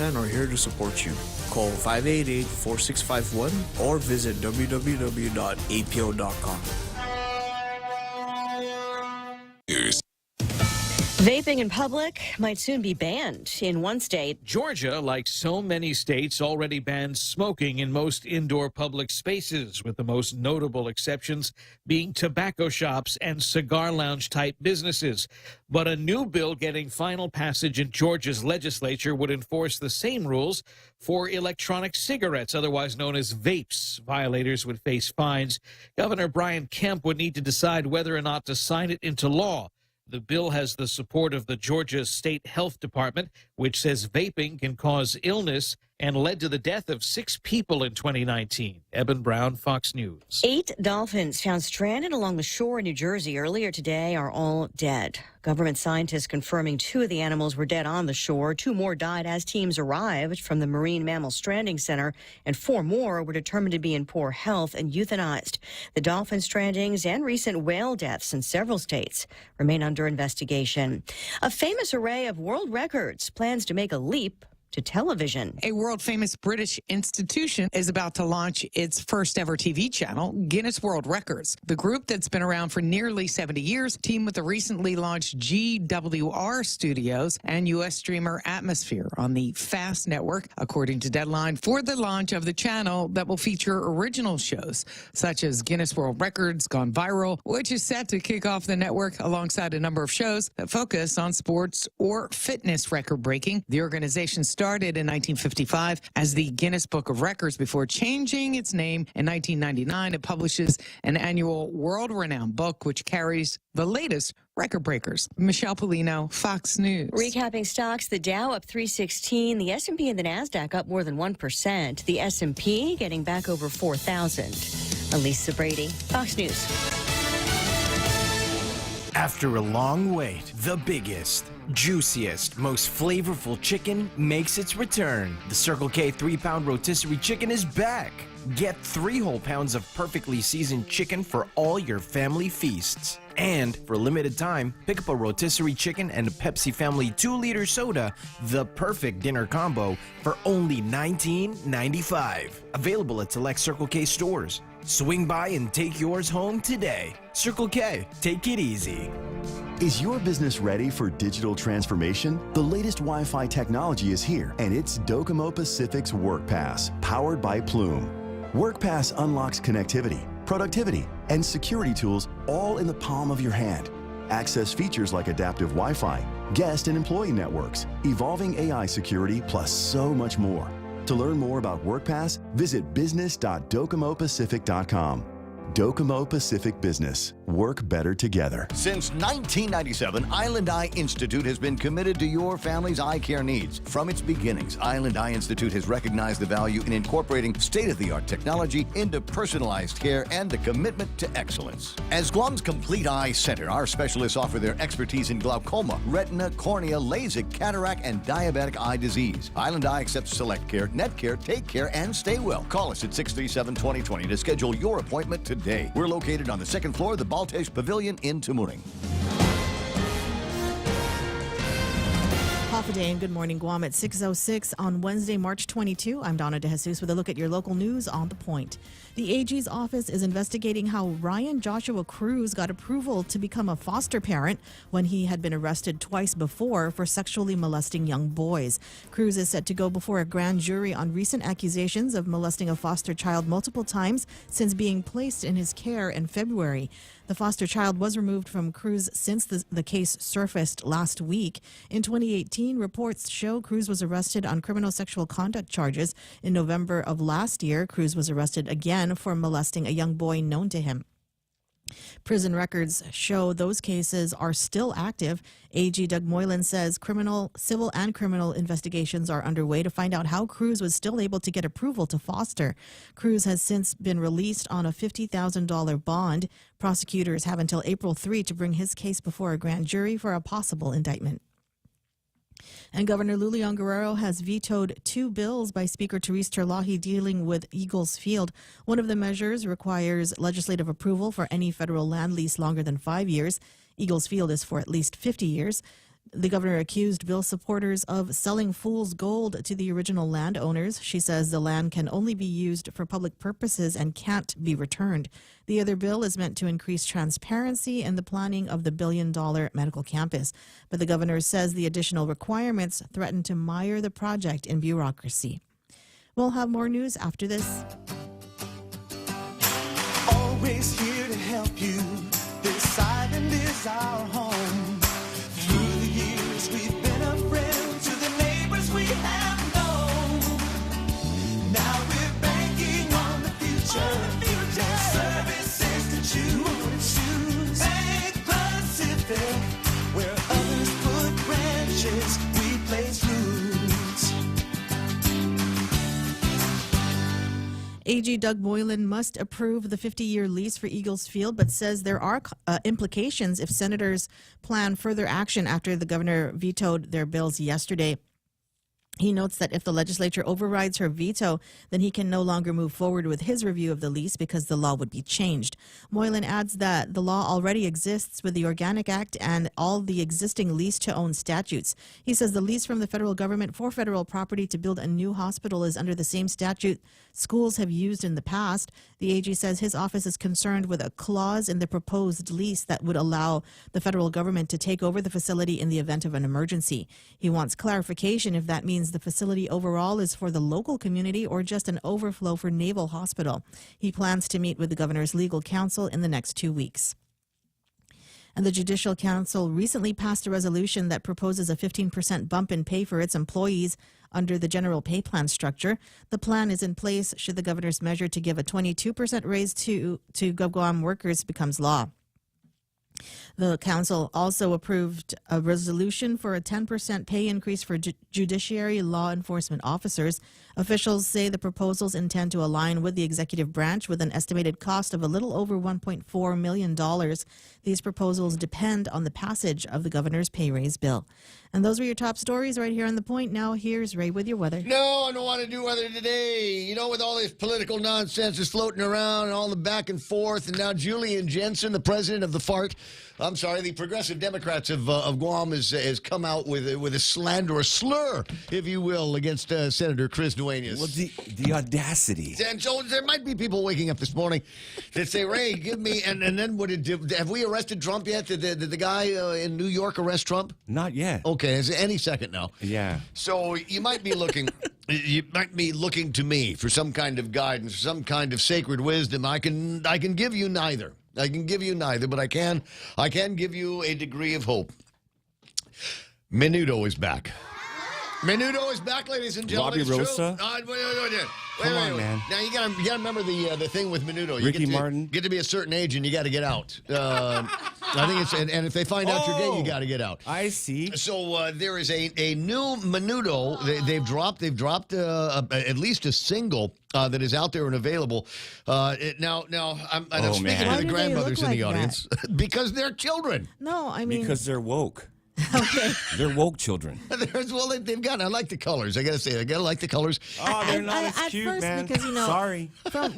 Ferdinand are here to support you. Call 588-4651 or visit www.apo.com. Vaping in public might soon be banned in one state. Georgia, like so many states, already bans smoking in most indoor public spaces, with the most notable exceptions being tobacco shops and cigar lounge type businesses. But a new bill getting final passage in Georgia's legislature would enforce the same rules for electronic cigarettes, otherwise known as vapes. Violators would face fines. Governor Brian Kemp would need to decide whether or not to sign it into law. The bill has the support of the Georgia State Health Department, which says vaping can cause illness and led to the death of 6 people in 2019. Eben Brown, Fox News. 8 dolphins found stranded along the shore in New Jersey earlier today are all dead. Government scientists confirming 2 of the animals were dead on the shore. 2 more died as teams arrived from the Marine Mammal Stranding Center, and 4 more were determined to be in poor health and euthanized. The dolphin strandings and recent whale deaths in several states remain under investigation. A famous array of world records plans to make a leap to television. A world-famous British institution is about to launch its first ever TV channel, Guinness World Records. The group that's been around for nearly 70 years teamed with the recently launched GWR Studios and U.S. streamer Atmosphere on the FAST network, according to Deadline, for the launch of the channel that will feature original shows such as Guinness World Records Gone Viral, which is set to kick off the network alongside a number of shows that focus on sports or fitness record breaking. The organization started in 1955 as the Guinness Book of Records before changing its name in 1999. It publishes an annual world-renowned book which carries the latest record breakers. Michelle Polino, Fox News. Recapping stocks, the Dow up 316, the S&P and the Nasdaq up more than 1%. The S&P getting back over 4,000. Elisa Brady, Fox News. After a long wait, the biggest, juiciest, most flavorful chicken makes its return. The Circle K 3-pound rotisserie chicken is back. Get 3 whole pounds of perfectly seasoned chicken for all your family feasts. And for a limited time, pick up a rotisserie chicken and a Pepsi Family 2-liter soda, the perfect dinner combo, for only $19.95. Available at select Circle K stores. Swing by and take yours home today. Circle K, take it easy. Is your business ready for digital transformation? The latest Wi-Fi technology is here, and it's Docomo Pacific's WorkPass, powered by Plume. WorkPass unlocks connectivity, productivity, and security tools all in the palm of your hand. Access features like adaptive Wi-Fi, guest and employee networks, evolving AI security, plus so much more. To learn more about WorkPass, visit business.docomopacific.com. Docomo Pacific Business. Work better together. Since 1997, Island Eye Institute has been committed to your family's eye care needs. From its beginnings, Island Eye Institute has recognized the value in incorporating state-of-the-art technology into personalized care and a commitment to excellence. As Guam's complete eye center, our specialists offer their expertise in glaucoma, retina, cornea, LASIK, cataract, and diabetic eye disease. Island Eye accepts Select Care, Net Care, Take Care, and Stay Well. Call us at 637-2020 to schedule your appointment today. We're located on the 2nd floor of the Baltesh Pavilion in Tumuring. Half a day and good morning, Guam at 6:06 on Wednesday, March 22. I'm Donna DeJesus with a look at your local news on The Point. The AG's office is investigating how Ryan Joshua Cruz got approval to become a foster parent when he had been arrested twice before for sexually molesting young boys. Cruz is set to go before a grand jury on recent accusations of molesting a foster child multiple times since being placed in his care in February. The foster child was removed from Cruz since the case surfaced last week. In 2018, reports show Cruz was arrested on criminal sexual conduct charges. In November of last year, Cruz was arrested again for molesting a young boy known to him. Prison records show those cases are still active. AG Doug Moylan says civil and criminal investigations are underway to find out how Cruz was still able to get approval to foster. Cruz has since been released on a $50,000 bond. Prosecutors have until April 3 to bring his case before a grand jury for a possible indictment. And Governor Lulian Guerrero has vetoed 2 bills by Speaker Therese Terlahi dealing with Eagles Field. One of the measures requires legislative approval for any federal land lease longer than 5 years. Eagles Field is for at least 50 years. The governor accused bill supporters of selling fool's gold to the original landowners. She says the land can only be used for public purposes and can't be returned. The other bill is meant to increase transparency in the planning of the billion-dollar medical campus. But the governor says the additional requirements threaten to mire the project in bureaucracy. We'll have more news after this. Always here to help you. This island is our home. Through the years, we've been a friend to the neighbors we have known. Now we're banking on the future. Services to choose. Bank Pacific, where others put branches, we place roots. AG Doug Boylan must approve the 50-year lease for Eagles Field, but says there are implications if senators plan further action after the governor vetoed their bills yesterday. He notes that if the legislature overrides her veto, then he can no longer move forward with his review of the lease because the law would be changed. Moylan adds that the law already exists with the Organic Act and all the existing lease-to-own statutes. He says the lease from the federal government for federal property to build a new hospital is under the same statute schools have used in the past. The AG says his office is concerned with a clause in the proposed lease that would allow the federal government to take over the facility in the event of an emergency. He wants clarification if that means the facility overall is for the local community or just an overflow for Naval Hospital. He plans to meet with the governor's legal counsel in the next 2 weeks. And the Judicial Council recently passed a resolution that proposes a 15% bump in pay for its employees under the general pay plan structure. The plan is in place should the governor's measure to give a 22% raise to Guam workers becomes law. The council also approved a resolution for a 10% pay increase for judiciary law enforcement officers. Officials say the proposals intend to align with the executive branch with an estimated cost of a little over $1.4 million. These proposals depend on the passage of the governor's pay raise bill. And those were your top stories right here on The Point. Now here's Ray with your weather. No, I don't want to do weather today. You know, with all this political nonsense that's floating around and all the back and forth, and now Julian Jensen, the president of the Progressive Democrats of Guam, has come out with a slander, a slur, if you will, against Senator Chris Duenas. Well, the audacity. And so there might be people waking up this morning that say, Ray, give me, and then have we arrested Trump yet? Did the guy in New York arrest Trump? Not yet. Okay, it's any second now. Yeah. So you might be looking, to me for some kind of guidance, some kind of sacred wisdom. I can give you neither. But I can give you a degree of hope. Menudo is back. Menudo is back, ladies and gentlemen. Robbie Rosa? Wait, on, man. Now you gotta remember the thing with Menudo. You Ricky Martin. Get to be a certain age and you got to get out. I think it's and if they find out you're gay, you got to get out. I see. So there is a new Menudo. They've dropped at least a single that is out there and available. Now I'm speaking to the grandmothers in the audience because they're children. No, I mean because they're woke. Okay. They're woke children. They've got. I like the colors. I gotta say, I gotta like the colors. Oh, they're not as at cute, first, man. because Sorry. from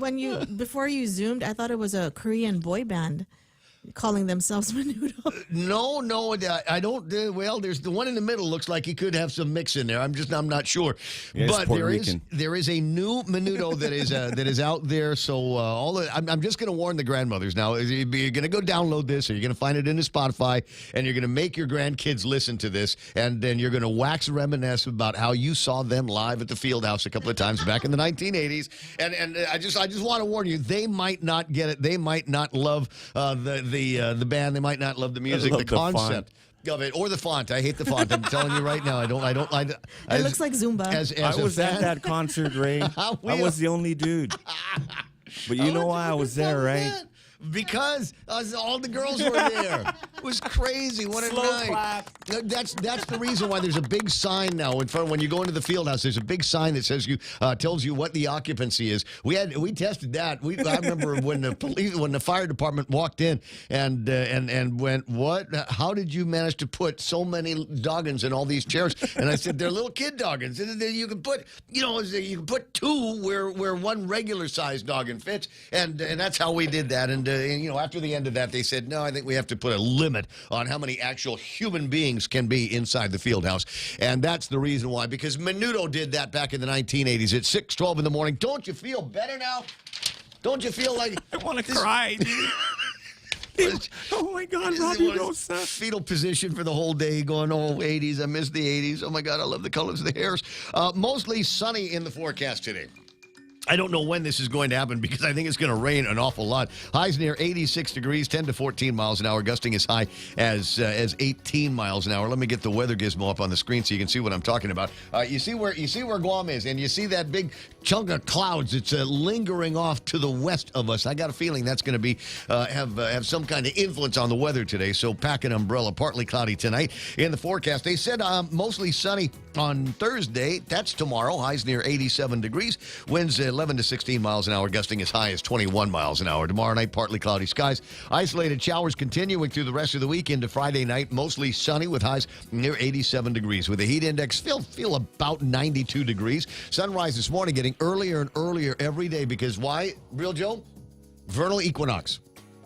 before you zoomed, I thought it was a Korean boy band calling themselves Menudo. No, I don't. Well, there's the one in the middle. Looks like he could have some mix in there. I'm not sure. Yeah, but Puerto there is a new Menudo that is out there. So I'm just going to warn the grandmothers now. You're going to go download this, or you're going to find it in the Spotify, and you're going to make your grandkids listen to this, and then you're going to wax reminisce about how you saw them live at the Fieldhouse a couple of times back in the 1980s. And I just want to warn you, they might not get it. They might not love the band. They might not love the music, the concept of it, or the font. I hate the font. I'm telling you right now. I don't like it. It looks like Zumba. I was at that concert, Ray. I was the only dude. But you know why I was there, right? Because all the girls were there. It was crazy. What a Slow night. clap. That's the reason why there's a big sign now in front. When you go into the field house, there's a big sign that says tells you what the occupancy is. We tested that. I remember when the fire department walked in and went, what? How did you manage to put so many doggins in all these chairs? And I said, they're little kid doggins. You can put two where one regular sized doggin fits, and that's how we did that. And after the end of that, they said, no, I think we have to put a limit limit on how many actual human beings can be inside the field house. And that's the reason why, because Menudo did that back in the 1980s at 6:12 in the morning. Don't you feel better now? Don't you feel like... I want to cry, dude. Oh my God, Robbie Rosa. Fetal position for the whole day, going, oh, 80s, I miss the 80s. Oh my God, I love the colors of the hairs. Mostly sunny in the forecast today. I don't know when this is going to happen because I think it's going to rain an awful lot. Highs near 86 degrees, 10 to 14 miles an hour, gusting as high as 18 miles an hour. Let me get the weather gizmo up on the screen so you can see what I'm talking about. You see where Guam is, and you see that big chunk of clouds. It's lingering off to the west of us. I got a feeling that's going to be have some kind of influence on the weather today. So pack an umbrella. Partly cloudy tonight in the forecast. They said mostly sunny on Thursday. That's tomorrow. Highs near 87 degrees. Winds 11 to 16 miles an hour, gusting as high as 21 miles an hour. Tomorrow night, partly cloudy skies. Isolated showers continuing through the rest of the week into Friday night. Mostly sunny with highs near 87 degrees. With the heat index feel about 92 degrees. Sunrise this morning getting earlier and earlier every day because why, Real Joe? Vernal equinox.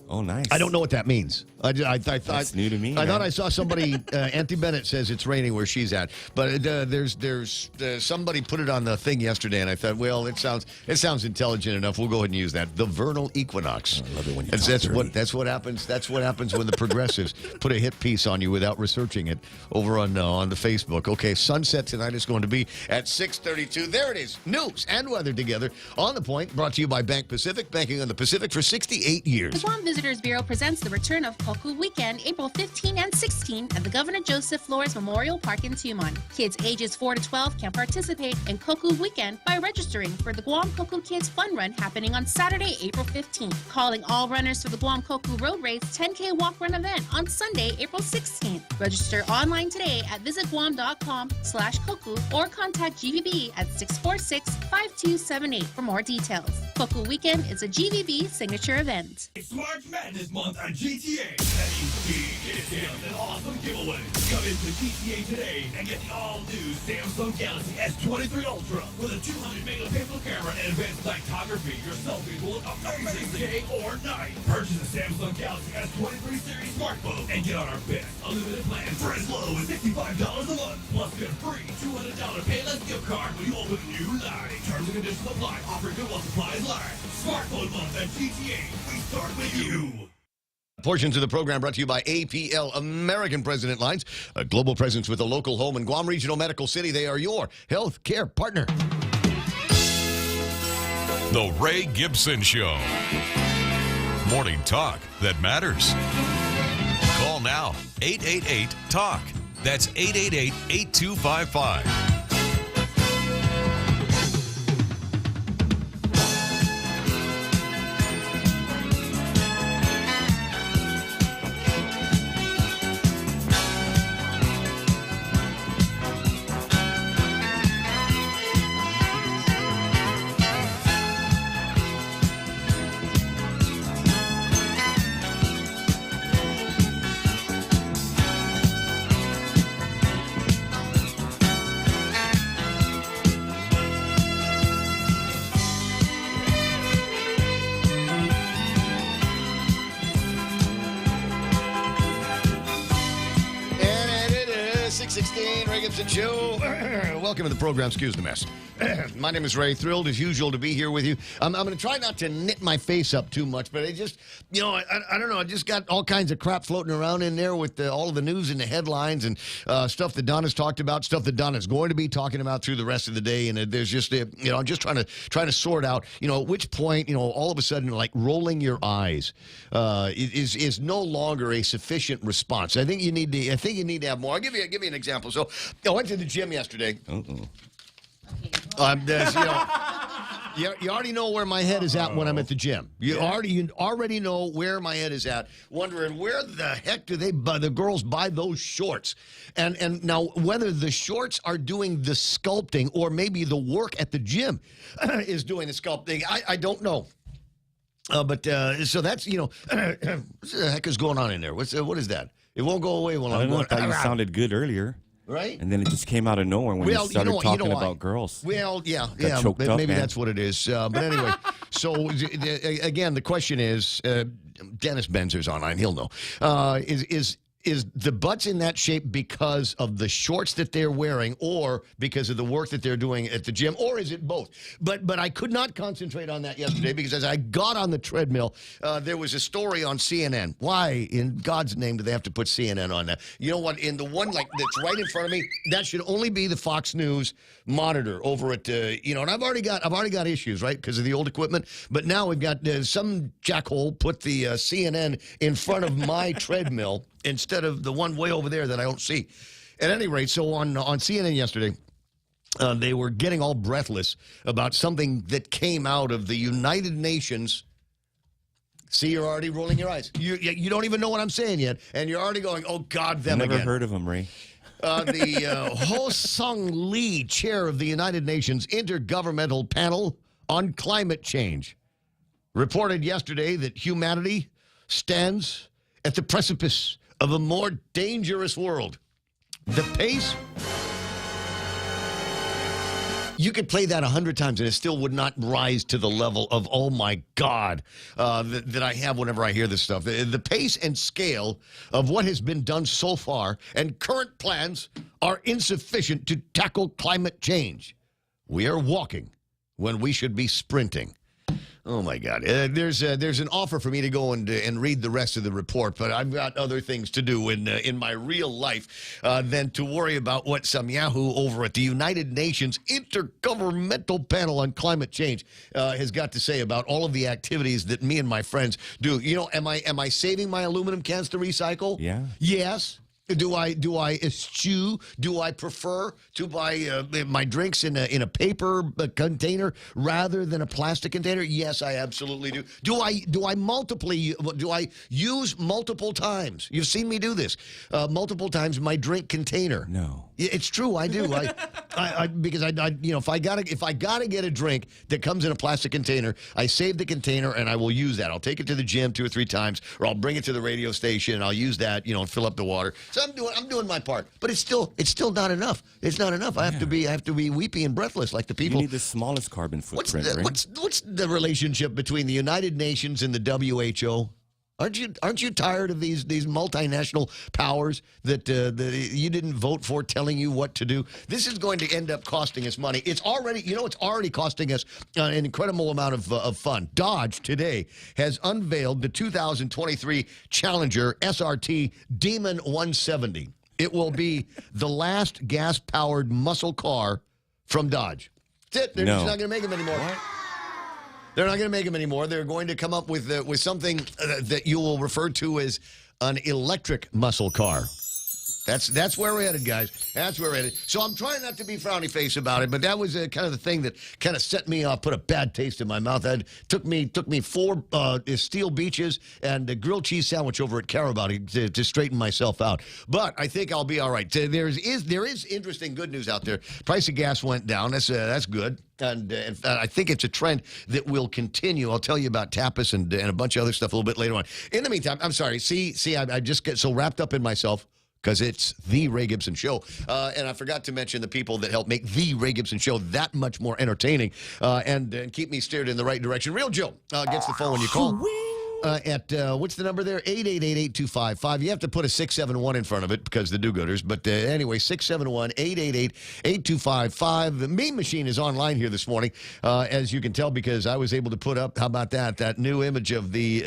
Oh, nice. I don't know what that means. I thought That's new to me. I thought I saw somebody. Auntie Bennett says it's raining where she's at, but there's somebody put it on the thing yesterday, and I thought, well, it sounds intelligent enough. We'll go ahead and use that. The vernal equinox. I love it when you that's what happens. That's what happens when the progressives put a hit piece on you without researching it over on the Facebook. Okay, sunset tonight is going to be at 6:32. There it is. News and weather together on the point. Brought to you by Bank Pacific, banking on the Pacific for 68 years. The Guam Visitors Bureau presents the return of Koku Weekend, April 15 and 16 at the Governor Joseph Flores Memorial Park in Tumon. Kids ages 4 to 12 can participate in Koku Weekend by registering for the Guam Koku Kids Fun Run happening on Saturday, April 15th. Calling all runners for the Guam Koku Road Race 10K Walk Run event on Sunday, April 16th. Register online today at visitguam.com/Koku or contact GVB at 646-5278 for more details. Koku Weekend is a GVB signature event. It's March Madness month on GTA. That means big discounts and awesome giveaways. Come into GTA today and get the all-new Samsung Galaxy S23 Ultra with a 200-megapixel camera and advanced photography. Your selfies will look amazing day or night. Purchase a Samsung Galaxy S23 series smartphone and get on our best unlimited plan for as low as $65 a month. Plus get a free $200 Payless gift card when you open a new line. Terms and conditions apply. Offer good while supplies last. Smartphone month at GTA. We start with you. Portions of the program brought to you by APL, American President Lines, a global presence with a local home in Guam Regional Medical City. They are your health care partner. The Ray Gibson Show. Morning talk that matters. Call now, 888-TALK. That's 888-8255. Show. Welcome to the program. Excuse the mess. My name is Ray. Thrilled as usual to be here with you. I'm going to try not to knit my face up too much, but I just, I don't know. I just got all kinds of crap floating around in there with all of the news and the headlines and stuff that Donna's talked about, stuff that Donna's going to be talking about through the rest of the day. And there's just, I'm just trying to sort out, at which point, all of a sudden, like rolling your eyes is no longer a sufficient response. I think you need to have more. I'll give you an example. So I went to the gym yesterday. You already know where my head is at when I'm at the gym. You already know where my head is at, wondering where the heck do the girls buy those shorts? And now whether the shorts are doing the sculpting or maybe the work at the gym is doing the sculpting, I don't know. But so that's what the heck is going on in there? What is that? It won't go away when I'm going. I thought you sounded good earlier. Right? And then it just came out of nowhere when you started talking about girls. Well, yeah. Choked up, maybe man. that's what it is. But anyway, so again, the question is, Dennis Benzer's online. He'll know. Is the butts in that shape because of the shorts that they're wearing or because of the work that they're doing at the gym, or is it both? But I could not concentrate on that yesterday because as I got on the treadmill, there was a story on CNN. Why in God's name do they have to put CNN on that? You know what? In the one like that's right in front of me, that should only be the Fox News monitor over at and I've already got issues, right, because of the old equipment. But now we've got some jackhole put the CNN in front of my treadmill instead of the one way over there that I don't see. At any rate, so on CNN yesterday, they were getting all breathless about something that came out of the United Nations. See, you're already rolling your eyes. You don't even know what I'm saying yet, and you're already going, oh, God, them again. Never heard of them, Ray. The Ho Sung Lee, chair of the United Nations Intergovernmental Panel on Climate Change, reported yesterday that humanity stands at the precipice of a more dangerous world. The pace? You could play that 100 times and it still would not rise to the level of, oh my God, that I have whenever I hear this stuff. The pace and scale of what has been done so far and current plans are insufficient to tackle climate change. We are walking when we should be sprinting. Oh, my God. There's an offer for me to go and read the rest of the report, but I've got other things to do in my real life than to worry about what some yahoo over at the United Nations Intergovernmental Panel on Climate Change has got to say about all of the activities that me and my friends do. You know, am I saving my aluminum cans to recycle? Yeah. Yes. Do I eschew? Do I prefer to buy my drinks in a paper container rather than a plastic container? Yes, I absolutely do. Do I use multiple times? You've seen me do this multiple times. My drink container. No, it's true. I do. Because if I gotta get a drink that comes in a plastic container, I save the container and I will use that. I'll take it to the gym 2 or 3 times, or I'll bring it to the radio station and I'll use that, and fill up the water. So I'm doing my part, but it's still not enough. It's not enough. I have to be weepy and breathless like the people. You need the smallest carbon footprint. What's the relationship between the United Nations and the WHO? Aren't you tired of these multinational powers that you didn't vote for telling you what to do? This is going to end up costing us money. It's already costing us an incredible amount of fun. Dodge today has unveiled the 2023 Challenger SRT Demon 170. It will be the last gas-powered muscle car from Dodge. That's it. They're just not going to make them anymore. What? They're not going to make them anymore. They're going to come up with something that you will refer to as an electric muscle car. That's where we're headed, guys. That's where we're headed. So I'm trying not to be frowny face about it, but that was kind of the thing that kind of set me off, put a bad taste in my mouth. It took me 4 steel beaches and a grilled cheese sandwich over at Carabao to straighten myself out. But I think I'll be all right. There is interesting good news out there. Price of gas went down. That's good. And in fact, I think it's a trend that will continue. I'll tell you about tapas and a bunch of other stuff a little bit later on. In the meantime, I'm sorry. See, I just get so wrapped up in myself because it's The Ray Gibson Show. And I forgot to mention the people that help make The Ray Gibson Show that much more entertaining and keep me steered in the right direction. Real Joe gets the phone when you call. At what's the number there? 888-8255. You have to put a 671 in front of it because the do-gooders. But anyway, 671-888-8255. The Meme Machine is online here this morning, as you can tell, because I was able to put up, how about that new image of the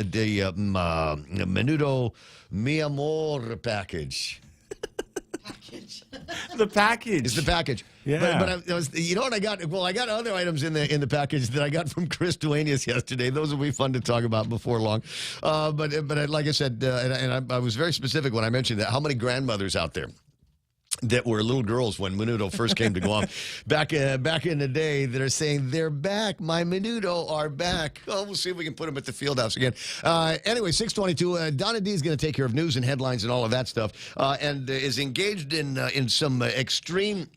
Menudo Mi Amor package. The package. It's the package. Yeah. But you know what I got? Well, I got other items in the package that I got from Chris Duenas yesterday. Those will be fun to talk about before long. But like I said, and I was very specific when I mentioned that. How many grandmothers out there that were little girls when Menudo first came to Guam back in the day that are saying, they're back, my Menudo are back. Oh, we'll see if we can put them at the field house again. Anyway, 622, Donna D is going to take care of news and headlines and all of that stuff and is engaged in some extreme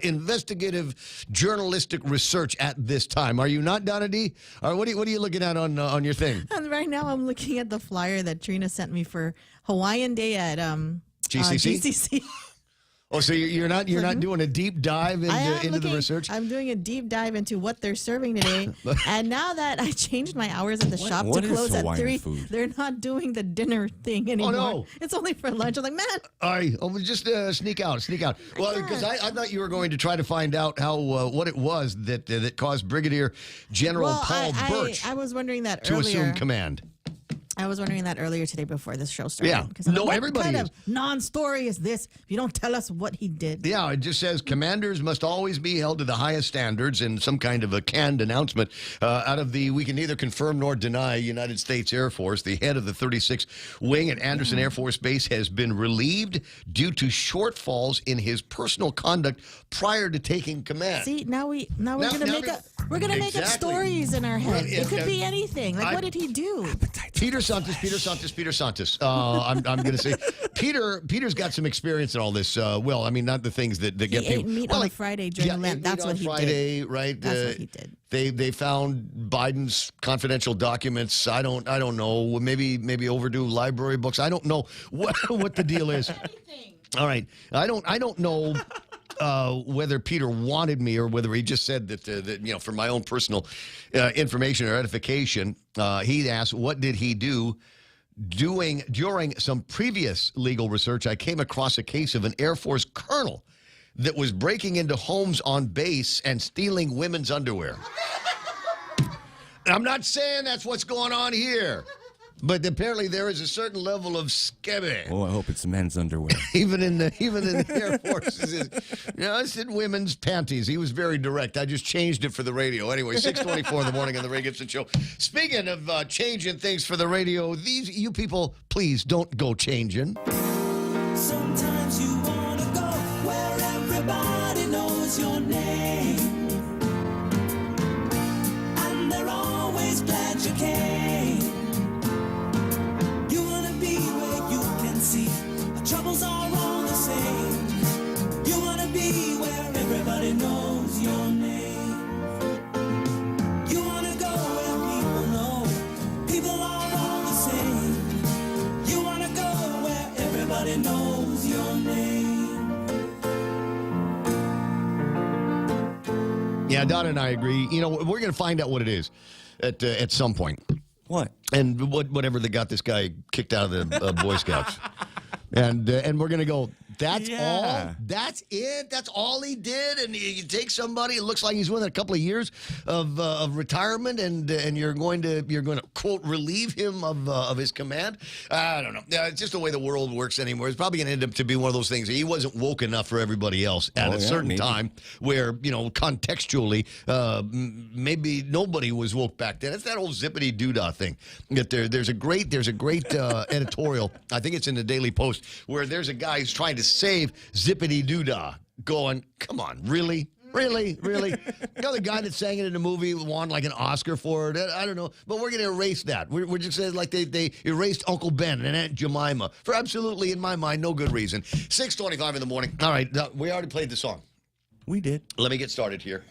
investigative journalistic research at this time. Are you not, Donna D? Or what are you looking at on your thing? And right now I'm looking at the flyer that Trina sent me for Hawaiian Day at GCC? GCC. Oh, so you're not doing a deep dive into the research? I'm doing a deep dive into what they're serving today. And now that I changed my hours at the shop to close at 3, they're not doing the dinner thing anymore. Oh, no. It's only for lunch. I'm like, man. All right, just sneak out. Well, because I thought you were going to try to find out how what it was that caused Brigadier General Paul Birch I was wondering that to earlier. assume command. I was wondering that earlier today before this show started. Yeah. No, everybody kind is. of non-story is this if you don't tell us what he did? Yeah, it just says commanders must always be held to the highest standards in some kind of a canned announcement out of the, we can neither confirm nor deny, United States Air Force. The head of the 36th Wing at Anderson Air Force Base has been relieved due to shortfalls in his personal conduct prior to taking command. See, now we're gonna make up stories in our head. It could be anything. Like, what did he do? Peter Santos. I'm going to say Peter's got some experience in all this. Well, I mean, not the things that get he people. ate meat on a Friday during Lent. That's what he did. Right? That's what he did. They found Biden's confidential documents. I don't know. Maybe overdue library books. I don't know what the deal is. All right. I don't know. Whether Peter wanted me or whether he just said that for my own personal information or edification, he asked, what did he do? During some previous legal research, I came across a case of an Air Force colonel that was breaking into homes on base and stealing women's underwear. I'm not saying that's what's going on here. But apparently there is a certain level of scabby. Oh, I hope it's men's underwear. even in the Air Force. I said women's panties. He was very direct. I just changed it for the radio. Anyway, 6:24 in the morning on the Ray Gibson Show. Speaking of changing things for the radio, you people, please don't go changing. Sometimes you want to go where everybody knows your name. And they're always glad you came. See, the troubles are all the same. You want to be where everybody knows your name. You want to go where people know people are all the same. You want to go where everybody knows your name. Yeah, Donna and I agree. We're going to find out what it is at some point. What? And whatever that got this guy kicked out of the Boy Scouts. And we're going to go, that's all? That's it? That's all he did? And you take somebody, it looks like he's within a couple of years of retirement, and you're going to, quote, relieve him of his command? I don't know. It's just the way the world works anymore. It's probably going to end up to be one of those things. He wasn't woke enough for everybody else at a certain time where, contextually, maybe nobody was woke back then. It's that old zippity doodah thing. There's a great editorial, I think it's in the Daily Post, where there's a guy who's trying to save zippity doodah, going, come on, really? Really? The guy that sang it in the movie won like an Oscar for it. I don't know. But we're going to erase that. We're just saying like they erased Uncle Ben and Aunt Jemima for absolutely, in my mind, no good reason. 6:25 in the morning. All right. We already played the song. We did. Let me get started here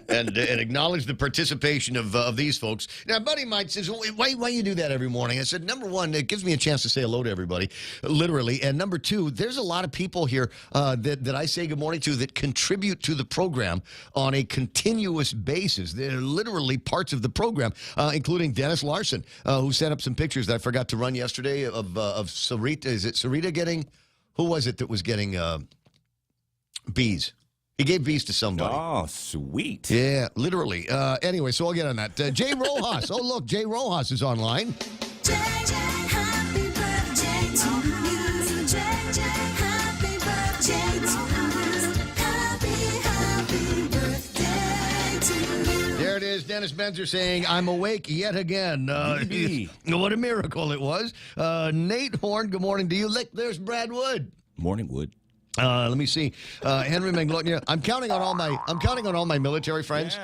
and acknowledge the participation of these folks. Now, a buddy of mine says, why you do that every morning? I said, number one, it gives me a chance to say hello to everybody, literally. And number two, there's a lot of people here that I say good morning to that contribute to the program on a continuous basis. They're literally parts of the program, including Dennis Larson, who sent up some pictures that I forgot to run yesterday of Sarita. Is it Sarita getting, who was it that was getting bees? He gave bees to somebody. Oh, sweet. Yeah, literally. Anyway, so I'll get on that. Jay Rojas. Oh, look, Jay Rojas is online. Jay, happy birthday to you. Jay, happy birthday to you. Happy birthday to you. There it is. Dennis Benzer saying, I'm awake yet again. What a miracle it was. Nate Horn, good morning to you. Look, there's Brad Wood. Morning, Wood. Let me see. Henry Manglotnia. I'm counting on all my military friends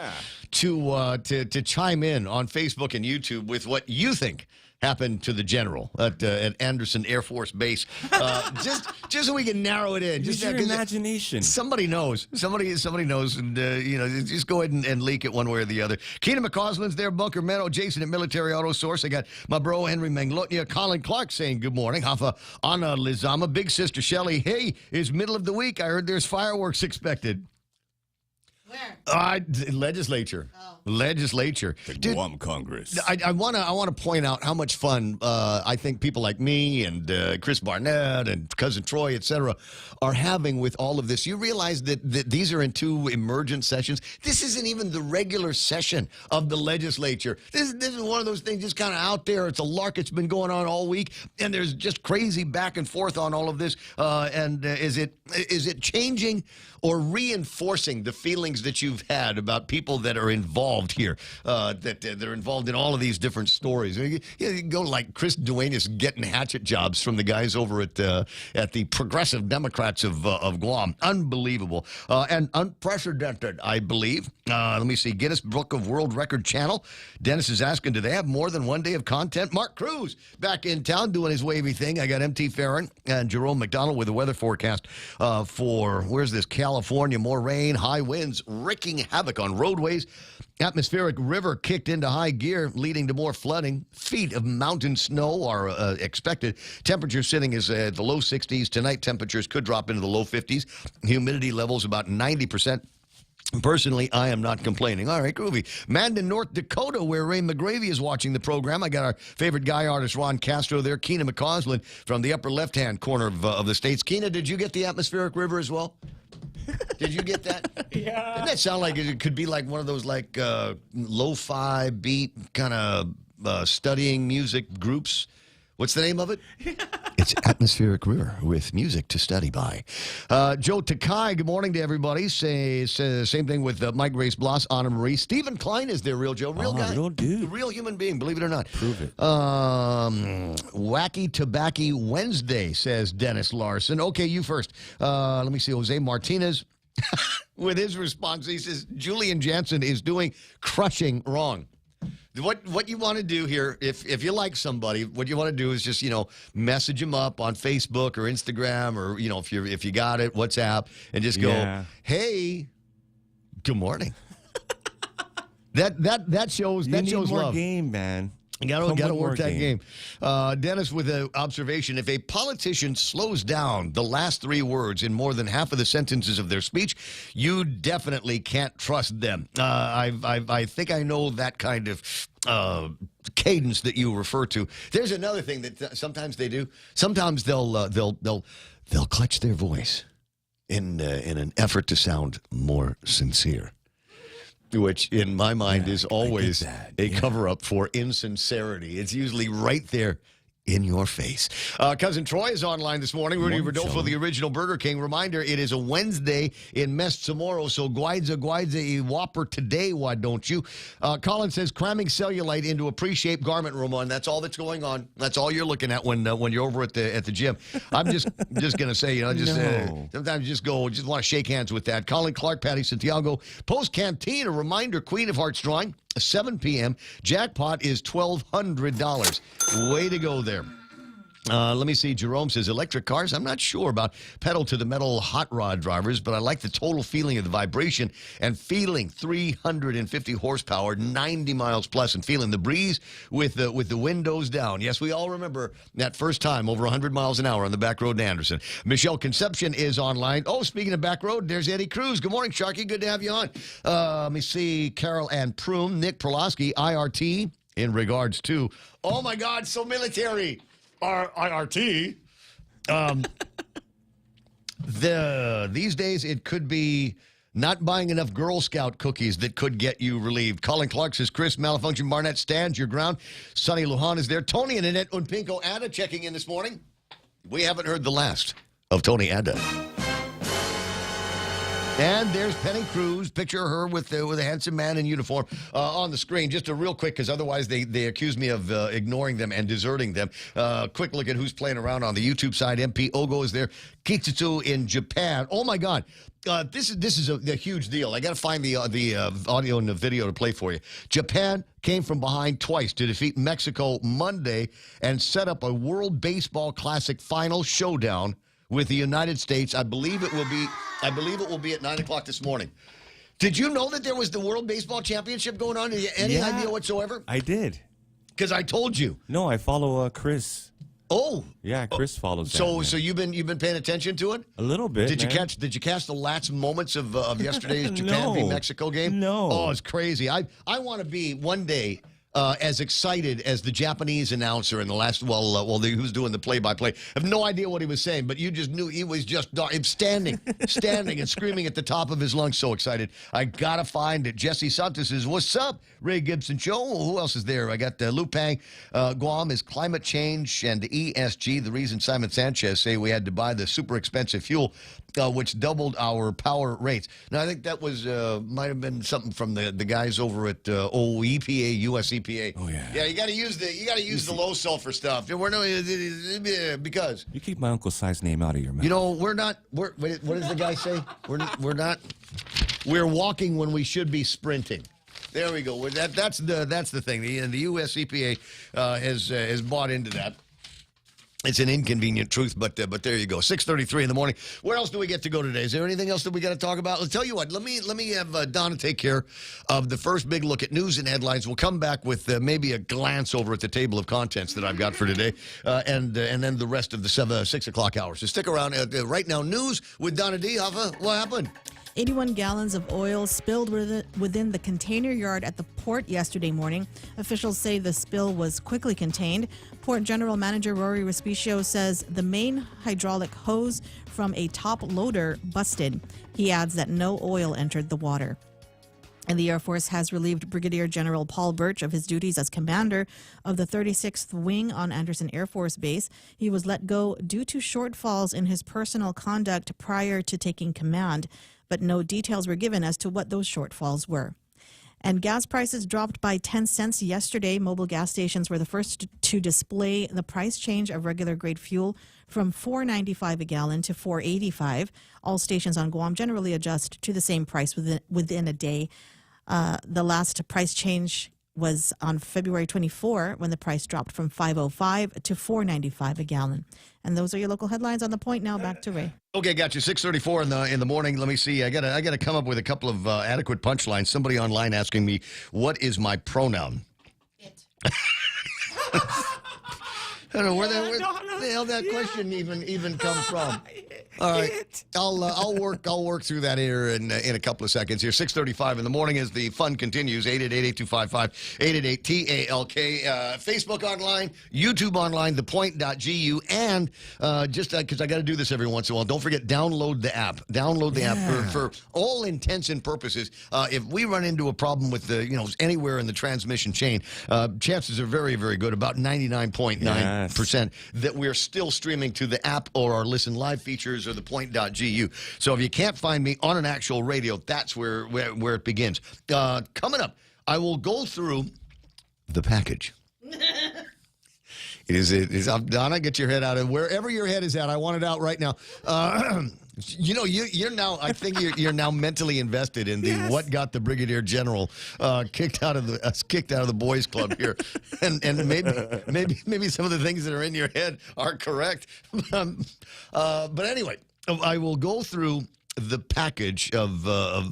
to chime in on Facebook and YouTube with what you think happened to the general at Anderson Air Force Base. Just so we can narrow it in. Use your imagination. Somebody knows. Somebody knows, and just go ahead and leak it one way or the other. Keenan McCausland's there, Bunker Meadow, Jason at Military Auto Source. I got my bro Henry Manglotnia, Colin Clark saying good morning. Hafa Anna Lizama, Big Sister Shelley. Hey, it's middle of the week. I heard there's fireworks expected. Where? Legislature. Oh. Legislature. The Guam Congress. I want to point out how much fun I think people like me and Chris Barnett and Cousin Troy, etc., are having with all of this. You realize that these are in two emergent sessions. This isn't even the regular session of the legislature. This is one of those things just kind of out there. It's a lark. It's been going on all week, and there's just crazy back and forth on all of this. Is it changing or reinforcing the feelings that you've had about people that are involved here, that are involved in all of these different stories? You go like Chris Duenas getting hatchet jobs from the guys over at the Progressive Democrats of Guam. Unbelievable and unprecedented, I believe. Let me see. Guinness Book of World Record channel. Dennis is asking, do they have more than one day of content? Mark Cruz back in town doing his wavy thing. I got MT Farron and Jerome McDonald with a weather forecast for, where's this, California. More rain, high winds, wreaking havoc on roadways. Atmospheric river kicked into high gear, leading to more flooding. Feet of mountain snow are expected. Temperature sitting is at the low 60s. Tonight, temperatures could drop into the low 50s. Humidity levels about 90%. Personally, I am not complaining. All right, groovy. Mandan, North Dakota, where Ray McGravy is watching the program. I got our favorite guy artist, Ron Castro, there. Keena McCausland from the upper left-hand corner of the States. Keena, did you get the atmospheric river as well? Did you get that? Yeah. Doesn't that sound like it could be like one of those like lo-fi beat kind of studying music groups? What's the name of it? It's Atmospheric River with music to study by. Joe Takai, good morning to everybody. Same thing with Mike Grace Bloss, Anna Marie. Stephen Klein is there, real Joe. Real guy. Real dude. Real human being, believe it or not. Prove it. Wacky Tobacco Wednesday, says Dennis Larson. Okay, you first. Let me see. Jose Martinez with his response. He says, Julian Jansen is doing crushing wrong. What you want to do here, if you like somebody, what you want to do is just, message them up on Facebook or Instagram or, if you got it, WhatsApp, and just go, hey, good morning. that shows more love. Game, man. You got to work that game. Dennis with an observation. If a politician slows down the last three words in more than half of the sentences of their speech, you definitely can't trust them. I think I know that kind of cadence that you refer to. There's another thing that sometimes they do. Sometimes they'll clutch their voice in an effort to sound more sincere, which in my mind is always a cover-up for insincerity. It's usually right there in your face. Cousin Troy is online this morning. Rudy Rodolfo, the original Burger King. Reminder, it is a Wednesday in Mes tomorrow, so guaidza a whopper today, why don't you? Colin says, cramming cellulite into a pre-shaped garment room on. That's all that's going on. That's all you're looking at when you're over at the gym. I'm just going to say, sometimes just want to shake hands with that. Colin Clark, Patty Santiago. Post Canteen, a reminder, Queen of Hearts drawing. 7 p.m. Jackpot is $1,200. Way to go there. Let me see. Jerome says, electric cars? I'm not sure about pedal to the metal hot rod drivers, but I like the total feeling of the vibration and feeling 350 horsepower, 90 miles plus, and feeling the breeze with the windows down. Yes, we all remember that first time over 100 miles an hour on the back road in Anderson. Michelle Conception is online. Oh, speaking of back road, there's Eddie Cruz. Good morning, Sharky. Good to have you on. Let me see. Carol Ann Prume, Nick Prolosky, IRT, in regards to, oh my God, so military. IRT. These days, it could be not buying enough Girl Scout cookies that could get you relieved. Colin Clark says, Chris, Malfunction Barnett stands your ground. Sonny Lujan is there. Tony and Annette Unpinko Ada checking in this morning. We haven't heard the last of Tony Ada. And there's Penny Cruz. Picture her with a handsome man in uniform on the screen. Just a real quick, because otherwise they accuse me of ignoring them and deserting them. Quick look at who's playing around on the YouTube side. MP Ogo is there. Kitsutsu in Japan. Oh, my God. This is a huge deal. I got to find the audio and the video to play for you. Japan came from behind twice to defeat Mexico Monday and set up a World Baseball Classic final showdown with the United States. I believe it will be at 9 o'clock this morning. Did you know that there was the World Baseball Championship going on? Any idea whatsoever? I did. Because I told you. No, I follow Chris. Oh, yeah, Chris follows. So that, so you've been paying attention to it? A little bit. Did you catch the last moments of yesterday's Japan v Mexico game? No. Oh, it's crazy. I want to be one day as excited as the Japanese announcer in the last, who's doing the play-by-play. I have no idea what he was saying, but you just knew he was just standing and screaming at the top of his lungs. So excited. I got to find it. Jesse Santos says, what's up, Ray Gibson Show? Who else is there? I got Lupang. Guam is climate change and ESG. The reason Simon Sanchez say we had to buy the super expensive fuel, which doubled our power rates. Now, I think that was might have been something from the guys over at EPA, US EPA. Oh yeah. Yeah, you got to use the low sulfur stuff. Because you keep my uncle's size name out of your mouth. You know, what does the guy say? We're walking when we should be sprinting. There we go. That's the thing. The US EPA has bought into that. It's an inconvenient truth, but there you go. 6:33 in the morning. Where else do we get to go today? Is there anything else that we got to talk about? I'll tell you what. Let me have Donna take care of the first big look at news and headlines. We'll come back with maybe a glance over at the table of contents that I've got for today, and then the rest of the 6 o'clock hours. So stick around. Right now, news with Donna D. Hoffa. What happened? 81 gallons of oil spilled within the container yard at the port yesterday morning. Officials say the spill was quickly contained. Port General Manager Rory Respicio says the main hydraulic hose from a top loader busted. He adds that no oil entered the water. And the Air Force has relieved Brigadier General Paul Birch of his duties as commander of the 36th Wing on Anderson Air Force Base. He was let go due to shortfalls in his personal conduct prior to taking command, but no details were given as to what those shortfalls were. And gas prices dropped by 10 cents yesterday. Mobile gas stations were the first to display the price change of regular grade fuel from $4.95 a gallon to $4.85. All stations on Guam generally adjust to the same price within a day. The last price change was on February 24 when the price dropped from $5.05 to $4.95 a gallon. And those are your local headlines on The Point. Now back to Ray. Okay, got you. 6:34 in the morning. Let me see. I gotta come up with a couple of adequate punchlines. Somebody online asking me, what is my pronoun? It. I don't know where the hell that question even come from. All right, I'll work through that here in a couple of seconds. Here, 6:35 in the morning as the fun continues. 888-8255, 888-TALK. Facebook online, YouTube online, thepoint.gu, and just because I got to do this every once in a while. Don't forget, download the app. Download the app for all intents and purposes. If we run into a problem with anywhere in the transmission chain, chances are very, very good, about 99.9% that we're still streaming to the app or our listen live features or thepoint.gu. So if you can't find me on an actual radio, that's where it begins. Coming up, I will go through the package. It is Donna, get your head out of wherever your head is at. I want it out right now. You're now. I think you're now mentally invested in the what got the Brigadier General kicked out of the boys' club here, and maybe some of the things that are in your head are correct. But anyway, I will go through the package of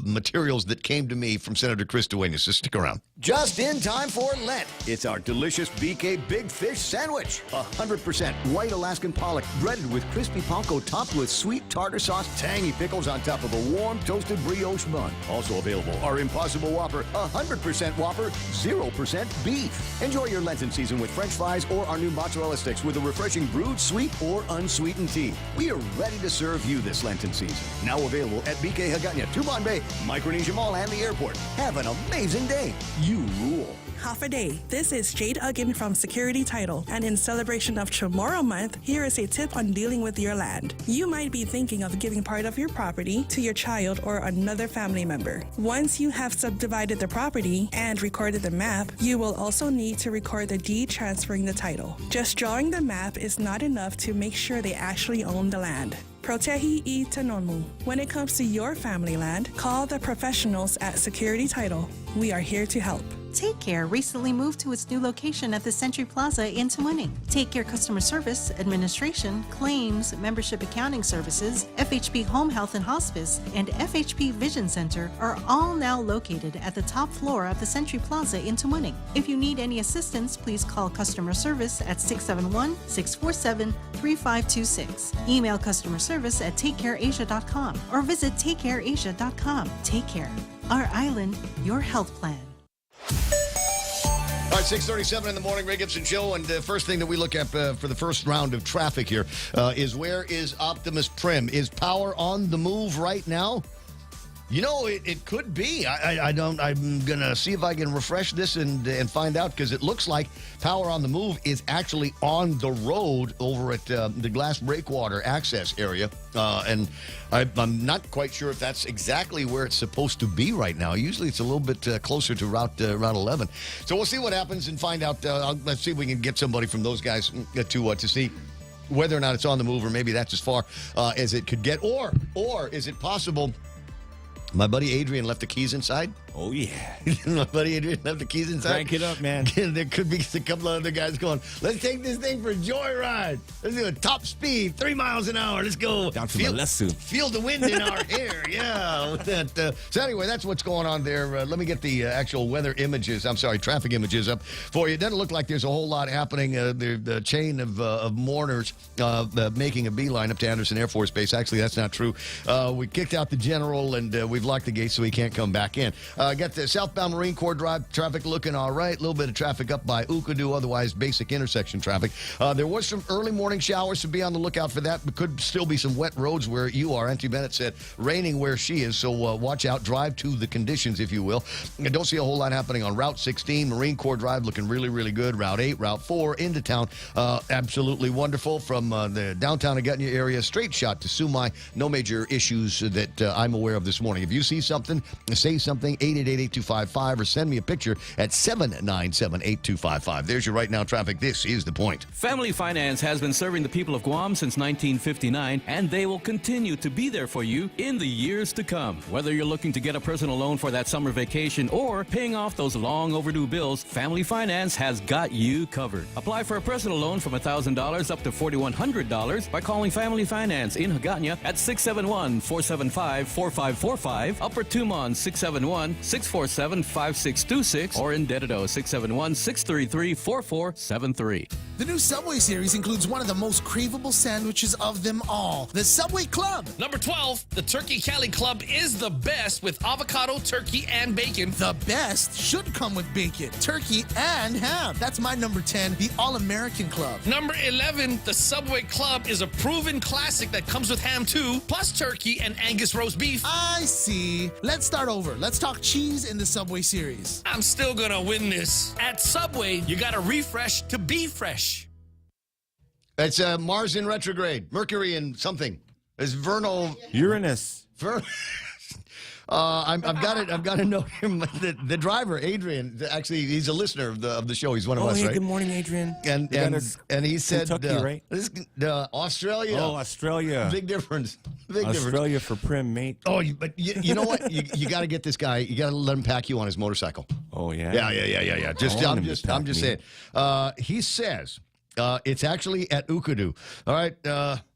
materials that came to me from Senator Chris Duenas. So stick around. Just in time for Lent. It's our delicious BK Big Fish Sandwich. 100% white Alaskan pollock, breaded with crispy panko, topped with sweet tartar sauce, tangy pickles on top of a warm toasted brioche bun. Also available, our Impossible Whopper, 100% Whopper, 0% beef. Enjoy your Lenten season with French fries or our new mozzarella sticks with a refreshing brewed, sweet, or unsweetened tea. We are ready to serve you this Lenten season. Now available at BK Hagåtña, Tubon Bay, Micronesia Mall, and the airport. Have an amazing day. You rule. Half a day. This is Jade Ugin from Security Title, and in celebration of Tomorrow Month, here is a tip on dealing with your land. You might be thinking of giving part of your property to your child or another family member. Once you have subdivided the property and recorded the map, you will also need to record the deed transferring the title. Just drawing the map is not enough to make sure they actually own the land. Protehi y Tanonmu. When it comes to your family land, call the professionals at Security Title. We are here to help. Take Care recently moved to its new location at the Century Plaza in Tamuning. Take Care customer service, administration, claims, membership accounting services, FHP Home Health and Hospice, and FHP Vision Center are all now located at the top floor of the Century Plaza in Tamuning. If you need any assistance, please call customer service at 671-647-3526. Email customer service at takecareasia.com or visit takecareasia.com. Take Care. Our island, your health plan. All right, 6:37 in the morning, Ray Gibson Show, and the first thing that we look at for the first round of traffic here is where is Optimus Prim? Is power on the move right now? You know, it could be. I'm going to see if I can refresh this and find out, because it looks like power on the move is actually on the road over at the Glass Breakwater access area. And I'm not quite sure if that's exactly where it's supposed to be right now. Usually it's a little bit closer to Route 11. So we'll see what happens and find out. Let's see if we can get somebody from those guys to see whether or not it's on the move, or maybe that's as far as it could get. Or is it possible my buddy Adrian left the keys inside? Oh, yeah. My buddy Adrian left the keys inside. Crank it up, man. There could be a couple of other guys going, let's take this thing for a joyride. Let's do a top speed, 3 miles an hour. Let's go. Down to Malesu. Feel the wind in our hair. Yeah. So anyway, that's what's going on there. Let me get the actual weather images. I'm sorry, traffic images up for you. It doesn't look like there's a whole lot happening. The chain of mourners making a beeline up to Anderson Air Force Base. Actually, that's not true. We kicked out the general, and we've locked the gate so he can't come back in. Got the southbound Marine Corps Drive traffic looking all right. A little bit of traffic up by Ukadu, otherwise basic intersection traffic. There was some early morning showers, so be on the lookout for that. But could still be some wet roads where you are. Auntie Bennett said raining where she is, so watch out. Drive to the conditions, if you will. I don't see a whole lot happening on Route 16. Marine Corps Drive looking really, really good. Route 8, Route 4 into town. Absolutely wonderful from the downtown Hagåtña area. Straight shot to Sumai. No major issues that I'm aware of this morning. If you see something, say something. 888-8255, or send me a picture at 797-8255. There's your right now traffic. This is The Point. Family Finance has been serving the people of Guam since 1959, and they will continue to be there for you in the years to come. Whether you're looking to get a personal loan for that summer vacation or paying off those long overdue bills, Family Finance has got you covered. Apply for a personal loan from $1,000 up to $4,100 by calling Family Finance in Hagåtña at 671-475-4545, Upper Tumon 671-647-5626, or in Dededo 671-633-4473. The new Subway series includes one of the most craveable sandwiches of them all, the Subway Club. Number 12, the Turkey Cali Club is the best with avocado, turkey, and bacon. The best should come with bacon, turkey, and ham. That's my number 10, the All-American Club. Number 11, the Subway Club is a proven classic that comes with ham too, plus turkey and Angus roast beef. I see. Let's start over. Let's talk cheese in the Subway series. I'm still gonna win this. At Subway, you gotta refresh to be fresh. That's Mars in retrograde, Mercury in something. It's vernal Uranus. I've got to know him. The driver, Adrian. Actually, he's a listener of the show. He's one of us, right? Good morning, Adrian. And he said, Kentucky, right? Australia. Oh, Australia. Big difference. Australia for Prim, mate. Oh, but you know what? You got to get this guy. You got to let him pack you on his motorcycle. Oh yeah. Yeah. I'm just saying. He says. It's actually at Ukadu. All right,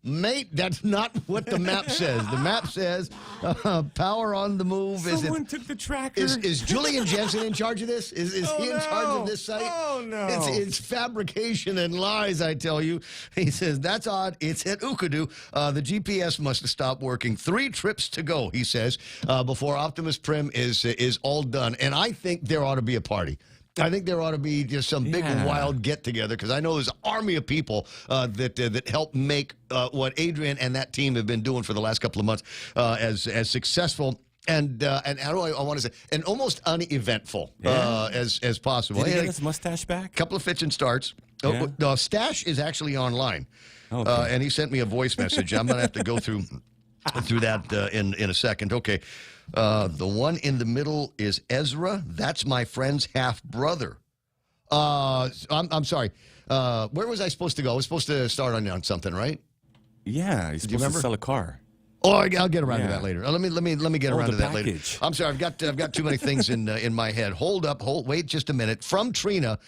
mate, that's not what the map says. The map says power on the move. Someone took the tracker. Is Julian Jensen in charge of this? Is he in charge of this site? Oh, no. It's fabrication and lies, I tell you. He says, that's odd. It's at Ukadu. The GPS must have stopped working. 3 trips to go, he says, before Optimus Prim is all done. And I think there ought to be a party. I think there ought to be just some big wild get-together because I know there's an army of people that help make what Adrian and that team have been doing for the last couple of months as successful and how do I want to say, and almost uneventful as possible. Did he get his mustache back? Couple of fits and starts. Yeah. Stash is actually online, Okay. and he sent me a voice message. I'm going to have to go through that in a second. Okay. The one in the middle is Ezra. That's my friend's half-brother. I'm sorry. Where was I supposed to go? I was supposed to start on something, right? Yeah, he's supposed to sell a car. Oh, I'll get around to that later. Let me get around to that later. package. I'm sorry, I've got too many things in my head. Wait just a minute. From Trina,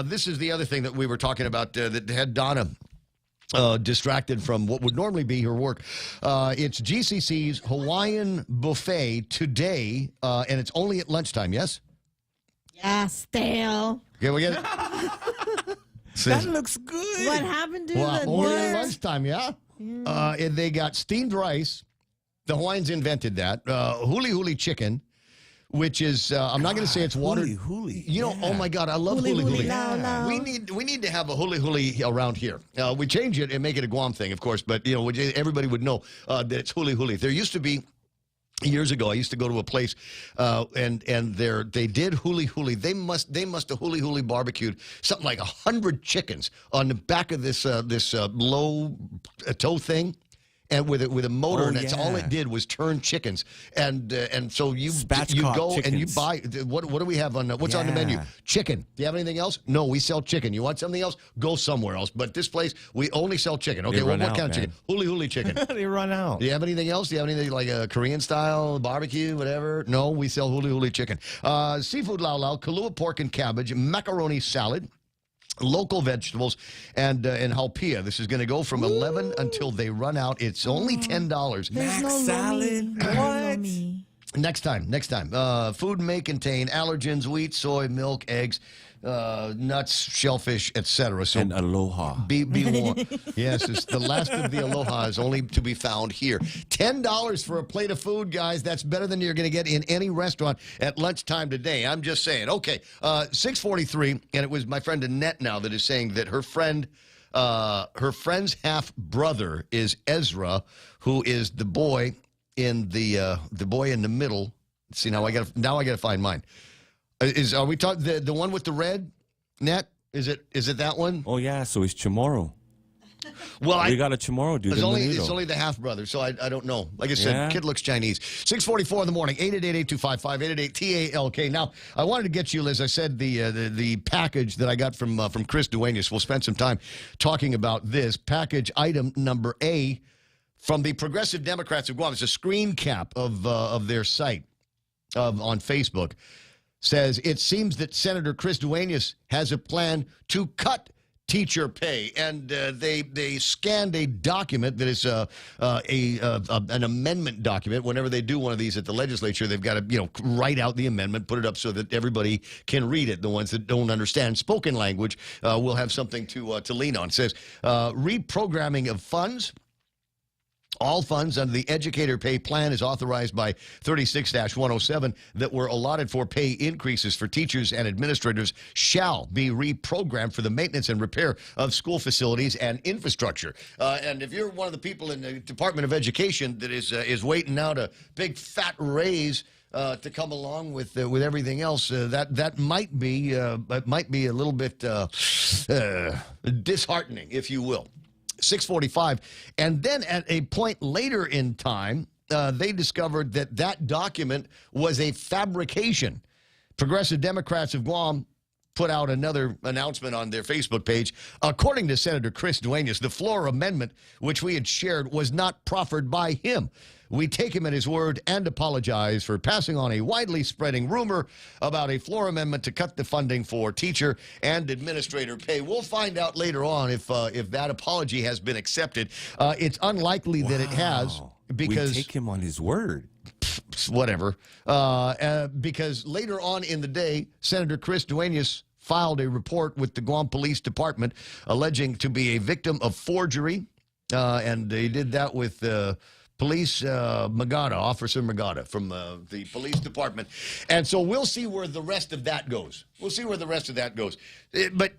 this is the other thing that we were talking about that had Donna distracted from what would normally be her work. It's GCC's Hawaiian buffet today, and it's only at lunchtime. Yes. Yeah, stale. Okay, we get it. That looks good. What happened to the only at dinner? lunchtime, yeah? And they got steamed rice. The Hawaiians invented that. Huli huli chicken, which is, I'm not going to say it's watered. Huli huli. You know, oh my God, I love huli huli. Yeah. We need to have a huli huli around here. We change it and make it a Guam thing, of course, but, you know, everybody would know that it's huli huli. There used to be, years ago, I used to go to a place, and they did huli huli. They must have huli huli barbecued something like 100 chickens on the back of this low tow thing, and with a motor, and that's all it did was turn chickens, and so you go chickens. and you buy what do we have on what's on the menu? Chicken. Do you have anything else? No, we sell chicken. You want something else? Go somewhere else. But this place we only sell chicken. Okay, well, what kind of chicken? Huli huli chicken. They run out. Do you have anything else? Do you have anything like a Korean style barbecue, whatever? No, we sell huli huli chicken. Seafood lau lau, Kahlua pork and cabbage, macaroni salad, local vegetables, and halpia. This is going to go from 11 until they run out. It's only $10. There's salad. What? Next time. Food may contain allergens, wheat, soy, milk, eggs, nuts, shellfish, etc. So and aloha. Be warned. Yes, it's the last of the aloha is only to be found here. $10 for a plate of food, guys. That's better than you're going to get in any restaurant at lunchtime today. I'm just saying. Okay, 6:43, and it was my friend Annette now that is saying that her friend's half brother is Ezra, who is the boy in the boy in the middle. See, now I got to find mine. Are we talking the one with the red net? Is it that one? Oh yeah, so it's Chamorro. Well, we got a Chamorro dude. It's only the half brother, so I don't know. Like I said, kid looks Chinese. 6:44 in the morning. 888-8255 888-TALK. Now I wanted to get you, Liz. I said the package that I got from Chris Duenas. We'll spend some time talking about this package item number A from the Progressive Democrats of Guam. It's a screen cap of their site on Facebook. Says, it seems that Senator Chris Duenas has a plan to cut teacher pay. And they scanned a document that is an amendment document. Whenever they do one of these at the legislature, they've got to write out the amendment, put it up so that everybody can read it. The ones that don't understand spoken language will have something to lean on. It says, reprogramming of funds. All funds under the educator pay plan is authorized by 36-107 that were allotted for pay increases for teachers and administrators shall be reprogrammed for the maintenance and repair of school facilities and infrastructure. And if you're one of the people in the Department of Education that is waiting out a big fat raise to come along with everything else, that might be a little bit disheartening, if you will. 6:45, and then at a point later in time, they discovered that document was a fabrication. Progressive Democrats of Guam put out another announcement on their Facebook page. According to Senator Chris Duenas, the floor amendment, which we had shared, was not proffered by him. We take him at his word and apologize for passing on a widely spreading rumor about a floor amendment to cut the funding for teacher and administrator pay. We'll find out later on if that apology has been accepted. It's unlikely that it has, because we take him on his word. Whatever. Because later on in the day, Senator Chris Duenas filed a report with the Guam Police Department alleging to be a victim of forgery, and they did that with Police Magada, Officer Magada from the police department. And so we'll see where the rest of that goes. But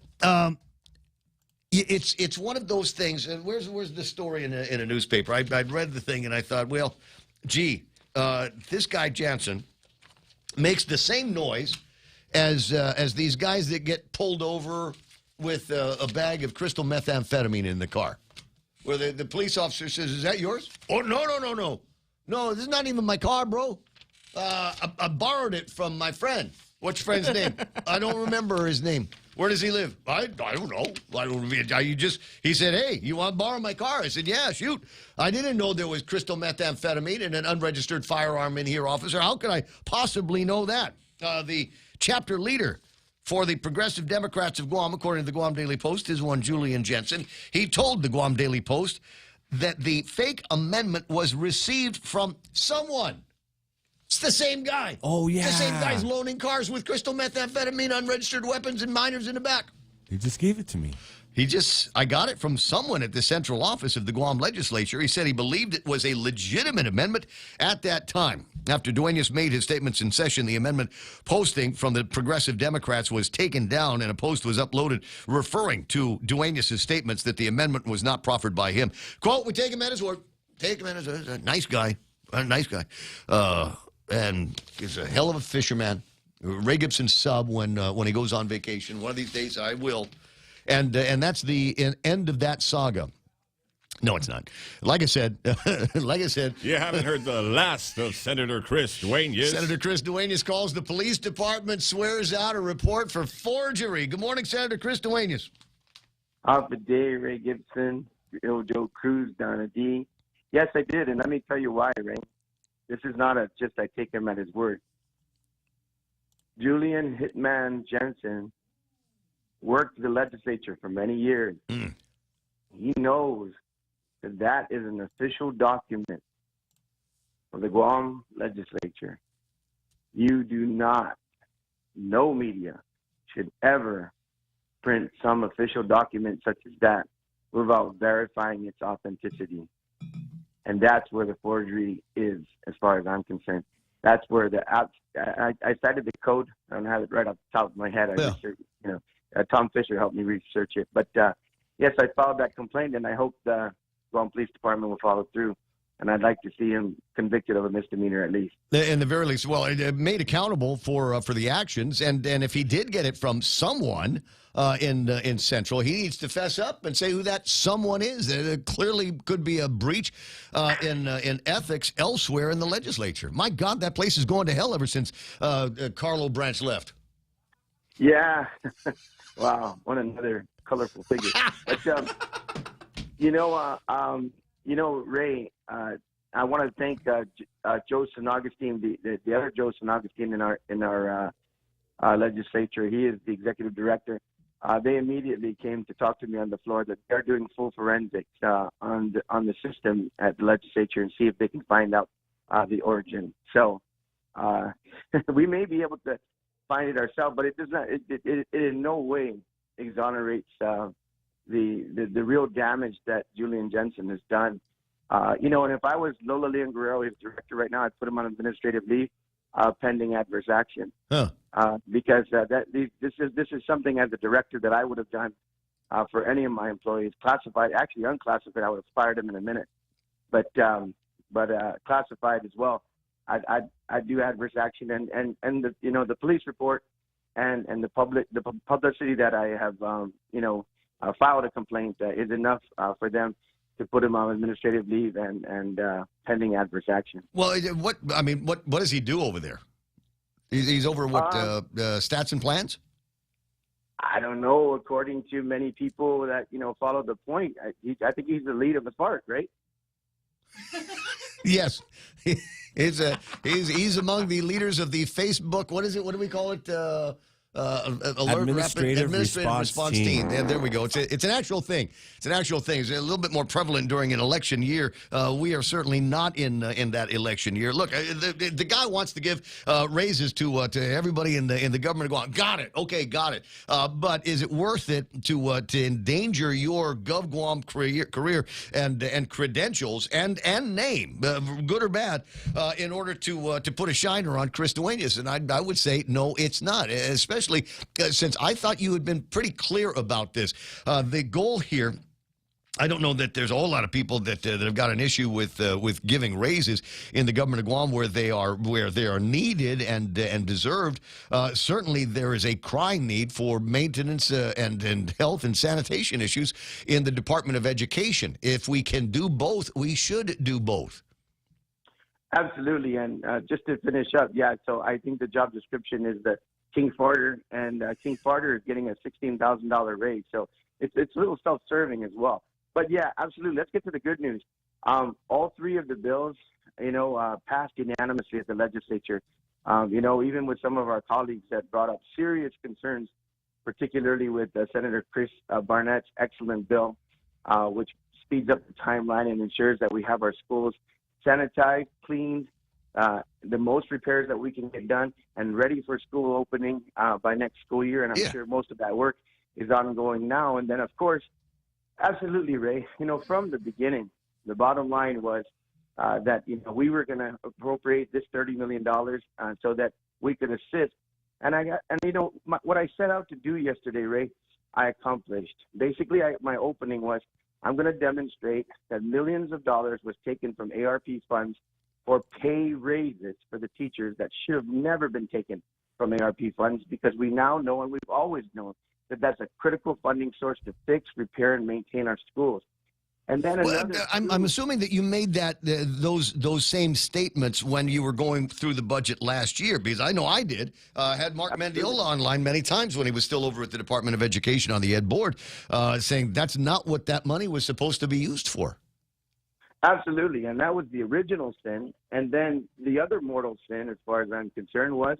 it's one of those things. And where's the story in a newspaper? I'd read the thing and I thought, well, gee, this guy Jansen makes the same noise as these guys that get pulled over with a bag of crystal methamphetamine in the car. Where the police officer says, "Is that yours?" Oh, no. No, this is not even my car, bro. I borrowed it from my friend. What's your friend's name? I don't remember his name. Where does he live? I don't know. He said, "Hey, you want to borrow my car?" I said, "Yeah, shoot." I didn't know there was crystal methamphetamine and an unregistered firearm in here, officer. How could I possibly know that? The chapter leader for the Progressive Democrats of Guam, according to the Guam Daily Post, is one Julian Jensen. He told the Guam Daily Post that the fake amendment was received from someone. It's the same guy. Oh, yeah. It's the same guy's loaning cars with crystal methamphetamine, unregistered weapons, and minors in the back. He just gave it to me. I got it from someone at the central office of the Guam legislature. He said he believed it was a legitimate amendment at that time. After Duenas made his statements in session, the amendment posting from the Progressive Democrats was taken down and a post was uploaded referring to Duenas' statements that the amendment was not proffered by him. Quote, "We take him at his word." Take him at his word. A nice guy. A nice guy. And he's a hell of a fisherman. Ray Gibson sub when he goes on vacation. One of these days I will. And that's the end of that saga. No, it's not. Like I said, You haven't heard the last of Senator Chris Duenas. Senator Chris Duenas calls the police department, swears out a report for forgery. Good morning, Senator Chris Duenas. Off the day, Ray Gibson, Joe Cruz, Donna D. Yes, I did, and let me tell you why, Ray. This is not just I take him at his word. Julian Hitman Jensen worked the legislature for many years. He knows that is an official document of the Guam legislature. You do not, no media should ever print some official document such as that without verifying its authenticity. And that's where the forgery is, as far as I'm concerned. That's where I cited the code. I don't have it right off the top of my head. Tom Fisher helped me research it. But, yes, I filed that complaint, and I hope the Guam Police Department will follow through. And I'd like to see him convicted of a misdemeanor at least. In the very least, well, made accountable for the actions. And if he did get it from someone in Central, he needs to fess up and say who that someone is. There clearly could be a breach in ethics elsewhere in the legislature. My God, that place is going to hell ever since Carlo Branch left. Yeah. Wow. What another colorful figure. But, Ray, I want to thank Joe San Augustine, the other Joe San Augustine in our legislature. He is the executive director. They immediately came to talk to me on the floor that they're doing full forensics on the system at the legislature and see if they can find out the origin. So we may be able to find it ourselves, but it does not. It in no way exonerates the real damage that Julian Jensen has done. And if I was Lola Leon Guerrero, his director right now, I'd put him on administrative leave pending adverse action. Because this is something as a director that I would have done for any of my employees. Classified, actually unclassified, I would have fired him in a minute. But classified as well, I do adverse action, and the police report and the publicity that I have filed a complaint is enough for them to put him on administrative leave and pending adverse action. Well, what does he do over there? He's over what stats and plans? I don't know. According to many people that follow the point, I think he's the lead of the part, right? Yes, he's among the leaders of the Facebook. What is it? What do we call it? Administrative response team. Yeah, there we go. It's an actual thing. It's an actual thing. It's a little bit more prevalent during an election year. We are certainly not in that election year. Look, the guy wants to give raises to everybody in the government. Go on, got it. Okay, got it. But is it worth it to endanger your GovGuam career and credentials and name, good or bad, in order to put a shiner on Chris Duenas? And I would say no, it's not. Especially since I thought you had been pretty clear about this. The goal here. I don't know that there's a whole lot of people that have got an issue with giving raises in the government of Guam where they are needed and deserved. Certainly, there is a crying need for maintenance and health and sanitation issues in the Department of Education. If we can do both, we should do both. Absolutely, and just to finish up, yeah. So I think the job description is the King Farter, and King Farter is getting a $16,000 raise. So it's a little self-serving as well. But yeah, absolutely. Let's get to the good news. All three of the bills, passed unanimously at the legislature. Even with some of our colleagues that brought up serious concerns, particularly with Senator Chris Barnett's excellent bill, which speeds up the timeline and ensures that we have our schools sanitized, cleaned, the most repairs that we can get done, and ready for school opening by next school year. And I'm sure most of that work is ongoing now. And then, of course, absolutely, Ray. From the beginning, the bottom line was that we were going to appropriate this $30 million so that we could assist. And what I set out to do yesterday, Ray, I accomplished. Basically, my opening was I'm going to demonstrate that millions of dollars was taken from ARP funds for pay raises for the teachers that should have never been taken from ARP funds, because we now know, and we've always known, that that's a critical funding source to fix, repair, and maintain our schools. And then I'm assuming that you made those same statements when you were going through the budget last year, because I know I did. Had Mark Mendiola online many times when he was still over at the Department of Education on the Ed Board, saying that's not what that money was supposed to be used for. Absolutely, and that was the original sin. And then the other mortal sin, as far as I'm concerned, was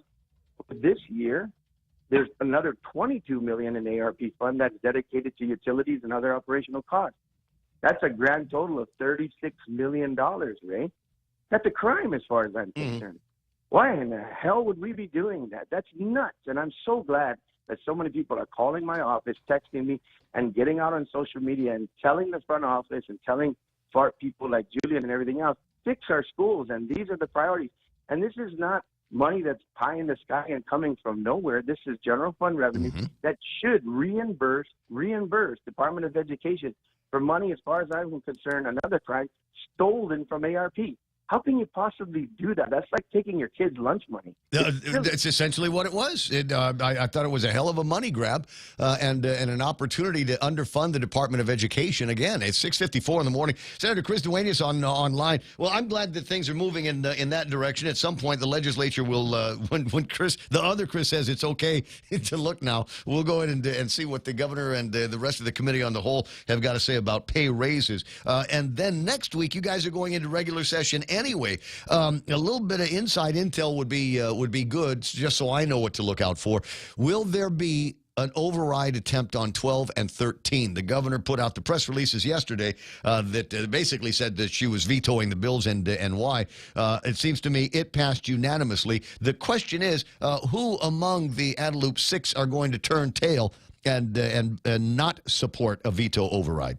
this year, there's another $22 million in ARP fund that's dedicated to utilities and other operational costs. That's a grand total of $36 million, Ray. That's a crime as far as I'm concerned. Why in the hell would we be doing that? That's nuts. And I'm so glad that so many people are calling my office, texting me, and getting out on social media and telling the front office and telling fart people like Julian and everything else, fix our schools, and these are the priorities. And this is not money that's pie in the sky and coming from nowhere. This is general fund revenue that should reimburse Department of Education for money, as far as I'm concerned, another crime, stolen from ARP. How can you possibly do that? That's like taking your kid's lunch money. That's essentially what it was. I thought it was a hell of a money grab and an opportunity to underfund the Department of Education. Again, it's 6:54 in the morning. Senator Chris Duenas online. Well, I'm glad that things are moving in that direction. At some point, the legislature will, when the other Chris says it's okay to look now, we'll go ahead and see what the governor and the rest of the committee on the whole have got to say about pay raises. And then next week, you guys are going into regular session anyway. A little bit of inside intel would be good, just so I know what to look out for. Will there be an override attempt on 12 and 13? The governor put out the press releases yesterday that basically said that she was vetoing the bills and why. It seems to me it passed unanimously. The question is, who among the Adelup 6 are going to turn tail and not support a veto override?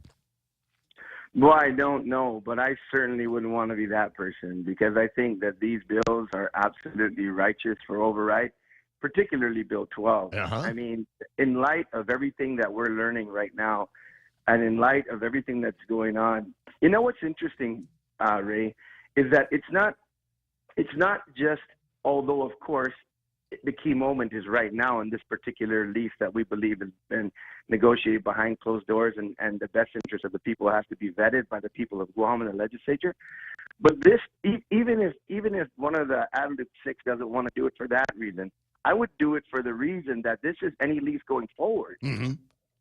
Well, I don't know, but I certainly wouldn't want to be that person, because I think that these bills are absolutely righteous for override, particularly Bill 12. I mean, in light of everything that we're learning right now, and in light of everything that's going on, you know what's interesting, Ray, is that it's not just, although of course the key moment is right now in this particular lease that we believe has been negotiated behind closed doors, and the best interest of the people has to be vetted by the people of Guam and the legislature. But this, even if one of the Adelup 6 doesn't want to do it for that reason, I would do it for the reason that this is any lease going forward.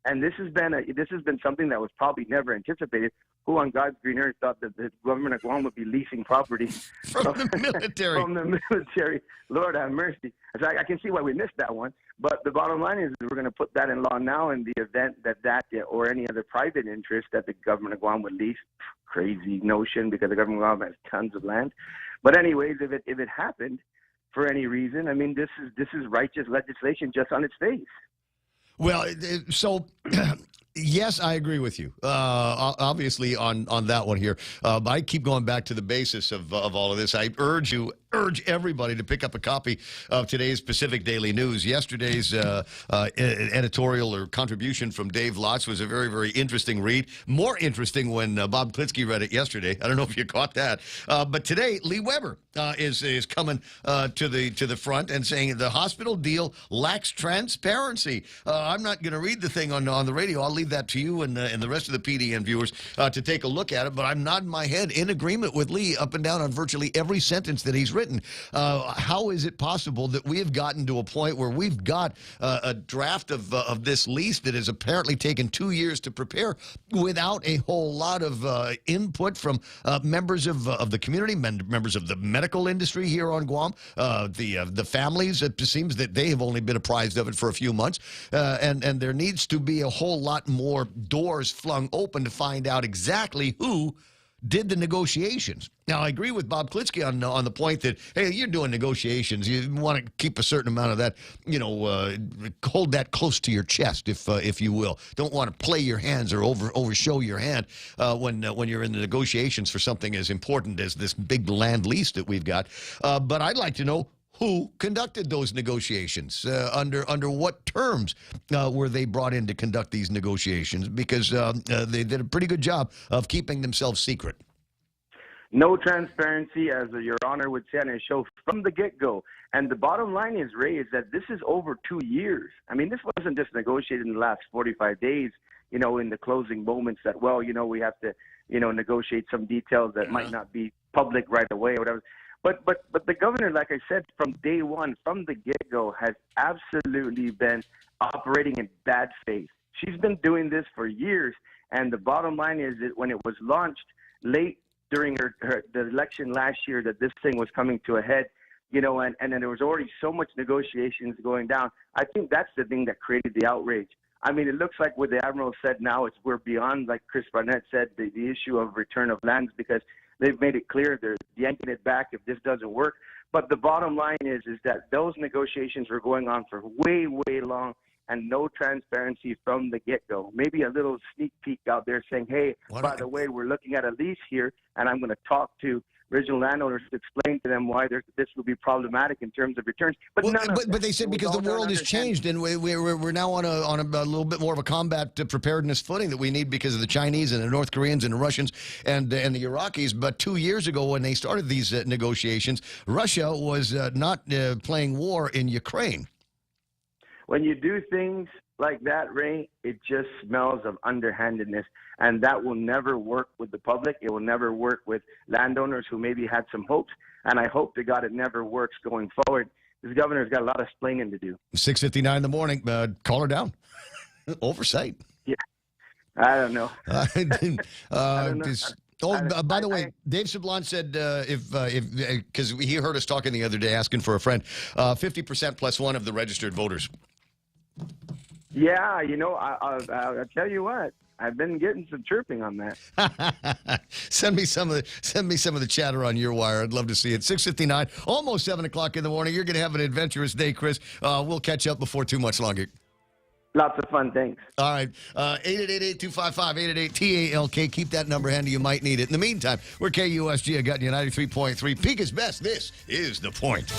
And this has been something that was probably never anticipated. Who on God's green earth thought that the government of Guam would be leasing property from the military? From the military. Lord have mercy. So I can see why we missed that one. But the bottom line is we're going to put that in law now in the event that or any other private interest that the government of Guam would lease. Crazy notion because the government of Guam has tons of land. But anyways, if it happened for any reason, I mean, this is righteous legislation just on its face. Well, so yes, I agree with you. Obviously, on that one here, but I keep going back to the basis of all of this. I urge everybody to pick up a copy of today's Pacific Daily News. Yesterday's editorial or contribution from Dave Lotz was a very, very interesting read. More interesting when Bob Klitsky read it yesterday. I don't know if you caught that. But today, Lee Weber is coming to the front and saying the hospital deal lacks transparency. I'm not going to read the thing on the radio. I'll leave that to you and the rest of the PDN viewers to take a look at it. But I'm nodding my head in agreement with Lee up and down on virtually every sentence that he's written. How is it possible that we have gotten to a point where we've got a draft of this lease that has apparently taken 2 years to prepare without a whole lot of input from members of the community, members of the medical industry here on Guam, the families? It seems that they have only been apprised of it for a few months, and there needs to be a whole lot more doors flung open to find out exactly who did the negotiations. Now, I agree with Bob Klitsky on the point that, hey, you're doing negotiations. You want to keep a certain amount of that, hold that close to your chest, if you will. Don't want to play your hands or overshow your hand when you're in the negotiations for something as important as this big land lease that we've got. But I'd like to know who conducted those negotiations, under what terms were they brought in to conduct these negotiations, because they did a pretty good job of keeping themselves secret. No transparency, as Your Honor would say on his show, from the get-go. And the bottom line is, Ray, is that this is over 2 years. I mean, this wasn't just negotiated in the last 45 days, in the closing moments that, we have to, negotiate some details that might not be public right away or whatever. But the governor, like I said, from day one, from the get-go, has absolutely been operating in bad faith. She's been doing this for years, and the bottom line is that when it was launched late during the election last year, that this thing was coming to a head, and then there was already so much negotiations going down. I think that's the thing that created the outrage. I mean, it looks like what the Admiral said now, we're beyond, like Chris Barnett said, the issue of return of lands, because they've made it clear they're yanking it back if this doesn't work. But the bottom line is that those negotiations were going on for way, way long, and no transparency from the get-go. Maybe a little sneak peek out there saying, hey, by the way, we're looking at a lease here, and I'm going to talk to original landowners to explain to them why this will be problematic in terms of returns. But but they said because the world has changed, and we're now on a little bit more of a combat preparedness footing that we need because of the Chinese and the North Koreans and the Russians and the Iraqis. But 2 years ago, when they started these negotiations, Russia was not playing war in Ukraine. When you do things like that, Ray, it just smells of underhandedness, and that will never work with the public. It will never work with landowners who maybe had some hopes, and I hope to God it never works going forward. This governor's got a lot of explaining to do. 6:59 in the morning. Call her down. Oversight. Yeah, I don't know. By the way, Dave Sablon said because he heard us talking the other day, asking for a friend, 50% plus one of the registered voters. Yeah, I'll tell you what. I've been getting some chirping on that. Send me some of the chatter on your wire. I'd love to see it. 6:59, almost 7 o'clock in the morning. You're going to have an adventurous day, Chris. We'll catch up before too much longer. Lots of fun, thanks. All right. 888-825-888-TALK. Keep that number handy. You might need it. In the meantime, we're KUSG. I got you 93.3. Peak is best. This is The Point.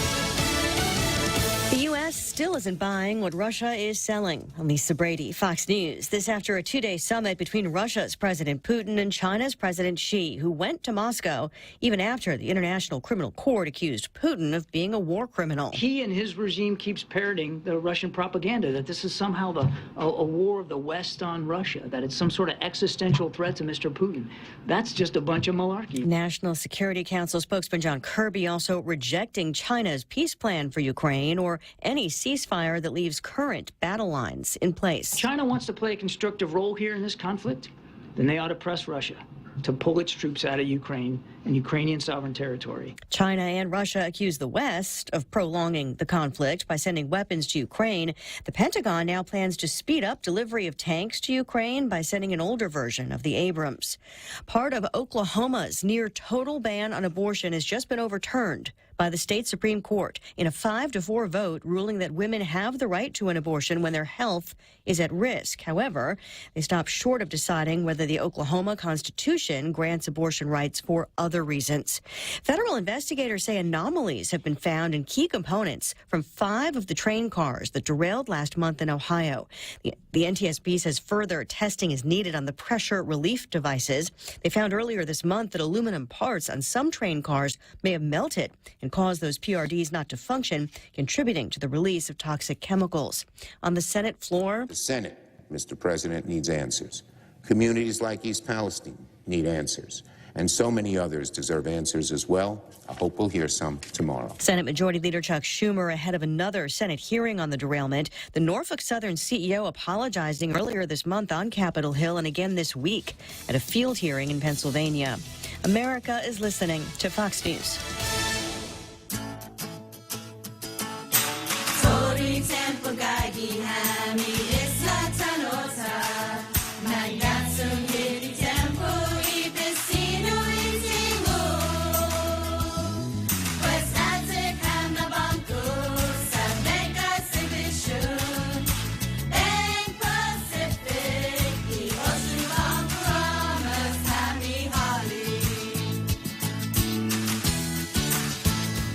The U.S. still isn't buying what Russia is selling. Lisa Brady, Fox News. This after a two-day summit between Russia's President Putin and China's President Xi, who went to Moscow even after the International Criminal Court accused Putin of being a war criminal. He and his regime keeps parroting the Russian propaganda that this is somehow a war of the West on Russia, that it's some sort of existential threat to Mr. Putin. That's just a bunch of malarkey. National Security Council spokesman John Kirby also rejecting China's peace plan for Ukraine or any ceasefire that leaves current battle lines in place. China wants to play a constructive role here in this conflict, then they ought to press Russia. to pull its troops out of Ukraine and Ukrainian sovereign territory. China and Russia accuse the West of prolonging the conflict by sending weapons to Ukraine. The Pentagon now plans to speed up delivery of tanks to Ukraine by sending an older version of the Abrams. Part of Oklahoma's near total ban on abortion has just been overturned by the state Supreme Court in a 5-4 vote, ruling that women have the right to an abortion when their health is at risk. However, they stopped short of deciding whether the Oklahoma Constitution grants abortion rights for other reasons. Federal investigators say anomalies have been found in key components from 5 of the train cars that derailed last month in Ohio. The NTSB says further testing is needed on the pressure relief devices. They found earlier this month that aluminum parts on some train cars may have melted and caused those PRDs not to function, contributing to the release of toxic chemicals. On the Senate floor, the Senate, Mr. President, needs answers. Communities like East Palestine need answers. And so many others deserve answers as well. I hope we'll hear some tomorrow. Senate Majority Leader Chuck Schumer ahead of another Senate hearing on the derailment. The Norfolk Southern CEO apologizing earlier this month on Capitol Hill and again this week at a field hearing in Pennsylvania. America is listening to Fox News.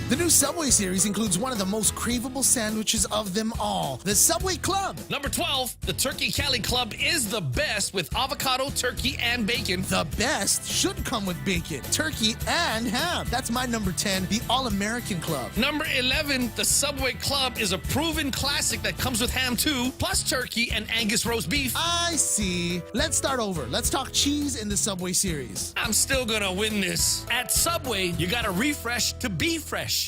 The new Subway series includes one of the most craveable sandwiches of them all, the Subway Club. Number 12, the Turkey Cali Club is the best with avocado, turkey, and bacon. The best should come with bacon, turkey, and ham. That's my number 10, the All-American Club. Number 11, the Subway Club is a proven classic that comes with ham too, plus turkey and Angus roast beef. I see. Let's start over. Let's talk cheese in the Subway series. I'm still gonna win this. At Subway, you gotta refresh to be fresh.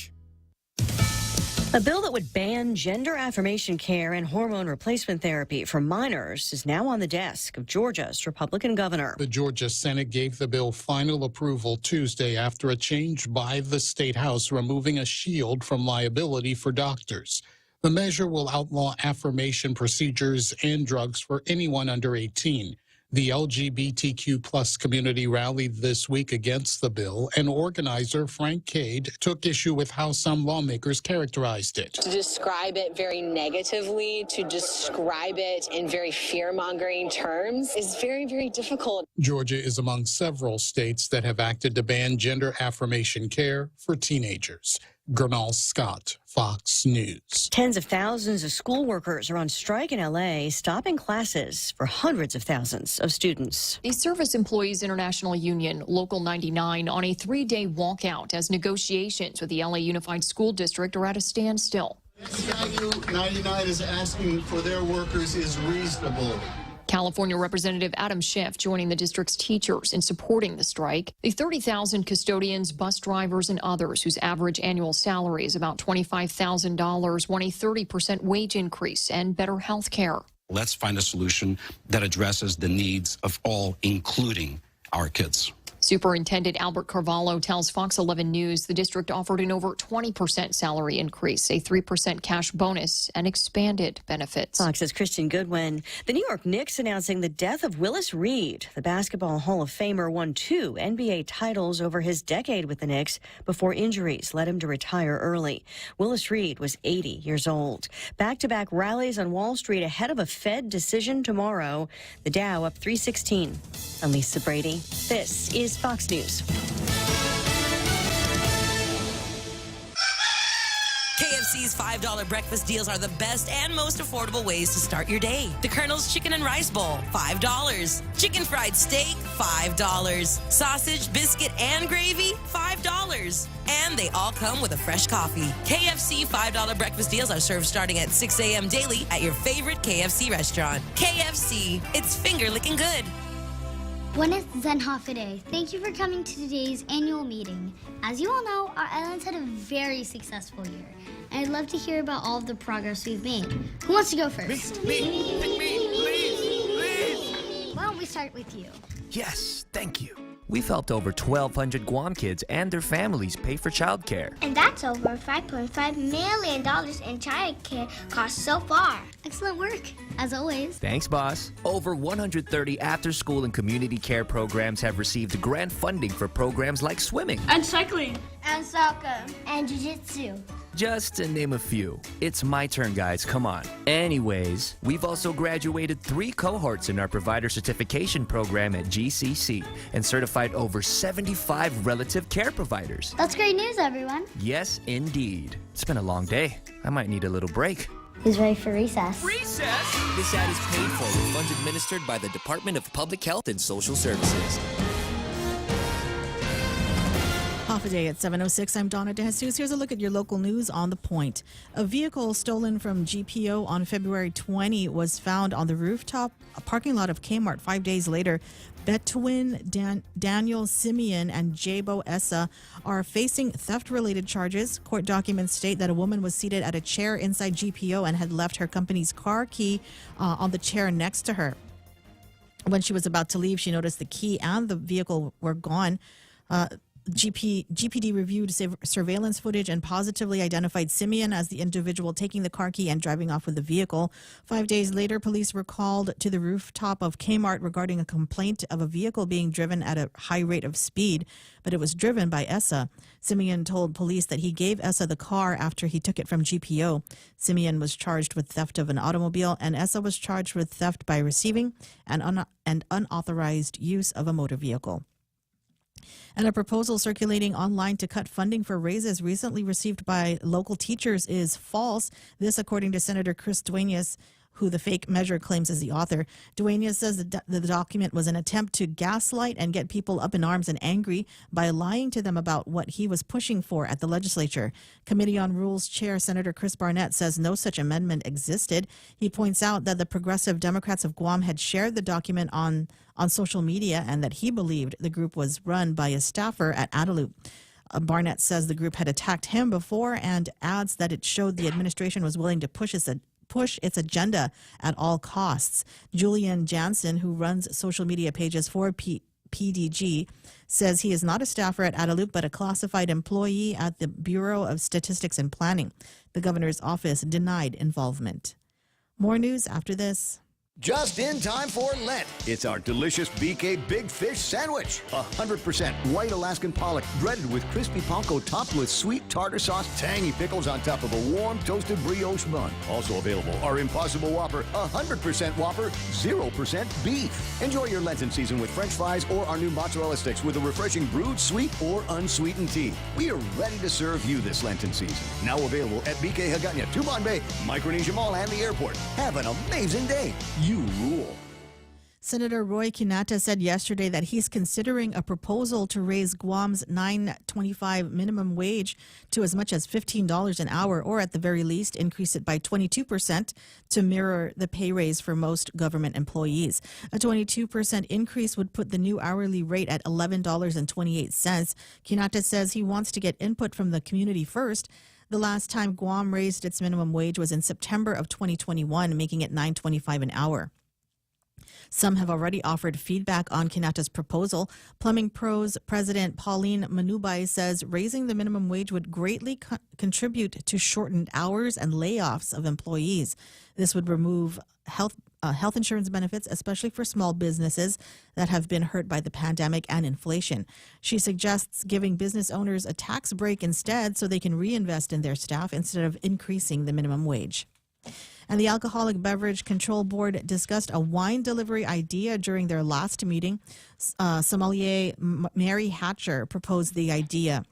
A bill that would ban gender affirmation care and hormone replacement therapy for minors is now on the desk of Georgia's Republican governor. The Georgia Senate gave the bill final approval Tuesday after a change by the state house removing a shield from liability for doctors. The measure will outlaw affirmation procedures and drugs for anyone under 18. The LGBTQ plus community rallied this week against the bill, and organizer Frank Cade took issue with how some lawmakers characterized it. To describe it very negatively, to describe it in very fear-mongering terms is very, very difficult. Georgia is among several states that have acted to ban gender affirmation care for teenagers. Gernal Scott, Fox News. Tens of thousands of school workers are on strike in L.A., stopping classes for hundreds of thousands of students. The Service Employees International Union, Local 99, on a 3-day walkout as negotiations with the L.A. Unified School District are at a standstill. SEIU 99 is asking for their workers is reasonable. California Representative Adam Schiff joining the district's teachers in supporting the strike. The 30,000 custodians, bus drivers, and others whose average annual salary is about $25,000 want a 30% wage increase and better health care. Let's find a solution that addresses the needs of all, including our kids. Superintendent Albert Carvalho tells Fox 11 News the district offered an over 20% salary increase, a 3% cash bonus, and expanded benefits. Fox's Christian Goodwin. The New York Knicks announcing the death of Willis Reed. The Basketball Hall of Famer won 2 NBA titles over his decade with the Knicks before injuries led him to retire early. Willis Reed was 80 years old. Back-to-back rallies on Wall Street ahead of a Fed decision tomorrow. The Dow up 316. I'm Lisa Brady. This is Fox News. KFC's $5 breakfast deals are the best and most affordable ways to start your day. The Colonel's Chicken and Rice Bowl, $5. Chicken fried steak, $5. Sausage, biscuit, and gravy, $5. And they all come with a fresh coffee. KFC $5 breakfast deals are served starting at 6 a.m. daily at your favorite KFC restaurant. KFC, it's finger-licking good. Buenas Zenhafide. Thank you for coming to today's annual meeting. As you all know, our islands had a very successful year, and I'd love to hear about all of the progress we've made. Who wants to go first? Me. Why don't we start with you? Yes, thank you. We've helped over 1,200 Guam kids and their families pay for childcare. And that's over $5.5 million in childcare costs so far. Excellent work, as always. Thanks, boss. Over 130 after-school and community care programs have received grant funding for programs like swimming. And cycling. And soccer. And jiu-jitsu. Just to name a few. It's my turn, guys. Come on. Anyways, we've also graduated 3 cohorts in our provider certification program at GCC and certified over 75 relative care providers. That's great news, everyone. Yes, indeed. It's been a long day. I might need a little break. Who's ready for recess? Recess? This ad is paid for with funds administered by the Department of Public Health and Social Services. Half a day at 7:06. I'm Donna DeJesus. Here's a look at your local news on The Point. A vehicle stolen from GPO on February 20 was found on the rooftop parking lot of Kmart 5 days later. Betwin Daniel Simeon and Jabo Essa are facing theft-related charges. Court documents state that a woman was seated at a chair inside GPO and had left her company's car key on the chair next to her. When she was about to leave, she noticed the key and the vehicle were gone. GPD reviewed surveillance footage and positively identified Simeon as the individual taking the car key and driving off with the vehicle. 5 days later, police were called to the rooftop of Kmart regarding a complaint of a vehicle being driven at a high rate of speed, but it was driven by Essa. Simeon told police that he gave Essa the car after he took it from GPO. Simeon was charged with theft of an automobile, and Essa was charged with theft by receiving and unauthorized use of a motor vehicle. And a proposal circulating online to cut funding for raises recently received by local teachers is false. This, according to Senator Chris Duenas, who the fake measure claims is the author. Duenas says the document was an attempt to gaslight and get people up in arms and angry by lying to them about what he was pushing for at the legislature. Committee on Rules Chair Senator Chris Barnett says no such amendment existed. He points out that the Progressive Democrats of Guam had shared the document on social media and that he believed the group was run by a staffer at Adelup. Barnett says the group had attacked him before and adds that it showed the administration was willing to push its agenda at all costs. Julian Jansen, who runs social media pages for PDG, says he is not a staffer at Adelup, but a classified employee at the Bureau of Statistics and Planning. The governor's office denied involvement. More news after this. Just in time for Lent. It's our delicious BK Big Fish Sandwich. 100% white Alaskan pollock, breaded with crispy panko, topped with sweet tartar sauce, tangy pickles on top of a warm toasted brioche bun. Also available are Impossible Whopper, 100% Whopper, 0% beef. Enjoy your Lenten season with French fries or our new mozzarella sticks with a refreshing brewed, sweet, or unsweetened tea. We are ready to serve you this Lenten season. Now available at BK Hagåtña, Tuban Bay, Micronesia Mall, and the airport. Have an amazing day. You rule. Senator Roy Kinata said yesterday that he's considering a proposal to raise Guam's $9.25 minimum wage to as much as $15 an hour, or at the very least increase it by 22% to mirror the pay raise for most government employees. A 22% increase would put the new hourly rate at $11.28. Kinata says he wants to get input from the community first. The last time Guam raised its minimum wage was in September of 2021, making it $9.25 an hour. Some have already offered feedback on Kinata's proposal. Plumbing Pros President Pauline Menudo says raising the minimum wage would greatly contribute to shortened hours and layoffs of employees. This would remove health insurance benefits, especially for small businesses that have been hurt by the pandemic and inflation. She suggests giving business owners a tax break instead so they can reinvest in their staff instead of increasing the minimum wage. And the Alcoholic Beverage Control Board discussed a wine delivery idea during their last meeting. Sommelier Mary Hatcher proposed the idea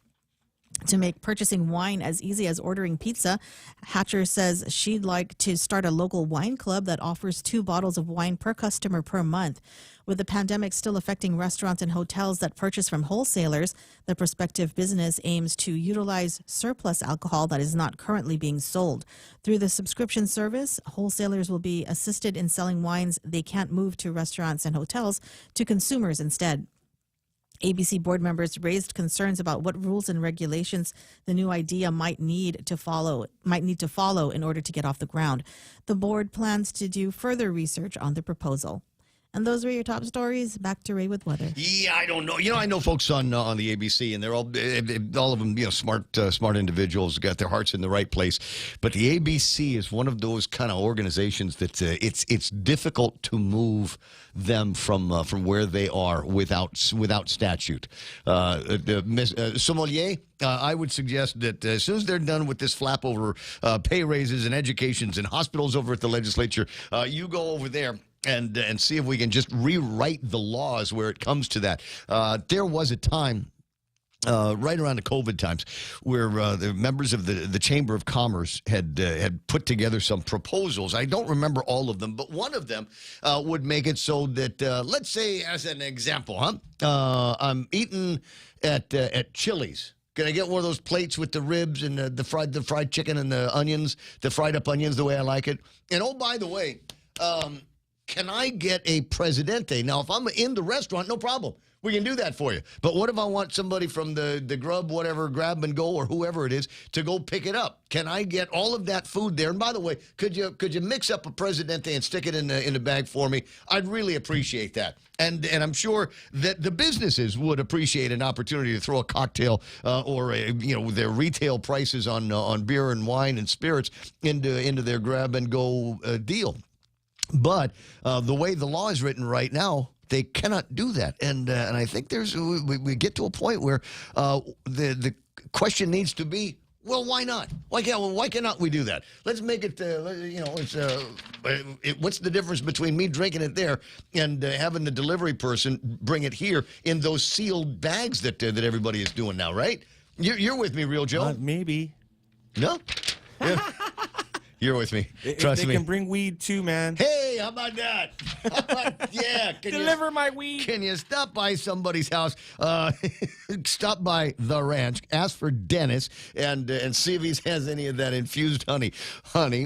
to make purchasing wine as easy as ordering pizza. Hatcher says she'd like to start a local wine club that offers 2 bottles of wine per customer per month. With the pandemic still affecting restaurants and hotels that purchase from wholesalers, the prospective business aims to utilize surplus alcohol that is not currently being sold. Through the subscription service, wholesalers will be assisted in selling wines they can't move to restaurants and hotels to consumers instead. ABC board members raised concerns about what rules and regulations the new idea might need to follow in order to get off the ground. The board plans to do further research on the proposal. And those were your top stories. Back to Ray with weather. Yeah, I don't know. I know folks on the ABC, and they're all of them, smart individuals, got their hearts in the right place. But the ABC is one of those kind of organizations that it's difficult to move them from where they are without statute. Sommelier, I would suggest that as soon as they're done with this flap over pay raises and educations and hospitals over at the legislature, you go over there and see if we can just rewrite the laws where it comes to that. There was a time right around the COVID times where the members of the Chamber of Commerce had put together some proposals. I don't remember all of them, but one of them would make it so that, let's say, as an example, I'm eating at Chili's. Can I get one of those plates with the ribs and the fried chicken and the onions, the fried up onions, the way I like it? And oh, by the way, can I get a Presidente? Now, if I'm in the restaurant, no problem. We can do that for you. But what if I want somebody from the grab and go, or whoever it is, to go pick it up? Can I get all of that food there? And by the way, could you mix up a Presidente and stick it in the bag for me? I'd really appreciate that. And I'm sure that the businesses would appreciate an opportunity to throw a cocktail or their retail prices on beer and wine and spirits into their grab and go deal. But the way the law is written right now, they cannot do that, and I think we get to a point where the question needs to be, well, why not? Why cannot we do that? Let's make it. What's the difference between me drinking it there and having the delivery person bring it here in those sealed bags that everybody is doing now? Right? You're with me, Real Joe? Maybe. No. Yeah. You're with me. Trust me. They can bring weed too, man. Hey, how about that? Yeah. Deliver my weed. Can you stop by somebody's house? Stop by the ranch. Ask for Dennis and see if he has any of that infused honey.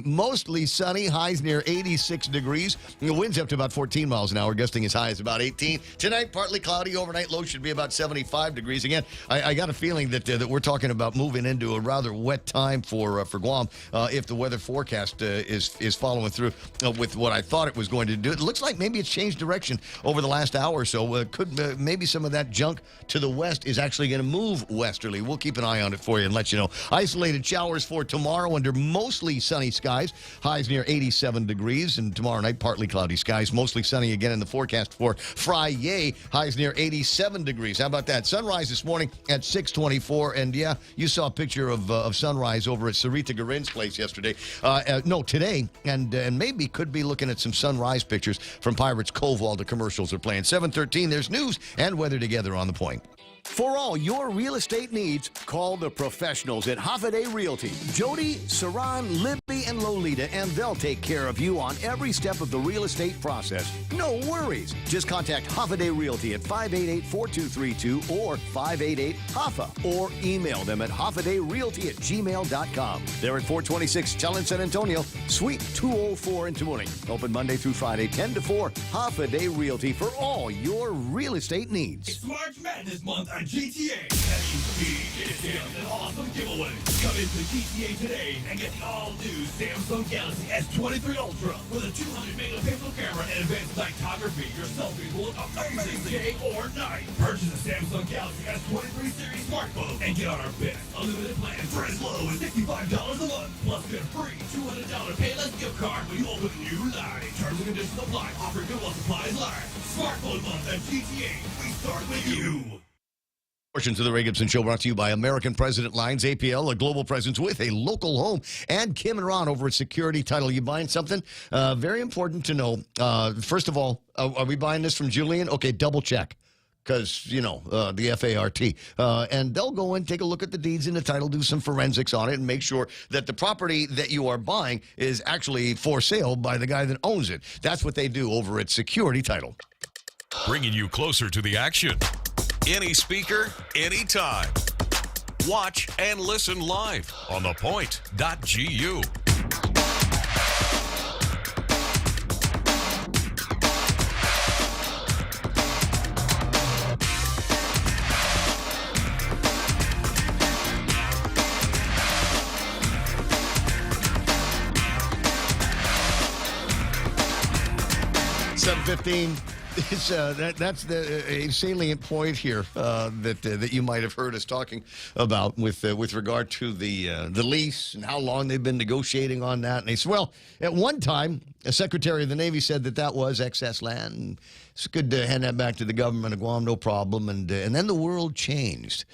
Mostly sunny. Highs near 86 degrees. The wind's up to about 14 miles an hour. Gusting as high as about 18. Tonight, partly cloudy. Overnight low should be about 75 degrees. Again, I got a feeling that we're talking about moving into a rather wet time for Guam if the weather forecast is following through with what I thought it was going to do. It looks like maybe it's changed direction over the last hour or so. Could maybe some of that junk to the west is actually going to move westerly. We'll keep an eye on it for you and let you know. Isolated showers for tomorrow under mostly sunny skies. Highs near 87 degrees. And tomorrow night, partly cloudy skies. Mostly sunny again in the forecast for Friday. Highs near 87 degrees. How about that? Sunrise this morning at 6:24. And yeah, you saw a picture of sunrise over at Sarita Garin's place yesterday. Today, and maybe could be looking at some sunrise pictures from Pirates Cove while the commercials are playing. 7:13, there's news and weather together on The Point. For all your real estate needs, call the professionals at Hoffaday Realty. Jody, Saran, Libby, and Lolita, and they'll take care of you on every step of the real estate process. No worries. Just contact Hoffaday Realty at 588-4232 or 588-HOFFA or email them at hoffadayrealty@gmail.com. They're at 426 Challenge San Antonio, Suite 204 in Tamuning. Open Monday through Friday, 10 to 4. Hoffaday Realty for all your real estate needs. It's March Madness month on GTA. That means big discounts and awesome giveaways. Come into GTA today and get the all-new Samsung Galaxy S23 Ultra with a 200-megapixel camera and advanced nighttography. Your selfies will look amazing day or night. Purchase a Samsung Galaxy S23 series smartphone and get on our best unlimited plan for as low as $65 a month. Plus get a free $200 Payless gift card when you open a new line. Terms and conditions apply. Offer good while supplies last. Smartphone month at GTA. We start with you. Portions of the Ray Gibson Show brought to you by American President Lines, APL, a global presence with a local home, and Kim and Ron over at Security Title. You buying something? Very important to know. First of all, are we buying this from Julian? Okay, double check. Because, the FART. And they'll go and take a look at the deeds and the title, do some forensics on it, and make sure that the property that you are buying is actually for sale by the guy that owns it. That's what they do over at Security Title. Bringing you closer to the action. Any speaker, anytime. Watch and listen live on ThePOINT.gu. $7:15. It's, that's a salient point here that you might have heard us talking about with regard to the lease and how long they've been negotiating on that. And they said, well, at one time, a Secretary of the Navy said that was excess land. And it's good to hand that back to the government of Guam, no problem. And then the world changed.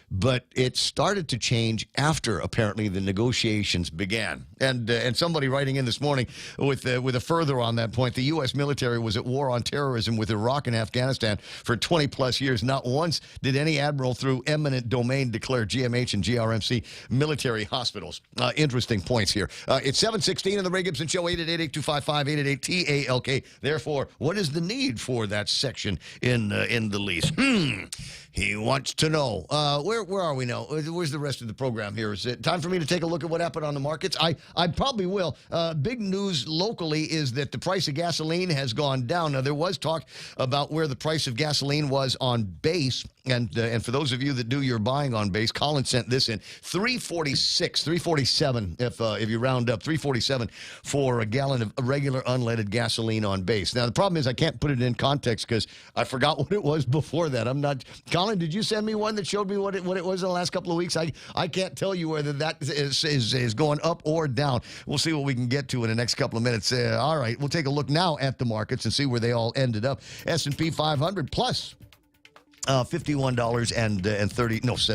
But it started to change after, apparently, the negotiations began. And somebody writing in this morning with a further on that point, the U.S. military was at war on terrorism with Iraq and Afghanistan for 20-plus years. Not once did any admiral through eminent domain declare GMH and GRMC military hospitals. Interesting points here. It's 7:16 in the Ray Gibson Show, 888-255-888-TALK. Therefore, what is the need for that section in the lease? He wants to know. Where are we now? Where's the rest of the program here? Is it time for me to take a look at what happened on the markets? I probably will. Big news locally is that the price of gasoline has gone down. Now, there was talk about where the price of gasoline was on base. And for those of you that do your buying on base, Colin sent this in. $3.47, if you round up, $3.47 for a gallon of regular unleaded gasoline on base. Now, the problem is I can't put it in context because I forgot what it was before that. I'm not... Colin, did you send me one that showed me what it was in the last couple of weeks? I can't tell you whether that is going up or down. We'll see what we can get to in the next couple of minutes. All right, we'll take a look now at the markets and see where they all ended up. S&P 500 plus $51 and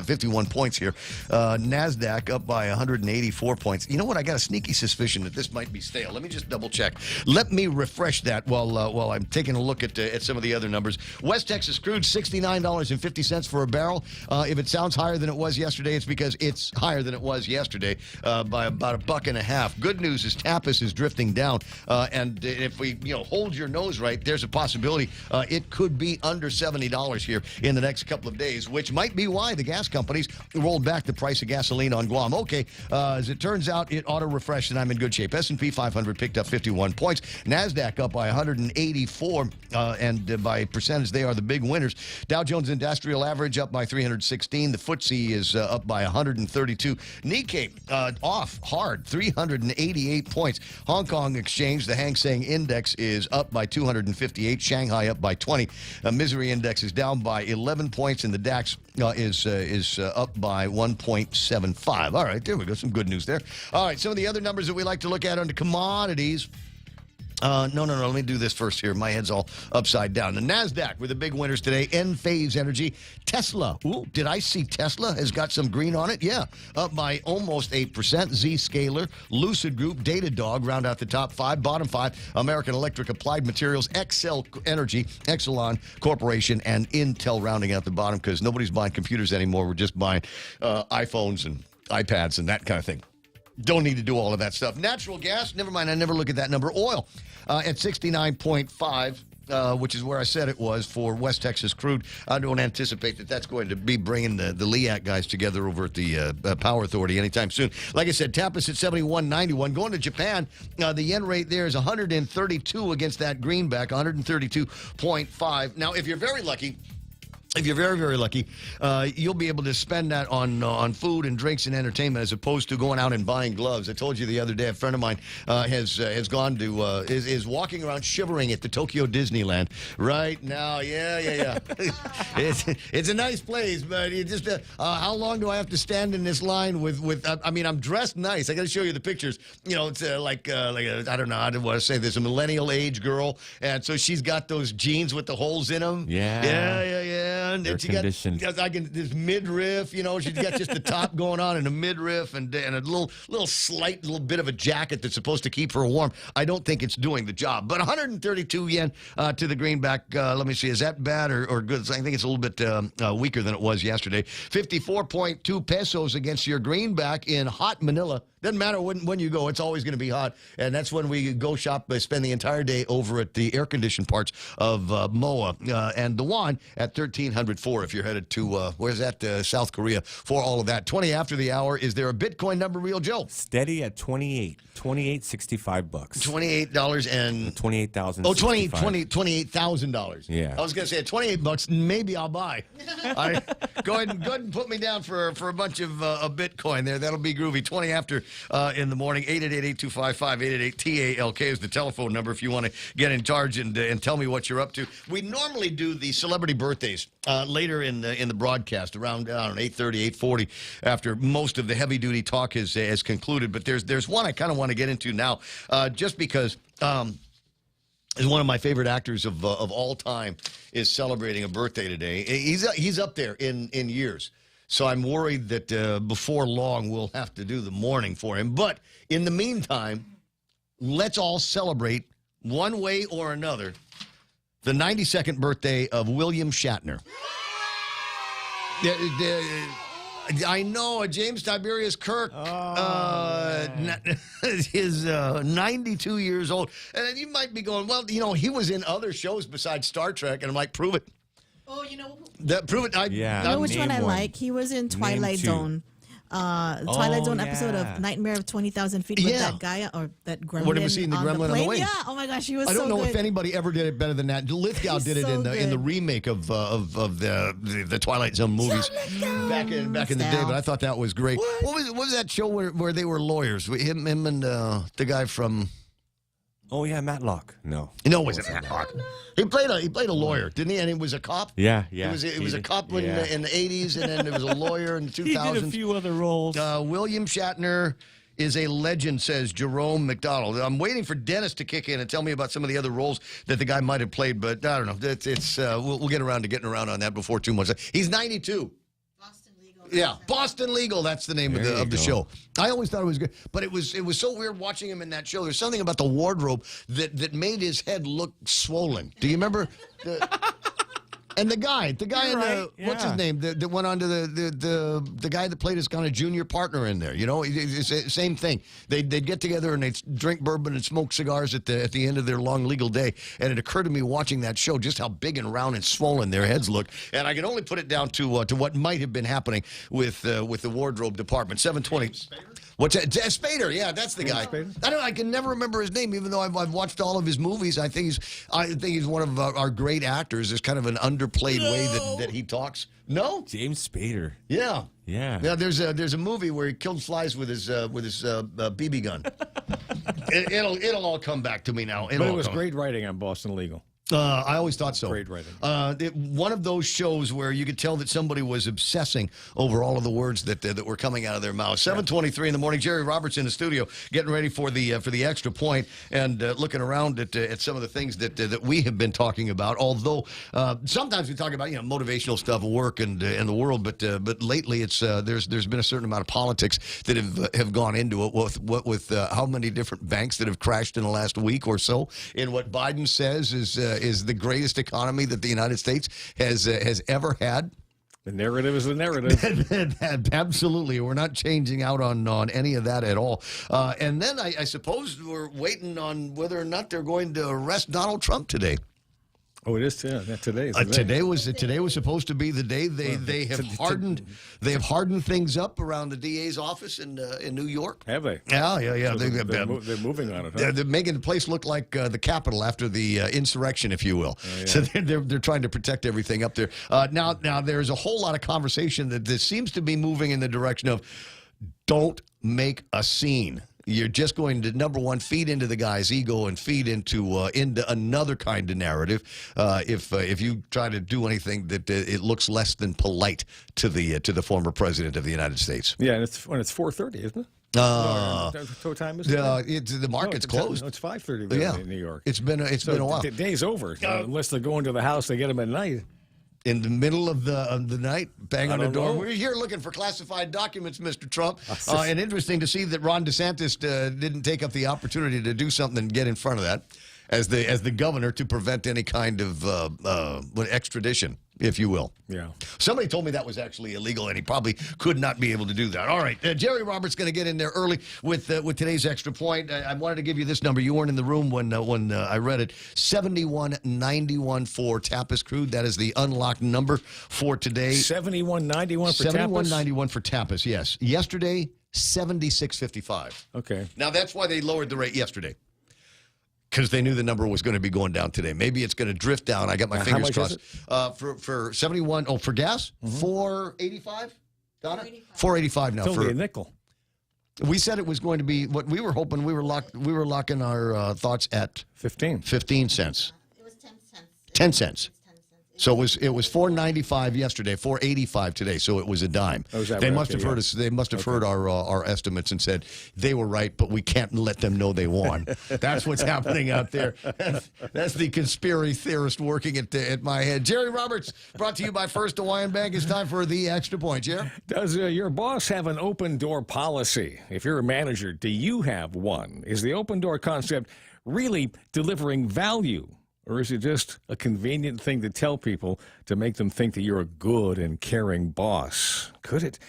51 points here. NASDAQ up by 184 points. You know what? I got a sneaky suspicion that this might be stale. Let me just double check. Let me refresh that while I'm taking a look at some of the other numbers. West Texas crude, $69.50 for a barrel. If it sounds higher than it was yesterday, it's because it's higher than it was yesterday by about $1.50. Good news is Tapas is drifting down. And if we hold your nose right, there's a possibility it could be under $70 here in the next couple of days, which might be why the gas companies rolled back the price of gasoline on Guam. Okay, as it turns out, it auto-refreshed, and I'm in good shape. S&P 500 picked up 51 points. NASDAQ up by 184, and by percentage, they are the big winners. Dow Jones Industrial Average up by 316. The FTSE is up by 132. Nikkei off hard, 388 points. Hong Kong Exchange, the Hang Seng Index is up by 258. Shanghai up by 20. Misery Index is down by 11 points, and the DAX is up by 1.75. All right, there we go. Some good news there. All right, some of the other numbers that we like to look at under commodities. No. Let me do this first here. My head's all upside down. The NASDAQ were the big winners today. Enphase Energy. Tesla. Ooh, did I see Tesla has got some green on it? Yeah. Up by almost 8%. Zscaler. Lucid Group. Datadog round out the top five. Bottom five. American Electric Applied Materials. Xcel Energy. Exelon Corporation. And Intel rounding out the bottom because nobody's buying computers anymore. We're just buying iPhones and iPads and that kind of thing. Don't need to do all of that stuff. Natural gas, never mind. I never look at that number. Oil at 69.5, which is where I said it was for West Texas crude. I don't anticipate that that's going to be bringing the LEAC guys together over at the Power Authority anytime soon. Like I said, Tapas at 71.91. Going to Japan, the yen rate there is 132 against that greenback, 132.5. Now, if you're very lucky, very lucky, you'll be able to spend that on food and drinks and entertainment as opposed to going out and buying gloves. I told you the other day, a friend of mine has gone to is walking around shivering at the Tokyo Disneyland right now. Yeah. it's a nice place, but you just how long do I have to stand in this line with? I mean, I'm dressed nice. I got to show you the pictures. It's like a, I don't know how to want to say this, a millennial age girl, and so she's got those jeans with the holes in them. Yeah. And she got this midriff, she's got just the top going on and a midriff and a little bit of a jacket that's supposed to keep her warm. I don't think it's doing the job. But 132 yen to the greenback. Let me see, is that bad or good? I think it's a little bit weaker than it was yesterday. 54.2 pesos against your greenback in hot Manila. Doesn't matter when you go, it's always going to be hot. And that's when we go shop, spend the entire day over at the air-conditioned parts of MOA. And the won at 1,300 1-800-4 if you're headed to, where's that, South Korea, for all of that. 20 after the hour, is there a Bitcoin number, Real Joe? Steady at $28.65. $28 and... $28,000. Oh, $28,000. Yeah. I was going to say, at $28, maybe I'll buy. Go ahead and put me down for a bunch of Bitcoin there. That'll be groovy. 20 after in the morning. 888-8255-888-TALK is the telephone number if you want to get in charge and tell me what you're up to. We normally do the celebrity birthdays later in the broadcast around, I don't know, 8:30, 8:40 after most of the heavy-duty talk has concluded. But there's one I kind of want to get into now just because is one of my favorite actors of all time is celebrating a birthday today. He's up there in years. So I'm worried that before long we'll have to do the morning for him. But in the meantime, let's all celebrate one way or another the 92nd birthday of William Shatner. I know, James Tiberius Kirk is 92 years old. And you might be going, well, he was in other shows besides Star Trek. And I'm like, prove it. Oh, you know. Prove it. You know which one I like? He was in Twilight Zone. Twilight Zone episode of Nightmare of 20,000 Feet with that guy or that gremlin. What have we seen? The gremlin on the wing? Yeah. Oh my gosh, he was so good. I don't know if anybody ever did it better than that. Lithgow did it in the remake of the Twilight Zone movies back in the day. But I thought that was great. What was that show where they were lawyers? Him and the guy from. Oh yeah, Matlock. No, it wasn't Matlock. He played a lawyer, didn't he? And he was a cop. Yeah. It was a cop in the 80s, and then there was a lawyer in the 2000s. He did a few other roles. William Shatner is a legend, says Jerome McDonald. I'm waiting for Dennis to kick in and tell me about some of the other roles that the guy might have played, but I don't know. We'll get around to getting around on that before too much. He's 92. Yeah, Boston Legal. That's the name of the show. I always thought it was good, but it was so weird watching him in that show. There's something about the wardrobe that made his head look swollen. Do you remember? And the guy what's his name? That went on to the guy that played his kind of junior partner in there. It's the same thing. They'd get together and they'd drink bourbon and smoke cigars at the end of their long legal day. And it occurred to me watching that show just how big and round and swollen their heads looked. And I can only put it down to what might have been happening with the wardrobe department. 720. What's that? Spader, yeah, that's the guy. I can never remember his name, even though I've watched all of his movies. I think he's one of our great actors. There's kind of an underplayed way that he talks. No, James Spader. Yeah. Yeah. There's a movie where he killed flies with his BB gun. It'll all come back to me now. But it was great writing on Boston Legal. I always thought so. Great writing. One of those shows where you could tell that somebody was obsessing over all of the words that were coming out of their mouths. 7:23 in the morning. Jerry Roberts in the studio, getting ready for the extra point and looking around at some of the things that we have been talking about. Although sometimes we talk about motivational stuff, work, and the world, but lately it's there's been a certain amount of politics that have gone into it. With how many different banks that have crashed in the last week or so, in what Biden says is the greatest economy that the United States has ever had. The narrative is the narrative. Absolutely. We're not changing out on any of that at all. And then I suppose we're waiting on whether or not they're going to arrest Donald Trump today. Oh, it is today. Today was supposed to be the day they have hardened things up around the DA's office in New York. Have they? Yeah. So they're moving on it. Huh? They're making the place look like the Capitol after the insurrection, if you will. Yeah. So they're trying to protect everything up there. Now there's a whole lot of conversation that this seems to be moving in the direction of don't make a scene. You're just going to, number one, feed into the guy's ego and feed into another kind of narrative. If you try to do anything that it looks less than polite to the former president of the United States. Yeah, and it's 4:30, isn't it? What time is it? The market's closed. No, it's 5:30 in New York. It's been a while. The day's over. Unless they go into the house, they get them at night. In the middle of the night, bang on the door. Know. We're here looking for classified documents, Mr. Trump. And interesting to see that Ron DeSantis didn't take up the opportunity to do something and get in front of that. as the governor to prevent any kind of extradition, if you will. Yeah. Somebody told me that was actually illegal, and he probably could not be able to do that. All right, Jerry Roberts going to get in there early with today's extra point. I wanted to give you this number. You weren't in the room when I read it. 7191 for Tapas Crude. That is the unlocked number for today. 7191 for Tapas? 7191 for Tapas, yes. Yesterday, 76.55. Okay. Now, that's why they lowered the rate yesterday. Because they knew the number was going to be going down today. Maybe it's going to drift down. I got my fingers crossed. For 71, for gas, $4.85? Donna? $4.85 now. It's only a nickel. We said it was going to be what we were hoping. We were locking our thoughts at 15 cents. It was 10 cents. 10 cents. So it was $4.95 yesterday, $4.85 today. So it was a dime. They must have heard us. They must have heard our estimates and said they were right, but we can't let them know they won. That's what's happening out there. That's the conspiracy theorist working at my head. Jerry Roberts, brought to you by First Hawaiian Bank. It's time for the extra point. Jerry, does your boss have an open door policy? If you're a manager, do you have one? Is the open door concept really delivering value? Or is it just a convenient thing to tell people to make them think that you're a good and caring boss? Could it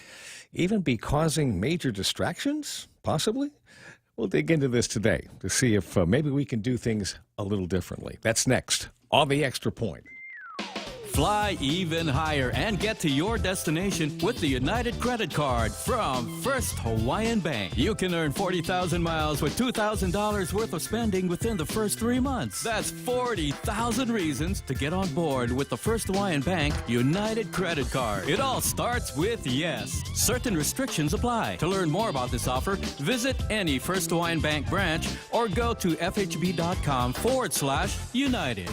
even be causing major distractions? Possibly? We'll dig into this today to see if maybe we can do things a little differently. That's next on the Extra Point. Fly even higher and get to your destination with the United Credit Card from First Hawaiian Bank. You can earn 40,000 miles with $2,000 worth of spending within the first 3 months. That's 40,000 reasons to get on board with the First Hawaiian Bank United Credit Card. It all starts with yes. Certain restrictions apply. To learn more about this offer, visit any First Hawaiian Bank branch or go to fhb.com/United.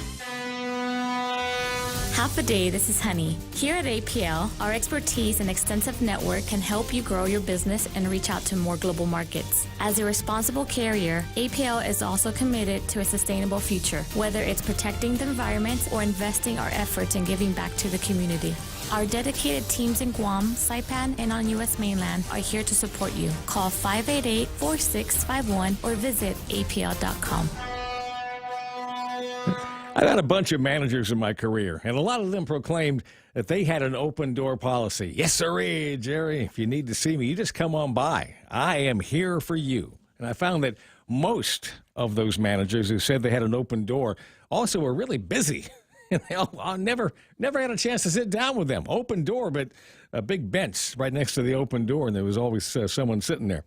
Half a day, this is Honey. Here at APL, our expertise and extensive network can help you grow your business and reach out to more global markets. As a responsible carrier, APL is also committed to a sustainable future, whether it's protecting the environment or investing our efforts in giving back to the community. Our dedicated teams in Guam, Saipan, and on U.S. mainland are here to support you. Call 588-4651 or visit apl.com. I've had a bunch of managers in my career, and a lot of them proclaimed that they had an open door policy. Yes, sirree, Jerry. If you need to see me, you just come on by. I am here for you. And I found that most of those managers who said they had an open door also were really busy. And I never had a chance to sit down with them. Open door, but a big bench right next to the open door, and there was always someone sitting there.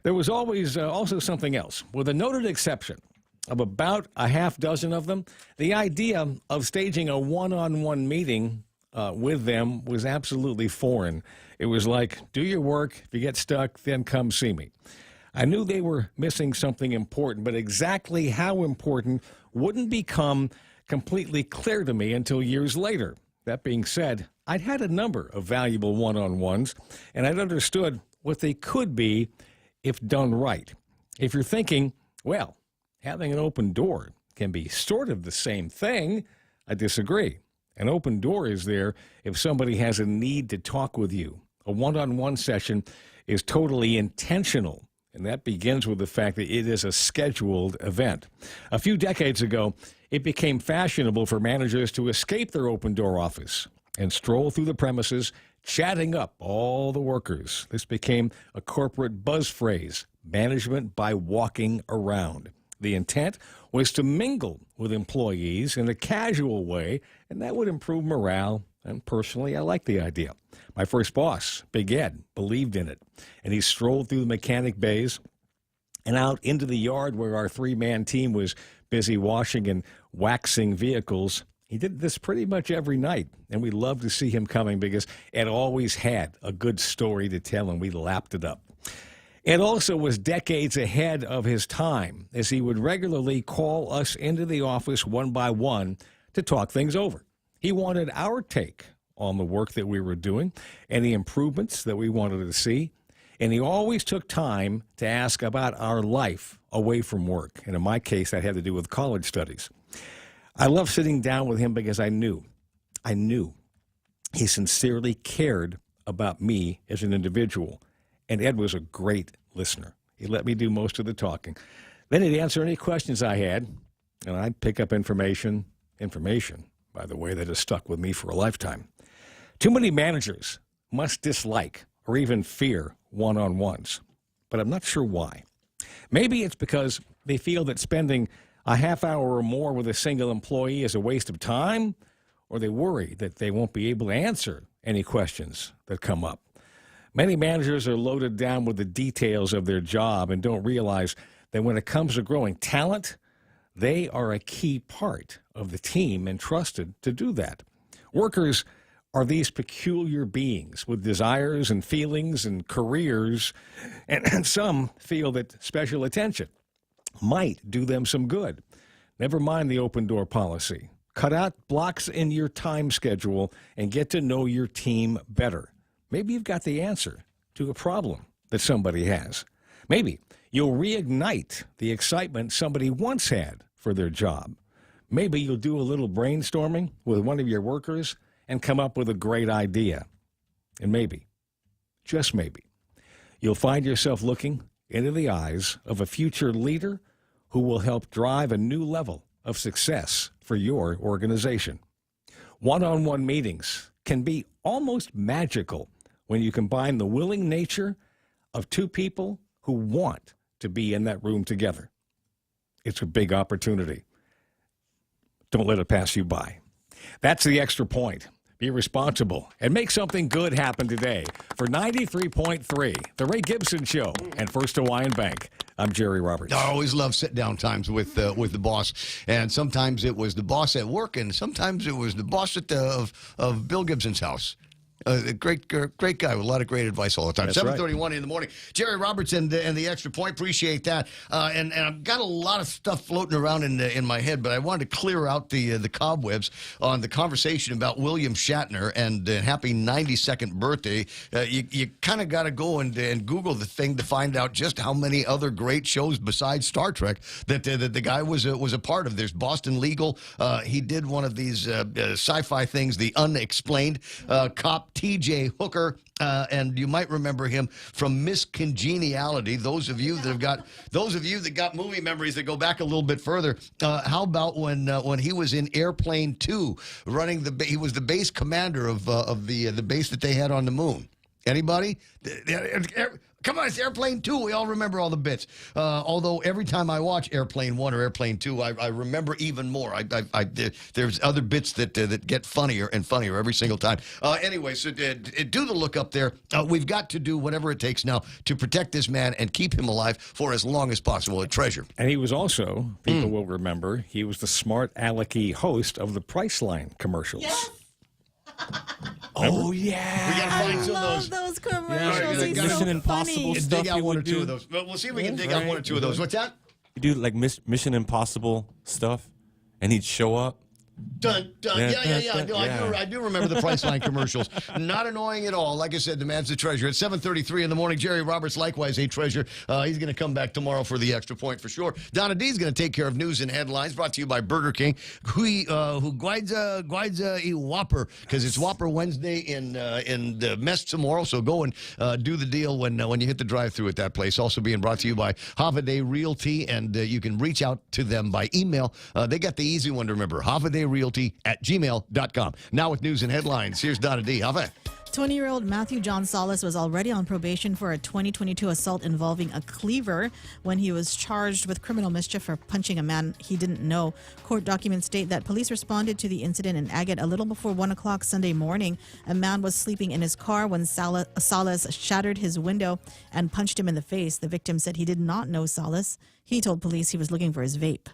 There was always also something else, with a noted exception of about a half dozen of them. The idea of staging a one-on-one meeting with them was absolutely foreign. It was like, do your work. If you get stuck, then come see me. I knew they were missing something important, but exactly how important wouldn't become completely clear to me until years later. That being said, I'd had a number of valuable one-on-ones, and I'd understood what they could be if done right. If you're thinking, well, having an open door can be sort of the same thing, I disagree. An open door is there if somebody has a need to talk with you. A one-on-one session is totally intentional, and that begins with the fact that it is a scheduled event. A few decades ago, it became fashionable for managers to escape their open door office and stroll through the premises, chatting up all the workers. This became a corporate buzz phrase, management by walking around. The intent was to mingle with employees in a casual way, and that would improve morale, and personally, I like the idea. My first boss, Big Ed, believed in it, and he strolled through the mechanic bays and out into the yard where our three-man team was busy washing and waxing vehicles. He did this pretty much every night, and we loved to see him coming because Ed always had a good story to tell, and we lapped it up. Ed also was decades ahead of his time, as he would regularly call us into the office one by one to talk things over. He wanted our take on the work that we were doing and the improvements that we wanted to see, and he always took time to ask about our life away from work, and in my case, that had to do with college studies. I loved sitting down with him because I knew he sincerely cared about me as an individual. And Ed was a great listener. He let me do most of the talking. Then he'd answer any questions I had, and I pick up information, by the way, that has stuck with me for a lifetime. Too many managers must dislike or even fear one-on-ones, but I'm not sure why. Maybe it's because they feel that spending a half hour or more with a single employee is a waste of time, or they worry that they won't be able to answer any questions that come up. Many managers are loaded down with the details of their job and don't realize that when it comes to growing talent, they are a key part of the team and trusted to do that. Workers are these peculiar beings with desires and feelings and careers, and some feel that special attention might do them some good. Never mind the open door policy. Cut out blocks in your time schedule and get to know your team better. Maybe you've got the answer to a problem that somebody has. Maybe you'll reignite the excitement somebody once had for their job. Maybe you'll do a little brainstorming with one of your workers and come up with a great idea. And maybe, just maybe, you'll find yourself looking into the eyes of a future leader who will help drive a new level of success for your organization. One-on-one meetings can be almost magical when you combine the willing nature of two people who want to be in that room together. It's a big opportunity. Don't let it pass you by. That's the Extra Point. Be responsible and make something good happen today. For 93.3, The Ray Gibson Show and First Hawaiian Bank, I'm Jerry Roberts. I always love sit-down times with the boss, and sometimes it was the boss at work, and sometimes it was the boss at of Bill Gibson's house. A great guy with a lot of great advice all the time. 7:31 in the morning. Jerry Roberts and the Extra Point. Appreciate that. And I've got a lot of stuff floating around in my head, but I wanted to clear out the cobwebs on the conversation about William Shatner and happy 92nd birthday. You kind of got to go and Google the thing to find out just how many other great shows besides Star Trek that the guy was a part of. There's Boston Legal. He did one of these sci-fi things, The Unexplained. Cop T.J. Hooker, and you might remember him from Miss Congeniality. Those of you that got movie memories that go back a little bit further. How about when he was in Airplane 2, running he was the base commander of the base that they had on the moon. Anybody? Come on, it's Airplane 2. We all remember all the bits. Although every time I watch Airplane 1 or Airplane 2, I remember even more. There's other bits that get funnier and funnier every single time. Anyway, so do the look up there. We've got to do whatever it takes now to protect this man and keep him alive for as long as possible. A treasure. And he was also, people will remember, he was the smart alecky host of the Priceline commercials. Yes. Oh, yeah. We got to find some of those commercials. Like Mission Impossible stuff. Dig out one or two of those. But we'll see if we can dig out one or two of those. What's that? You do like Mission Impossible stuff, and he'd show up. Dun, dun. Yeah. No, I do remember the Priceline commercials. Not annoying at all. Like I said, the man's a treasure. At 7:33 in the morning, Jerry Roberts, likewise a treasure. He's going to come back tomorrow for the Extra Point for sure. Donna D's going to take care of news and headlines, brought to you by Burger King, who guides a Whopper, because it's Whopper Wednesday in the mess tomorrow. So go and do the deal when you hit the drive-thru at that place. Also being brought to you by Holiday Realty, and you can reach out to them by email. They got the easy one to remember, HolidayRealty@gmail.com. Now with news and headlines, here's Donna D. 20-year-old Matthew John Salas was already on probation for a 2022 assault involving a cleaver when he was charged with criminal mischief for punching a man he didn't know. Court documents state that police responded to the incident in Agate a little before 1 o'clock Sunday morning. A man was sleeping in his car when Salas shattered his window and punched him in the face. The victim said he did not know Salas. He told police he was looking for his vape.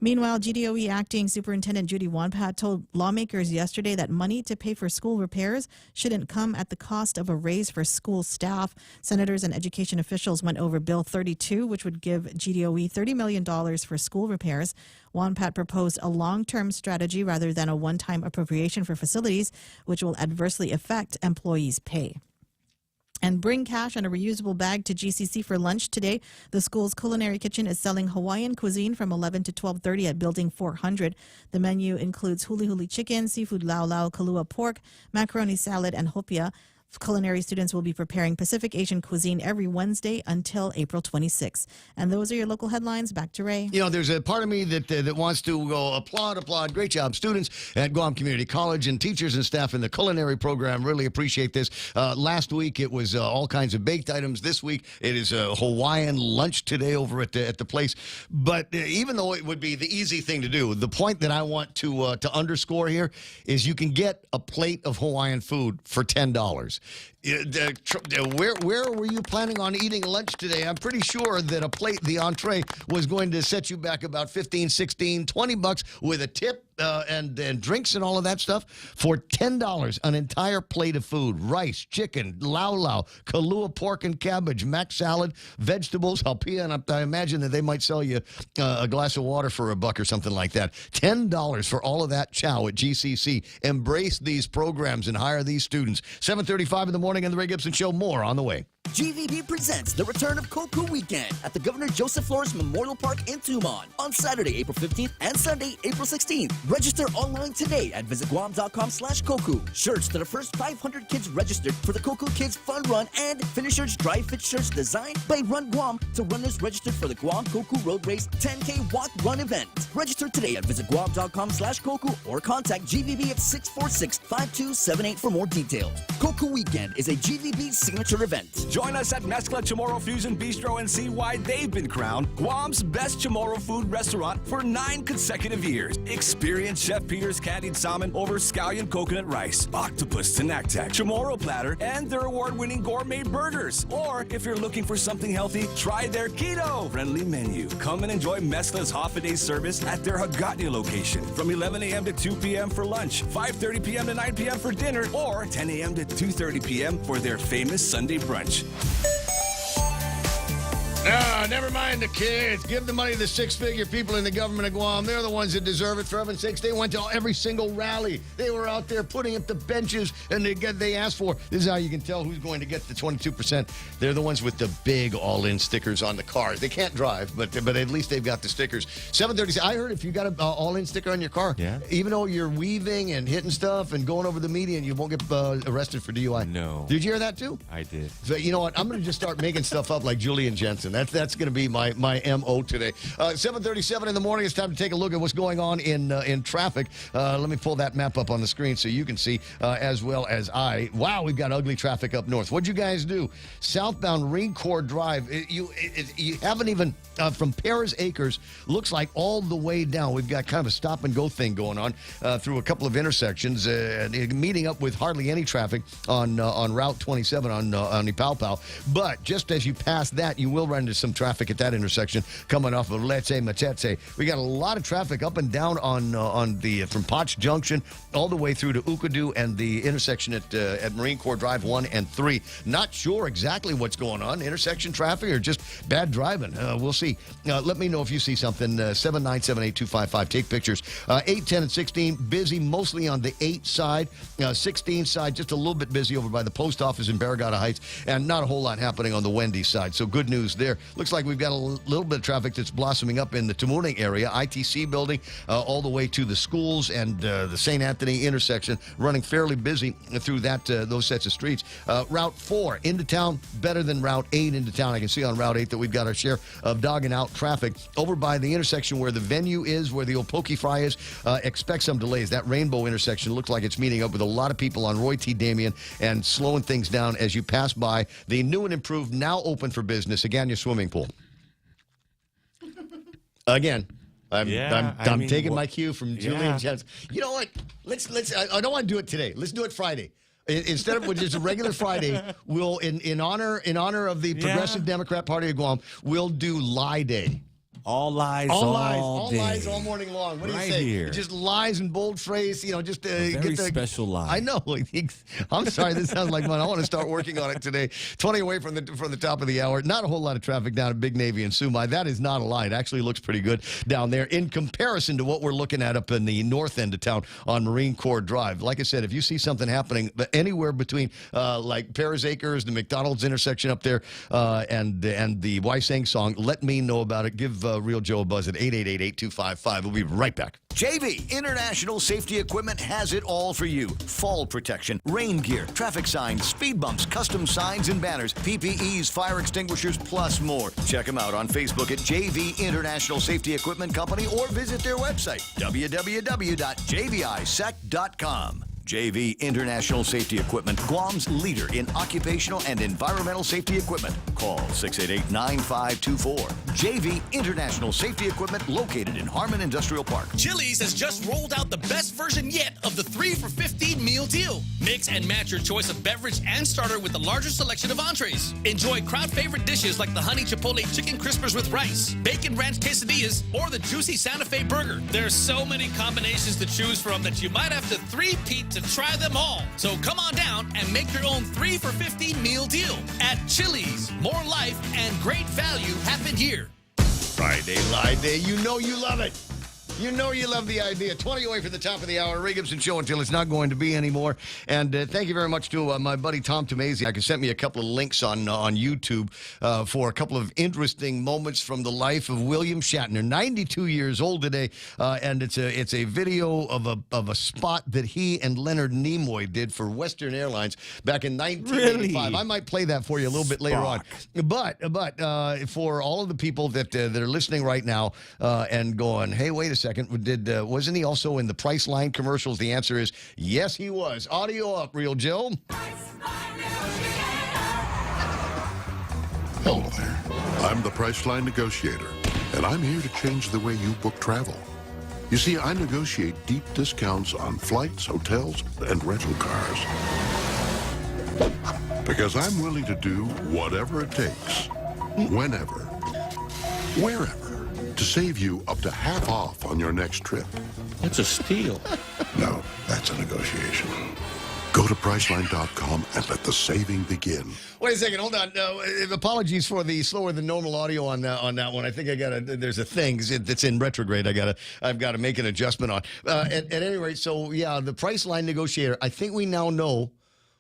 Meanwhile, GDOE Acting Superintendent Judy Wanpat told lawmakers yesterday that money to pay for school repairs shouldn't come at the cost of a raise for school staff. Senators and education officials went over Bill 32, which would give GDOE $30 million for school repairs. Wanpat proposed a long-term strategy rather than a one-time appropriation for facilities, which will adversely affect employees' pay. And bring cash and a reusable bag to GCC for lunch today. The school's Culinary kitchen is selling Hawaiian cuisine from 11 to 12:30 at Building 400. The menu includes huli huli chicken, seafood lau lau, kalua pork, macaroni salad, and hopia. Culinary students will be preparing Pacific Asian cuisine every Wednesday until April 26th. And those are your local headlines. Back to Ray. You know, there's a part of me that wants to go applaud. Great job, students at Guam Community College and teachers and staff in the culinary program. Really appreciate this. Last week, it was all kinds of baked items. This week, it is a Hawaiian lunch today over at the place. But even though it would be the easy thing to do, the point that I want to underscore here is you can get a plate of Hawaiian food for $10. Where were you planning on eating lunch today? I'm pretty sure that a plate, the entree, was going to set you back about $15, $16, $20 with a tip and drinks and all of that stuff. For $10, an entire plate of food: rice, chicken, lau, kalua pork and cabbage, mac salad, vegetables, halpia, and I imagine that they might sell you a glass of water for $1 or something like that. $10 for all of that chow at GCC. Embrace these programs and hire these students. 7:35 in the morning on the Ray Gibson Show. More on the way. GVB presents the return of Koku Weekend at the Governor Joseph Flores Memorial Park in Tumon on Saturday, April 15th and Sunday, April 16th. Register online today at visitguam.com/Koku. Shirts to the first 500 kids registered for the Koku Kids Fun Run and finishers dry fit shirts designed by Run Guam to runners registered for the Guam Koku Road Race 10K Walk Run event. Register today at visitguam.com/Koku or contact GVB at 646-5278 for more details. Koku Weekend is a GVB signature event. Join us at Mezcla Chamorro Fusion Bistro and see why they've been crowned Guam's best Chamorro food restaurant for 9 consecutive years. Experience Chef Peter's candied salmon over scallion coconut rice, octopus tinactac, Chamorro platter, and their award-winning gourmet burgers. Or if you're looking for something healthy, try their keto-friendly menu. Come and enjoy Mezcla's half-a-day service at their Hagåtña location from 11 a.m. to 2 p.m. for lunch, 5:30 p.m. to 9 p.m. for dinner, or 10 a.m. to 2:30 p.m. for their famous Sunday brunch. Never mind the kids. Give the money to the six-figure people in the government of Guam. They're the ones that deserve it. For heaven's sakes, they went to every single rally. They were out there putting up the benches, and they asked for. This is how you can tell who's going to get the 22%. They're the ones with the big all-in stickers on the cars. They can't drive, but at least they've got the stickers. 7:30. I heard if you got an all-in sticker on your car, even though you're weaving and hitting stuff and going over the median, you won't get arrested for DUI. No. Did you hear that too? I did. So you know what? I'm going to just start making stuff up like Julian Jensen. That's going to be my MO today. 7:37 in the morning. It's time to take a look at what's going on in traffic. Let me pull that map up on the screen so you can see as well as I. Wow, we've got ugly traffic up north. What'd you guys do? Southbound Marine Corps Drive. You haven't even from Paris Acres. Looks like all the way down. We've got kind of a stop and go thing going on through a couple of intersections. Meeting up with hardly any traffic on Route 27 on Ipaupau. But just as you pass that, you will run into some traffic at that intersection coming off of Letse Matetse. We got a lot of traffic up and down on the from Potch Junction all the way through to Ukadu and the intersection at Marine Corps Drive 1 and 3. Not sure exactly what's going on, intersection traffic or just bad driving. We'll see. Let me know if you see something. 7978255. Take pictures. 8, 10, and 16 busy mostly on the 8 side. 16 side just a little bit busy over by the post office in Barragata Heights, and not a whole lot happening on the Wendy side. So good news there. Looks like we've got a little bit of traffic that's blossoming up in the Tamuning area, ITC building, all the way to the schools and the St. Anthony intersection, running fairly busy through those sets of streets. Route 4 into town, better than Route 8 into town. I can see on Route 8 that we've got our share of dogging out traffic. Over by the intersection where the venue is, where the old Pokey Fry is, expect some delays. That Rainbow intersection looks like it's meeting up with a lot of people on Roy T. Damien and slowing things down as you pass by the new and improved, now open for business, Agana swimming pool. Again, I'm taking my cue from Julian Jensen. You know what? Let's. I don't want to do it today. Let's do it Friday. Instead of just a regular Friday, we'll in honor of the Progressive Democrat Party of Guam, we'll do Lie Day. All lies, all day. lies, all morning long. What do you Right say? here. Just lies in bold phrase, just Very special lie. I know. I'm sorry, this sounds like fun. I want to start working on it today. 20 away from the top of the hour. Not a whole lot of traffic down at Big Navy and Sumai. That is not a lie. It actually looks pretty good down there in comparison to what we're looking at up in the north end of town on Marine Corps Drive. Like I said, if you see something happening anywhere between like Paris Acres, the McDonald's intersection up there, and the Waisang song, let me know about it. Give Real Joe a buzz at 888-8255. We'll be right back. JV International Safety Equipment has it all for you. Fall protection, rain gear, traffic signs, speed bumps, custom signs and banners, PPEs, fire extinguishers, plus more. Check them out on Facebook at JV International Safety Equipment Company or visit their website, www.jvisec.com. JV International Safety Equipment, Guam's leader in occupational and environmental safety equipment. Call 688-9524. JV International Safety Equipment, located in Harmon Industrial Park. Chili's has just rolled out the best version yet of the 3 for $15 meal deal. Mix and match your choice of beverage and starter with the larger selection of entrees. Enjoy crowd favorite dishes like the honey chipotle chicken crispers with rice, bacon ranch quesadillas, or the juicy Santa Fe burger. There's so many combinations to choose from that you might have to three-peat to try them all. So come on down and make your own 3 for $15 meal deal at Chili's. More life and great value happen here. Friday Live Day. You know you love it. You know you love the idea. 20 away for the top of the hour. Ray Gibson Show until it's not going to be anymore. And thank you very much to my buddy Tom Tomasi. He sent me a couple of links on YouTube for a couple of interesting moments from the life of William Shatner, 92 years old today. And it's a video of a spot that he and Leonard Nimoy did for Western Airlines back in 1985. Really? I might play that for you a little bit later on. But for all of the people that are listening right now and going, hey, wait a second, wasn't he also in the Priceline commercials? The answer is yes, he was. Audio up, Real Joe. Hello there. I'm the Priceline negotiator, and I'm here to change the way you book travel. You see, I negotiate deep discounts on flights, hotels, and rental cars. Because I'm willing to do whatever it takes, whenever, wherever, to save you up to half off on your next trip. That's a steal. No, that's a negotiation. Go to Priceline.com and let the saving begin. Wait a second, hold on. No, apologies for the slower than normal audio on that one. I think there's a thing that's in retrograde. I've got to make an adjustment on. At any rate, so yeah, the Priceline negotiator. I think we now know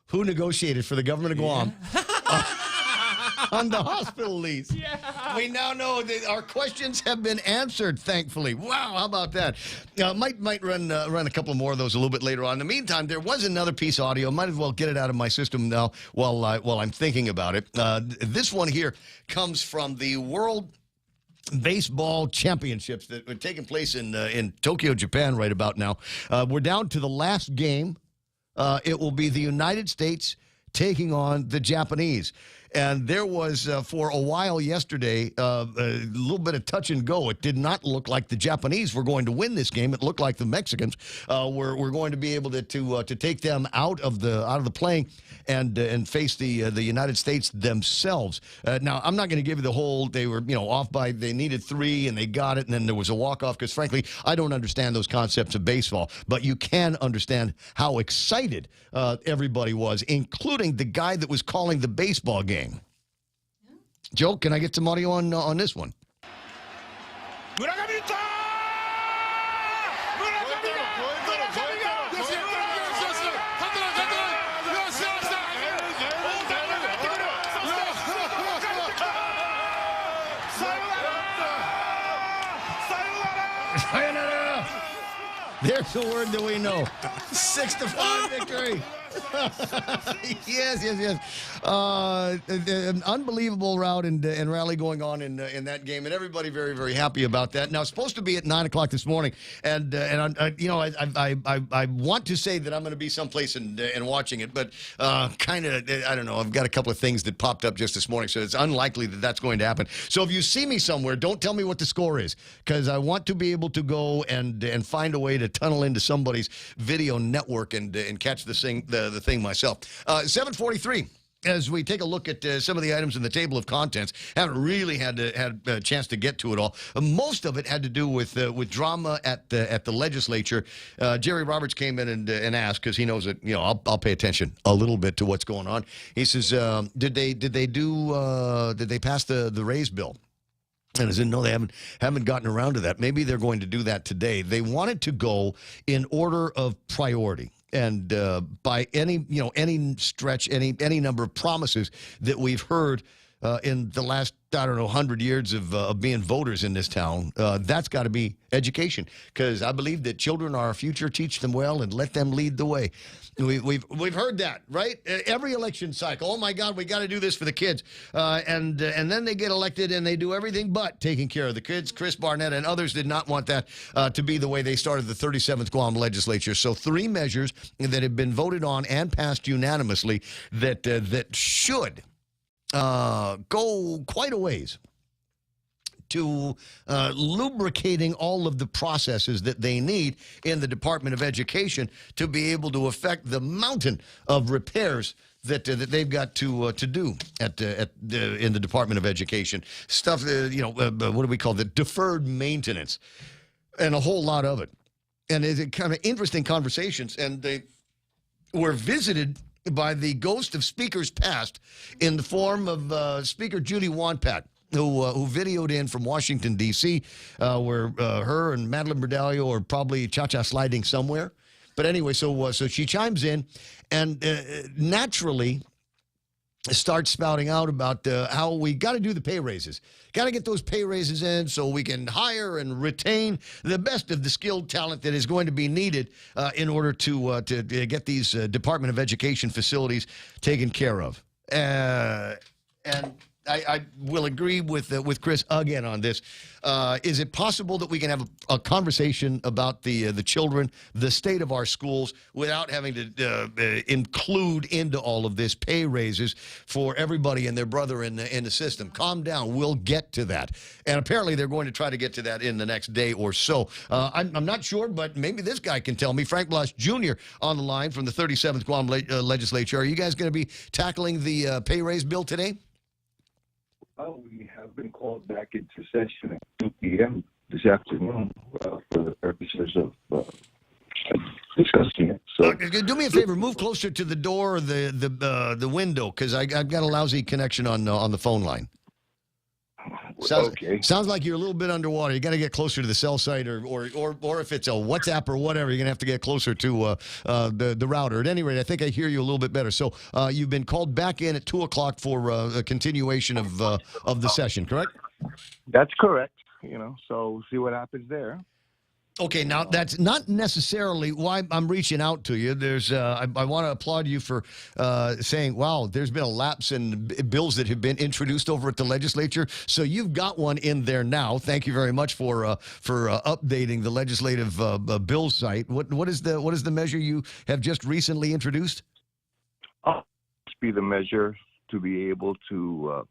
who negotiated for the government of Guam. On the hospital lease. Yeah. We now know that our questions have been answered, thankfully. Wow, how about that? Might run a couple more of those a little bit later on. In the meantime, there was another piece of audio. Might as well get it out of my system now while I'm thinking about it. This one here comes from the World Baseball Championships that are taking place in Tokyo, Japan right about now. We're down to the last game. It will be the United States taking on the Japanese. And there was, for a while yesterday, a little bit of touch and go. It did not look like the Japanese were going to win this game. It looked like the Mexicans were going to be able to take them out of the playing and face the United States themselves. Now, I'm not going to give you the whole. They were off by. They needed 3 and they got it, and then there was a walk-off. Because frankly, I don't understand those concepts of baseball. But you can understand how excited everybody was, including the guy that was calling the baseball game. Joe, can I get some audio on this one? There's a word that we know. 6-5 victory. Yes. An unbelievable route and rally going on in that game, and everybody very, very happy about that. Now, it's supposed to be at 9 o'clock this morning, and I want to say that I'm going to be someplace and watching it, but kind of, I don't know. I've got a couple of things that popped up just this morning, so it's unlikely that that's going to happen. So if you see me somewhere, don't tell me what the score is, because I want to be able to go and find a way to tunnel into somebody's video network and catch the thing myself. 7:43. As we take a look at some of the items in the table of contents, haven't really had a chance to get to it all. Most of it had to do with drama at the legislature. Jerry Roberts came in and asked, because he knows that I'll pay attention a little bit to what's going on. He says, did they pass the raise bill? And I said, no, they haven't gotten around to that. Maybe they're going to do that today. They wanted to go in order of priority. And by any stretch, any number of promises that we've heard in the last, 100 years of being voters in this town. That's got to be education, because I believe that children are our future. Teach them well and let them lead the way. We've heard that, right? Every election cycle. Oh my God, we got to do this for the kids, and then they get elected and they do everything but taking care of the kids. Chris Barnett and others did not want that to be the way they started the 37th Guam legislature. So 3 measures that have been voted on and passed unanimously that should go quite a ways to lubricating all of the processes that they need in the Department of Education to be able to affect the mountain of repairs that they've got to do in the Department of Education. Stuff, what do we call it? Deferred maintenance, and a whole lot of it. And it's kind of interesting conversations, and they were visited by the ghost of speakers past in the form of Speaker Judy Wonpat, who videoed in from Washington, D.C., where her and Madeline Berdalio are probably cha-cha sliding somewhere. But anyway, so she chimes in and naturally starts spouting out about how we got to do the pay raises. Got to get those pay raises in so we can hire and retain the best of the skilled talent that is going to be needed in order to get these Department of Education facilities taken care of. And I will agree with Chris again on this. Is it possible that we can have a conversation about the children, the state of our schools, without having to include into all of this pay raises for everybody and their brother in the system? Calm down. We'll get to that. And apparently they're going to try to get to that in the next day or so. I'm not sure, but maybe this guy can tell me. Frank Blush Jr. on the line from the 37th Guam Legislature. Are you guys going to be tackling the pay raise bill today? Well, we have been called back into session at 2 p.m. this afternoon for the purposes of discussing it. So, do me a favor, move closer to the door or the window, because I've got a lousy connection on the phone line. Sounds like you're a little bit underwater. You got to get closer to the cell site, or if it's a WhatsApp or whatever, you're gonna have to get closer to the router. At any rate, I think I hear you a little bit better. So you've been called back in at 2:00 for a continuation of the session, correct? that's correct. So we'll see what happens there. Okay, now that's not necessarily why I'm reaching out to you. There's, I want to applaud you for saying, wow, there's been a lapse in bills that have been introduced over at the legislature. So you've got one in there now. Thank you very much for updating the legislative bill site. What is the measure you have just recently introduced? Be the measure to be able to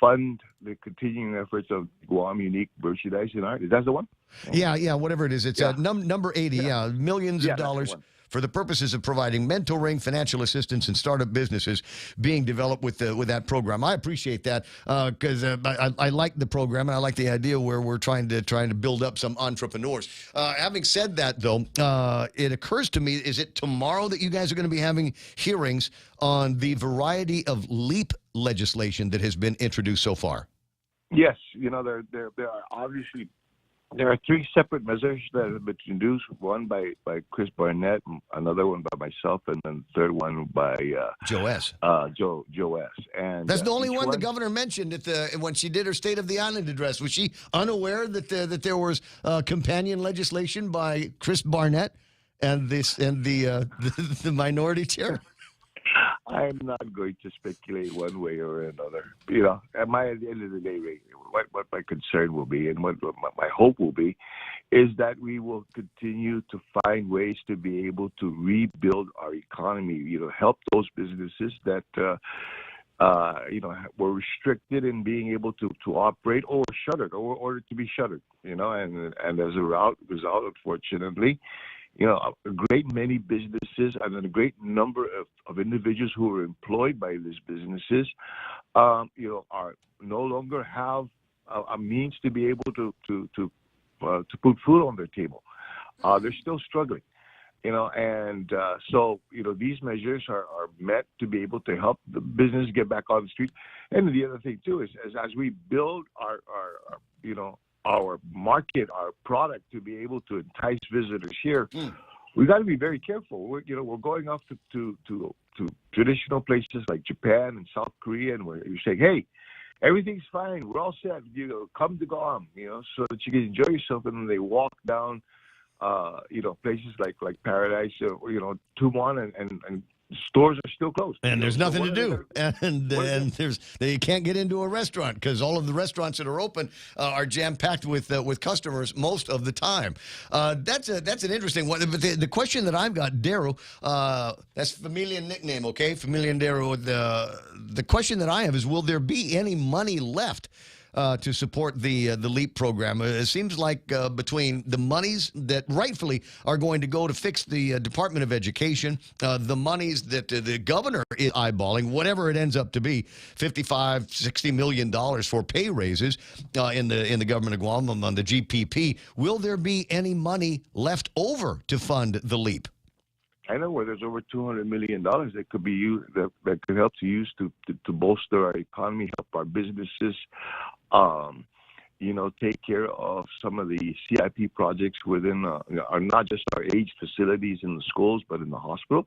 fund the continuing efforts of Guam Unique Merchandising Art. Is that the one? Yeah, whatever it is. It's number 80, millions of dollars for the purposes of providing mentoring, financial assistance, and startup businesses being developed with that program. I appreciate that because I like the program, and I like the idea where we're trying to build up some entrepreneurs. Having said that, though, it occurs to me, is it tomorrow that you guys are going to be having hearings on the variety of LEAP legislation that has been introduced so far? Yes, there are obviously. There are 3 separate measures that have been introduced, one by Chris Barnett, another one by myself, and then the third one by Joe S. Joe S. And that's the only one the governor mentioned when she did her State of the Island address. Was she unaware that there was companion legislation by Chris Barnett and the minority chair? I'm not going to speculate one way or another. At the end of the day, what my concern will be and what my hope will be is that we will continue to find ways to be able to rebuild our economy, help those businesses that, were restricted in being able to operate or shuttered or ordered to be shuttered, and as a result, unfortunately, a great many businesses and a great number of individuals who are employed by these businesses, are no longer have a means to be able to put food on their table. They're still struggling, so these measures are meant to be able to help the business get back on the street. And the other thing too is as we build our market, our product to be able to entice visitors here, we got to be very careful. We're going off to traditional places like Japan and South Korea, and you're saying, hey, everything's fine. We're all set. Come to Guam, so that you can enjoy yourself. And then they walk down, places like Paradise, Tumon, and stores are still closed. And there's nothing to do. And there's you can't get into a restaurant because all of the restaurants that are open are jam-packed with customers most of the time. That's an interesting one. But the question that I've got, Daryl, that's familiar nickname, okay? Familiar Daryl. The question that I have is, will there be any money left to support the LEAP program? It seems like between the monies that rightfully are going to go to fix the Department of Education, the monies that the governor is eyeballing, whatever it ends up to be, $55-60 million for pay raises in the government of Guam on the GPP. Will there be any money left over to fund the LEAP? I know where there's over $200 million that could be used, that could help to use to bolster our economy, help our businesses, take care of some of the CIP projects within are not just our aged facilities in the schools, but in the hospital.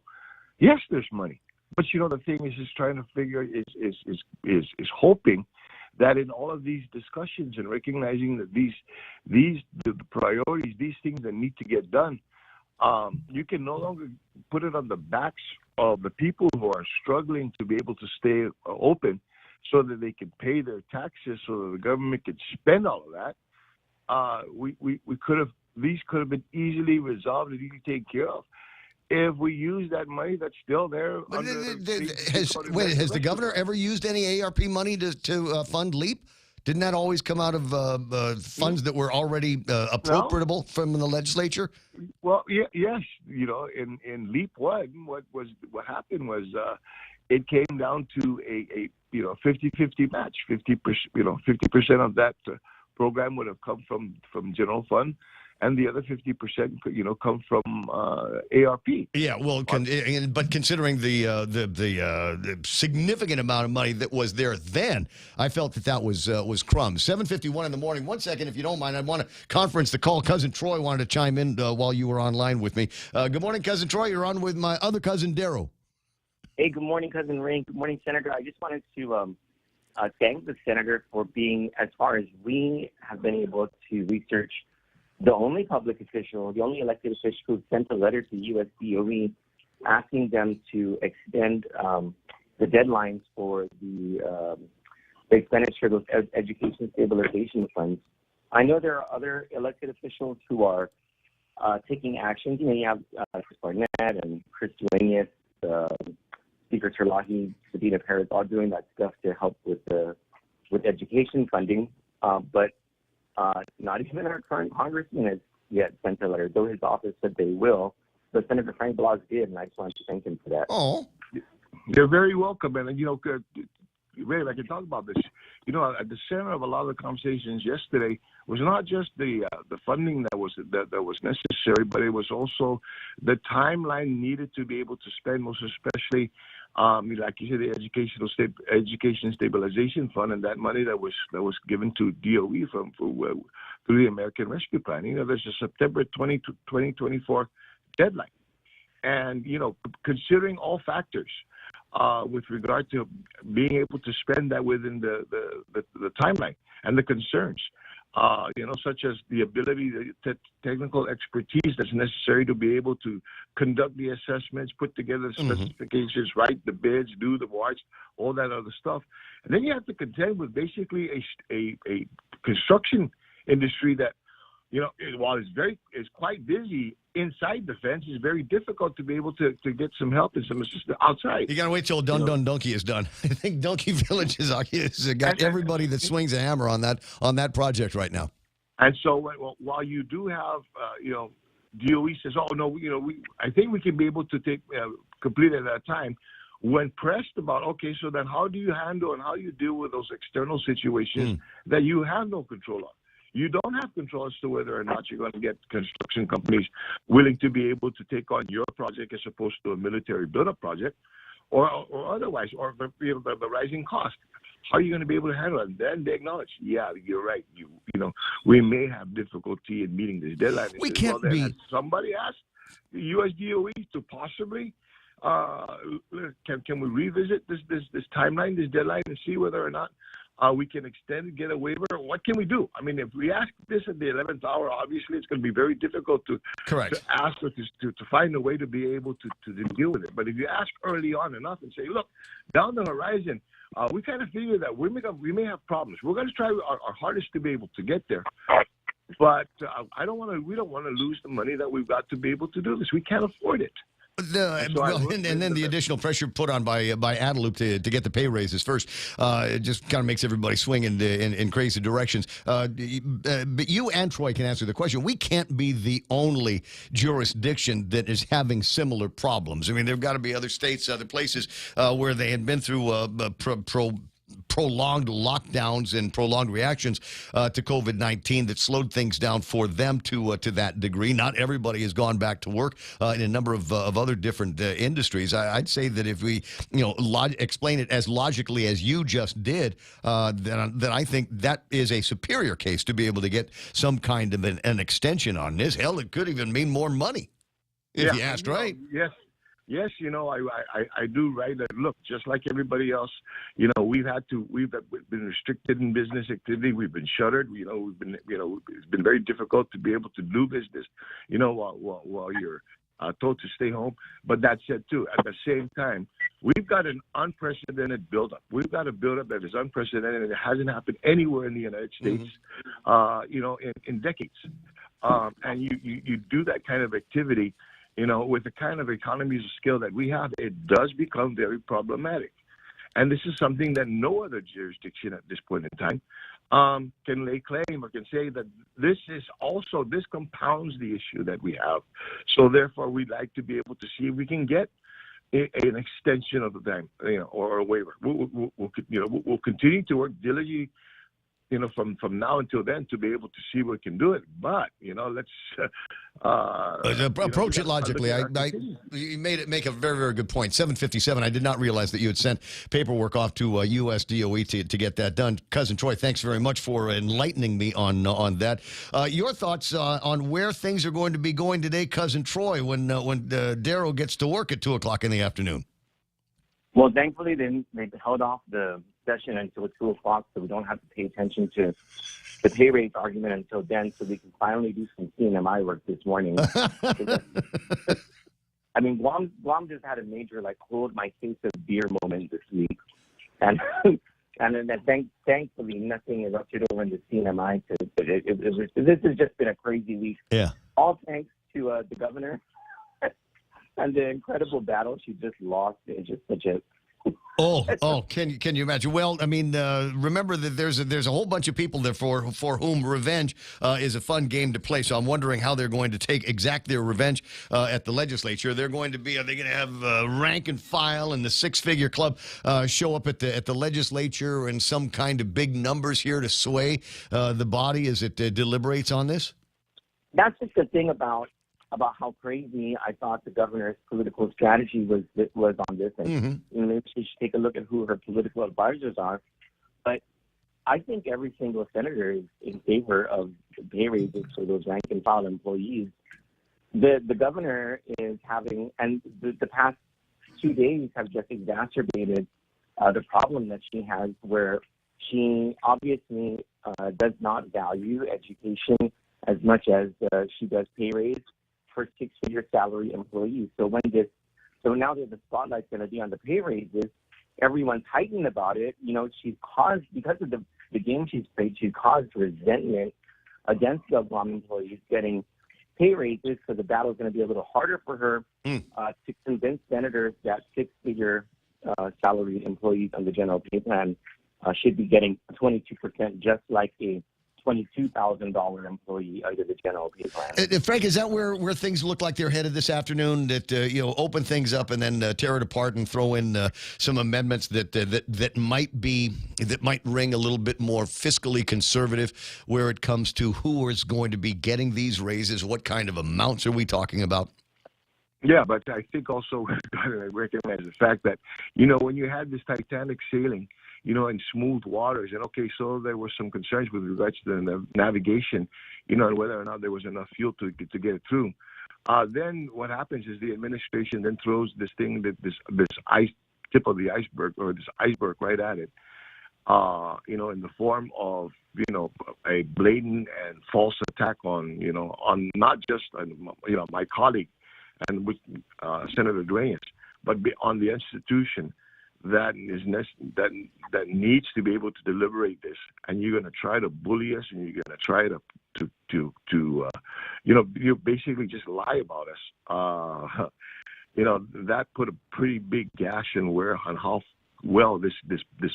Yes, there's money, but the thing is trying to figure is hoping that in all of these discussions and recognizing that the priorities, these things that need to get done, you can no longer put it on the backs of the people who are struggling to be able to stay open so that they can pay their taxes, so that the government could spend all of that. These could have been easily resolved and easily taken care of if we use that money that's still there. Has the governor ever used any ARP money to fund LEAP? Didn't that always come out of funds that were already appropriable from the legislature? Well, yes. In LEAP 1, what happened was it came down to a 50-50 match. 50% of that program would have come from general fund, and the other 50%, come from ARP. Yeah, well, but considering the significant amount of money that was there then, I felt that was crumbs. 7:51 in the morning. 1 second, if you don't mind, I want to conference the call. Cousin Troy wanted to chime in while you were online with me. Good morning, Cousin Troy. You're on with my other cousin, Daryl. Hey, good morning, Cousin Ray. Good morning, Senator. I just wanted to thank the Senator for being, as far as we have been able to research, the only public official, the only elected official who sent a letter to U.S. DOE asking them to extend the deadlines for the expenditure of those education stabilization funds. I know there are other elected officials who are taking actions. You have Chris Barnett and Chris Duenas, Speaker Terlahi, Sabina Perez, all doing that stuff to help with education funding. But not even our current congressman has yet sent a letter, though his office said they will. But Senator Frank Blas did, and I just wanted to thank him for that. Oh, they're very welcome, and Ray, I can talk about this. At the center of a lot of the conversations yesterday was not just the funding that was necessary, but it was also the timeline needed to be able to spend, most especially, like you said, the education stabilization fund, and that money that was given to DOE through the American Rescue Plan. There's a September 2024 deadline, and considering all factors. With regard to being able to spend that within the timeline and the concerns, such as the ability, the technical expertise that's necessary to be able to conduct the assessments, put together the specifications, write the bids, do the awards, all that other stuff. And then you have to contend with basically a construction industry that, while it's quite busy inside the fence, it's very difficult to be able to get some help and some assistance outside. You got to wait till Dun Donkey is done. I think Donkey Village has got everybody that swings a hammer on that project right now. And so while you do have, DOE says, oh, no, I think we can be able to complete it at that time. When pressed about, okay, so then how do you handle and how you deal with those external situations that you have no control of? You don't have control as to whether or not you're going to get construction companies willing to be able to take on your project as opposed to a military build-up project, or otherwise, or the rising cost. How are you going to be able to handle it? And then they acknowledge, yeah, you're right. We may have difficulty in meeting this deadline. We can't be. Somebody asked the U.S. DOE to possibly can we revisit this timeline, this deadline, and see whether or not we can extend and get a waiver. What can we do? I mean, if we ask this at the 11th hour, obviously it's going to be very difficult to ask or to find a way to be able to deal with it. But if you ask early on enough and say, look, down the horizon, we kind of figure that we may have problems. We're going to try our hardest to be able to get there. But we don't want to lose the money that we've got to be able to do this. We can't afford it. And then the additional pressure put on by Adelup to get the pay raises first, it just kind of makes everybody swing in crazy directions. But you and Troy can answer the question. We can't be the only jurisdiction that is having similar problems. I mean, there have got to be other states, other places where they had been through prolonged lockdowns and prolonged reactions to COVID-19 that slowed things down for them to that degree. Not everybody has gone back to work in a number of other different industries. I'd say that if we, explain it as logically as you just did, then I think that is a superior case to be able to get some kind of an extension on this. Hell, it could even mean more money if you asked right. Yes, I do, right? Look, just like everybody else, we've been restricted in business activity. We've been shuttered. It's been very difficult to be able to do business, while you're told to stay home. But that said, too, at the same time, we've got an unprecedented buildup. We've got a buildup that is unprecedented, and it hasn't happened anywhere in the United States, in decades. And you do that kind of activity, with the kind of economies of scale that we have, it does become very problematic. And this is something that no other jurisdiction at this point in time can lay claim or can say that this compounds the issue that we have. So therefore, we'd like to be able to see if we can get an extension of the time, or a waiver. We'll continue to work diligently, from now until then, to be able to see what we can do it. But let's approach it logically. You make a very, very good point. 7:57. I did not realize that you had sent paperwork off to U.S. DOE to get that done. Cousin Troy, thanks very much for enlightening me on that. Your thoughts on where things are going to be going today, Cousin Troy, when Darrow gets to work at 2:00 in the afternoon? Well, thankfully, they held off the session until 2 o'clock, so we don't have to pay attention to the pay raise argument until then, so we can finally do some CNMI work this morning. I mean, Guam just had a major, hold my case of beer moment this week. And then thankfully, nothing erupted over in the CNMI. This has just been a crazy week. Yeah. All thanks to the governor and the incredible battle she just lost. It's just such a... Can you imagine? Well, I mean, remember that there's a whole bunch of people there for whom revenge is a fun game to play. So I'm wondering how they're going to exact their revenge at the legislature. Are they going to have rank and file and the six-figure club show up at the legislature and some kind of big numbers here to sway the body as it deliberates on this? That's just the thing about how crazy I thought the governor's political strategy was on this. And maybe she should take a look at who her political advisors are. But I think every single senator is in favor of pay raises for those rank and file employees. The governor is having, and the past 2 days have just exacerbated the problem that she has, where she obviously does not value education as much as she does pay raise for six-figure salary employees. So now that the spotlight's going to be on the pay raises, everyone's heightened about it. She's caused, because of the game she's played, she's caused resentment against the Guam employees getting pay raises. So the battle's going to be a little harder for her to convince senators that six-figure salary employees on the general pay plan should be getting 22%, just like a $22,000 employee under the general pay plan. Frank, is that where things look like they're headed this afternoon? That open things up and then tear it apart and throw in some amendments that might ring a little bit more fiscally conservative, where it comes to who is going to be getting these raises, what kind of amounts are we talking about? Yeah, but I think also I recognize the fact that when you had this Titanic sailing, in smooth waters. And so there were some concerns with regards to the navigation, and whether or not there was enough fuel to get it through. Then what happens is the administration then throws this thing, this ice tip of the iceberg, or this iceberg right at it. in the form of, a blatant and false attack on not just, my colleague and with Senator Duenas, but on the institution that needs to be able to deliberate this. And you're going to try to bully us, and you're going to try to you basically just lie about us. That put a pretty big gash on how well this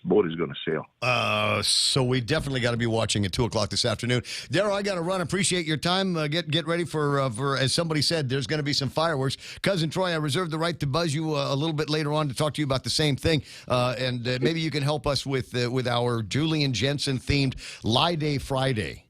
boat is going to sail. So we definitely got to be watching at 2 o'clock this afternoon. Darryl, I got to run. Appreciate your time. Get ready for, as somebody said, there's going to be some fireworks. Cousin Troy, I reserve the right to buzz you a little bit later on to talk to you about the same thing. And maybe you can help us with our Julian Jensen themed Lie Day Friday.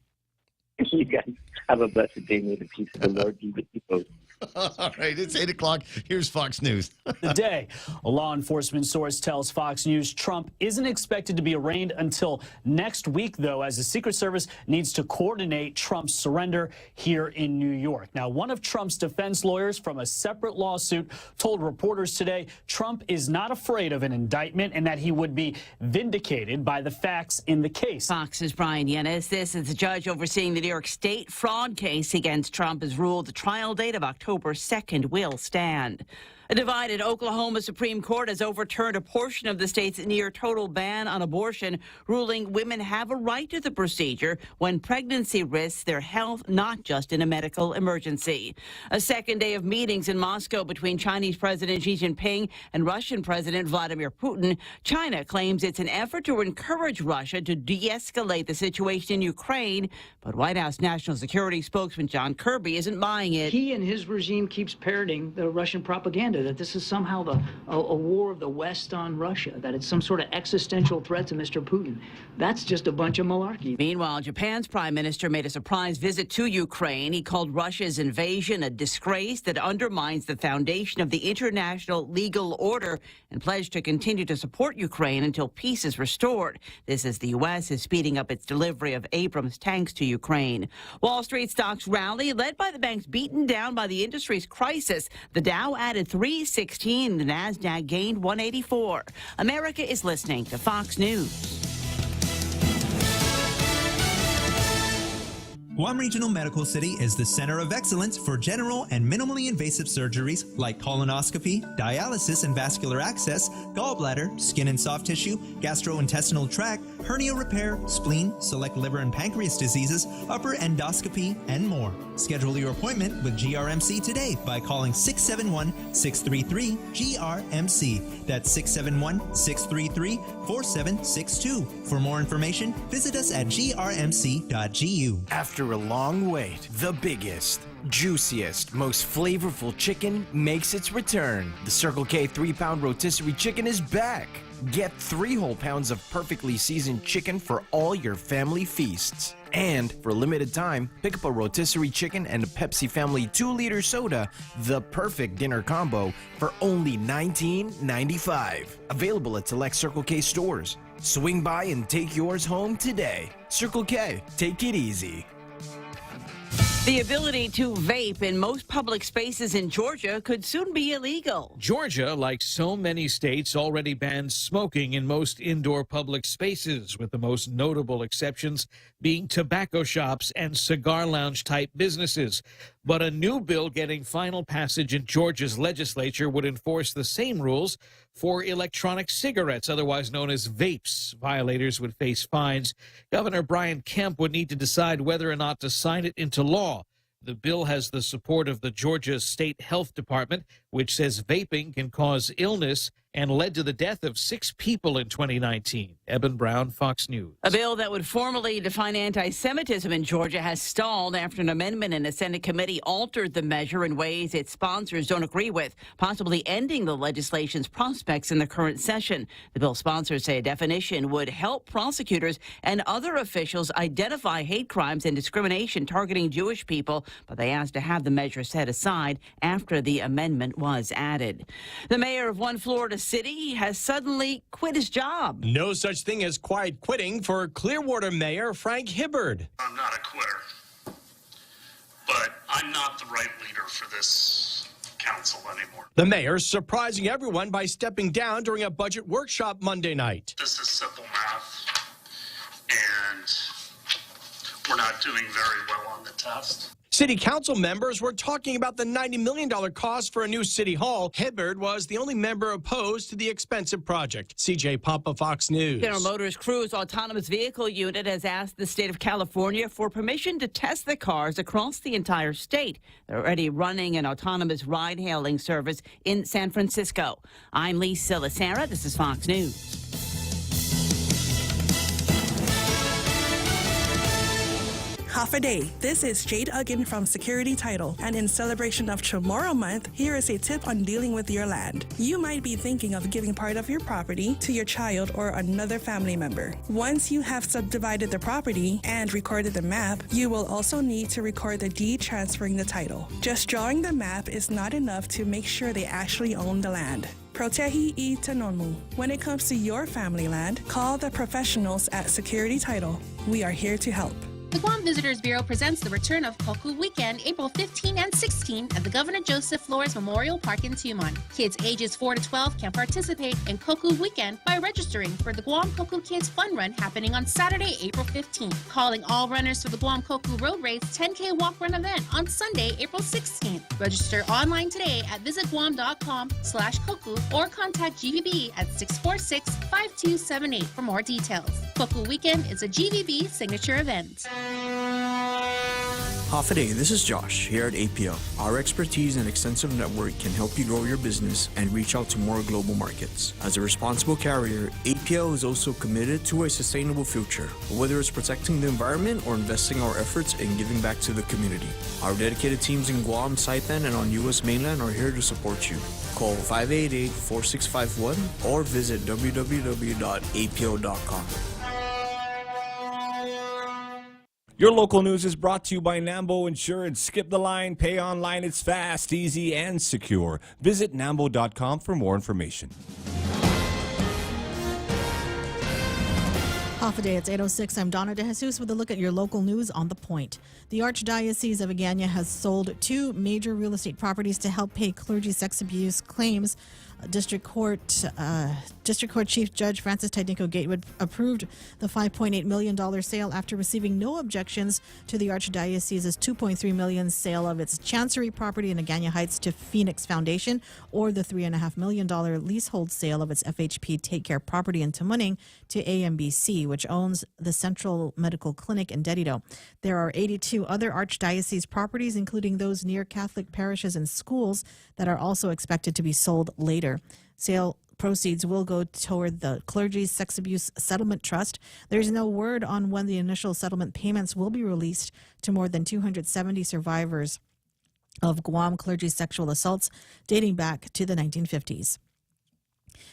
You guys have a blessed day. May the peace of the Lord be with you both. All right, it's 8 o'clock. Here's Fox News. Today, a law enforcement source tells Fox News Trump isn't expected to be arraigned until next week, though, as the Secret Service needs to coordinate Trump's surrender here in New York. Now, one of Trump's defense lawyers from a separate lawsuit told reporters today Trump is not afraid of an indictment and that he would be vindicated by the facts in the case. Fox's Brian Yennis. This is the judge overseeing the New York State fraud case against Trump has ruled the trial date of October 2nd will stand. A divided Oklahoma Supreme Court has overturned a portion of the state's near-total ban on abortion, ruling women have a right to the procedure when pregnancy risks their health, not just in a medical emergency. A second day of meetings in Moscow between Chinese President Xi Jinping and Russian President Vladimir Putin. China claims it's an effort to encourage Russia to de-escalate the situation in Ukraine, but White House National Security spokesman John Kirby isn't buying it. He and his regime keeps parroting the Russian propaganda that this is somehow a war of the West on Russia, that it's some sort of existential threat to Mr. Putin. That's just a bunch of malarkey. Meanwhile, Japan's prime minister made a surprise visit to Ukraine. He called Russia's invasion a disgrace that undermines the foundation of the international legal order and pledged to continue to support Ukraine until peace is restored. This as the U.S. is speeding up its delivery of Abrams tanks to Ukraine. Wall Street stocks rally, led by the banks beaten down by the industry's crisis. The Dow added 316. The NASDAQ gained 184. America is listening to Fox News. Guam Regional Medical City is the center of excellence for general and minimally invasive surgeries like colonoscopy, dialysis and vascular access, gallbladder, skin and soft tissue, gastrointestinal tract, hernia repair, spleen, select liver and pancreas diseases, upper endoscopy, and more. Schedule your appointment with GRMC today by calling 671-633-GRMC. That's 671-633-4762. For more information, visit us at grmc.gu. After a long wait, the biggest, juiciest, most flavorful chicken makes its return. The Circle K 3-pound rotisserie chicken is back. Get 3 whole pounds of perfectly seasoned chicken for all your family feasts. And for a limited time, pick up a rotisserie chicken and a Pepsi Family 2-liter soda, the perfect dinner combo, for only $19.95. Available at select Circle K stores. Swing by and take yours home today. Circle K, take it easy. The ability to vape in most public spaces in Georgia could soon be illegal. Georgia, like so many states, already bans smoking in most indoor public spaces, with the most notable exceptions being tobacco shops and cigar lounge type businesses. But a new bill getting final passage in Georgia's legislature would enforce the same rules for electronic cigarettes, otherwise known as vapes. Violators would face fines. Governor Brian Kemp would need to decide whether or not to sign it into law. The bill has the support of the Georgia State Health Department, which says vaping can cause illness and led to the death of 6 people in 2019. Eben Brown, Fox News. A bill that would formally define anti-Semitism in Georgia has stalled after an amendment in a Senate committee altered the measure in ways its sponsors don't agree with, possibly ending the legislation's prospects in the current session. The bill's sponsors say a definition would help prosecutors and other officials identify hate crimes and discrimination targeting Jewish people, but they asked to have the measure set aside after the amendment was added. The mayor of one Florida city has suddenly quit his job. No such thing as quiet quitting for Clearwater Mayor Frank Hibbard. I'm not a quitter, but I'm not the right leader for this council anymore. The mayor surprising everyone by stepping down during a budget workshop Monday night. This is simple math. we're not doing very well on the test. City council members were talking about the $90 million cost for a new city hall. Hibbard was the only member opposed to the expensive project. CJ Papa, Fox News. General Motors Cruise Autonomous Vehicle Unit has asked the state of California for permission to test the cars across the entire state. They're already running an autonomous ride-hailing service in San Francisco. I'm Lisa Silasara. This is Fox News. Half a day. This is Jade Uggan from Security Title, and in celebration of Tomorrow Month, here is a tip on dealing with your land. You might be thinking of giving part of your property to your child or another family member. Once you have subdivided the property and recorded the map, you will also need to record the deed transferring the title. Just drawing the map is not enough to make sure they actually own the land. Protehi I Tanonmu. When it comes to your family land, call the professionals at Security Title. We are here to help. The Guam Visitors Bureau presents the return of Koku Weekend, April 15 and 16 at the Governor Joseph Flores Memorial Park in Tumon. Kids ages 4 to 12 can participate in Koku Weekend by registering for the Guam Koku Kids Fun Run happening on Saturday, April 15. Calling all runners for the Guam Koku Road Race 10K Walk Run event on Sunday, April 16th. Register online today at visitguam.com/Koku or contact GVB at 646-5278 for more details. Koku Weekend is a GVB signature event. Half a day, this is Josh here at APL. Our expertise and extensive network can help you grow your business and reach out to more global markets. As a responsible carrier, APL is also committed to a sustainable future, whether it's protecting the environment or investing our efforts in giving back to the community. Our dedicated teams in Guam, Saipan, and on U.S. mainland are here to support you. Call 588-4651 or visit www.apl.com. Your local news is brought to you by Nambo Insurance. Skip the line, pay online. It's fast, easy, and secure. Visit nambo.com for more information. Half a day, it's 8:06. I'm Donna De Jesus with a look at your local news on The Point. The Archdiocese of Agana has sold 2 major real estate properties to help pay clergy sex abuse claims. District Court Chief Judge Francis Tydinko Gatewood approved the $5.8 million sale after receiving no objections to the Archdiocese's $2.3 million sale of its Chancery property in Agana Heights to Phoenix Foundation, or the $3.5 million leasehold sale of its FHP Take Care property in Tamuning to AMBC, which owns the Central Medical Clinic in Dedido. There are 82 other Archdiocese properties, including those near Catholic parishes and schools, that are also expected to be sold later. Sale proceeds will go toward the Clergy Sex Abuse Settlement Trust. There's no word on when the initial settlement payments will be released to more than 270 survivors of Guam clergy sexual assaults dating back to the 1950s.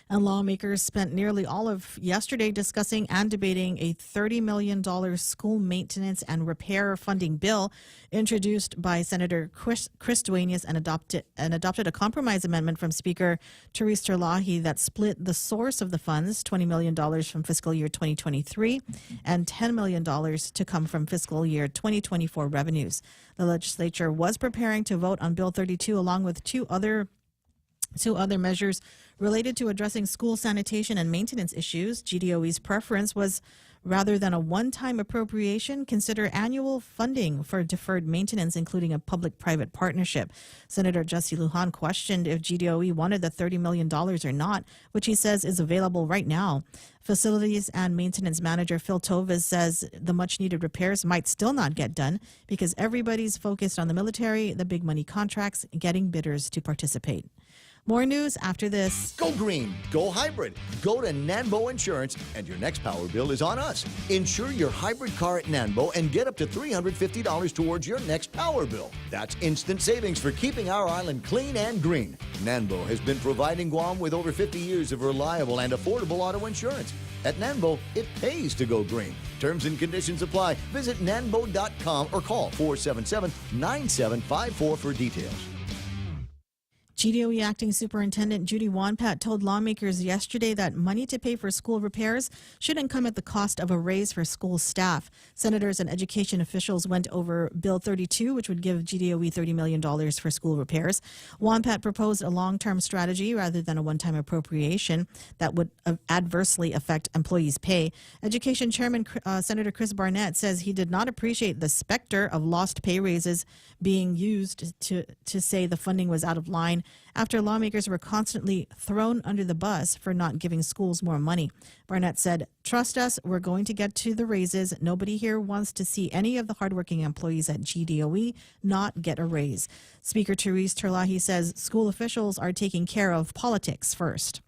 And lawmakers spent nearly all of yesterday discussing and debating a $30 million school maintenance and repair funding bill introduced by Senator Chris Duenas and adopted a compromise amendment from Speaker Therese Terlahi that split the source of the funds, $20 million from fiscal year 2023 and $10 million to come from fiscal year 2024 revenues. The legislature was preparing to vote on Bill 32 along with two other measures related to addressing school sanitation and maintenance issues. GDOE's preference was, rather than a one-time appropriation, consider annual funding for deferred maintenance, including a public-private partnership. Senator Jussie Lujan questioned if GDOE wanted the $30 million or not, which he says is available right now. Facilities and Maintenance Manager Phil Tovis says the much-needed repairs might still not get done because everybody's focused on the military, the big money contracts, getting bidders to participate. More news after this. Go green, go hybrid. Go to Nanbo Insurance, and your next power bill is on us. Insure your hybrid car at Nanbo and get up to $350 towards your next power bill. That's instant savings for keeping our island clean and green. Nanbo has been providing Guam with over 50 years of reliable and affordable auto insurance. At Nanbo, it pays to go green. Terms and conditions apply. Visit nanbo.com or call 477-9754 for details. GDOE Acting Superintendent Judy Wanpat told lawmakers yesterday that money to pay for school repairs shouldn't come at the cost of a raise for school staff. Senators and education officials went over Bill 32, which would give GDOE $30 million for school repairs. Wanpat proposed a long-term strategy rather than a one-time appropriation that would adversely affect employees' pay. Education Chairman Senator Chris Barnett says he did not appreciate the specter of lost pay raises being used to say the funding was out of line after lawmakers were constantly thrown under the bus for not giving schools more money. Barnett said, "Trust us, we're going to get to the raises. Nobody here wants to see any of the hardworking employees at GDOE not get a raise." Speaker Therese Terlahi says school officials are taking care of politics first.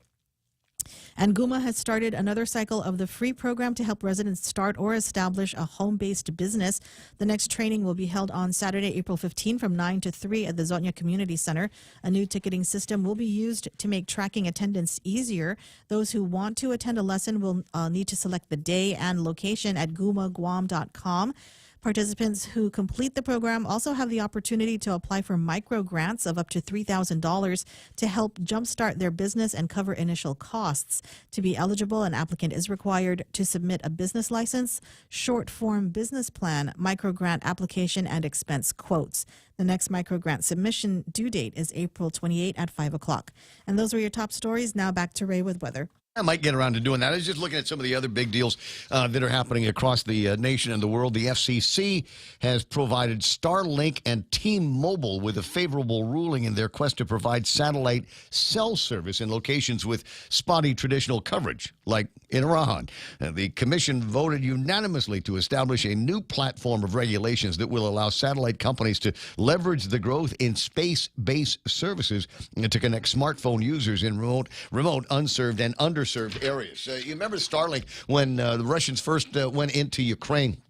And GUMA has started another cycle of the free program to help residents start or establish a home-based business. The next training will be held on Saturday, April 15 from 9 to 3 at the Zonia Community Center. A new ticketing system will be used to make tracking attendance easier. Those who want to attend a lesson will need to select the day and location at gumaguam.com. Participants who complete the program also have the opportunity to apply for micro grants of up to $3,000 to help jumpstart their business and cover initial costs. To be eligible, an applicant is required to submit a business license, short form business plan, micro grant application, and expense quotes. The next micro grant submission due date is April 28 at 5 o'clock. And those were your top stories. Now back to Ray with weather. I might get around to doing that. I was just looking at some of the other big deals that are happening across the nation and the world. The FCC has provided Starlink and T-Mobile with a favorable ruling in their quest to provide satellite cell service in locations with spotty traditional coverage, like in Iran. The commission voted unanimously to establish a new platform of regulations that will allow satellite companies to leverage the growth in space-based services to connect smartphone users in remote, unserved, and underserved areas. You remember Starlink when the Russians first went into Ukraine?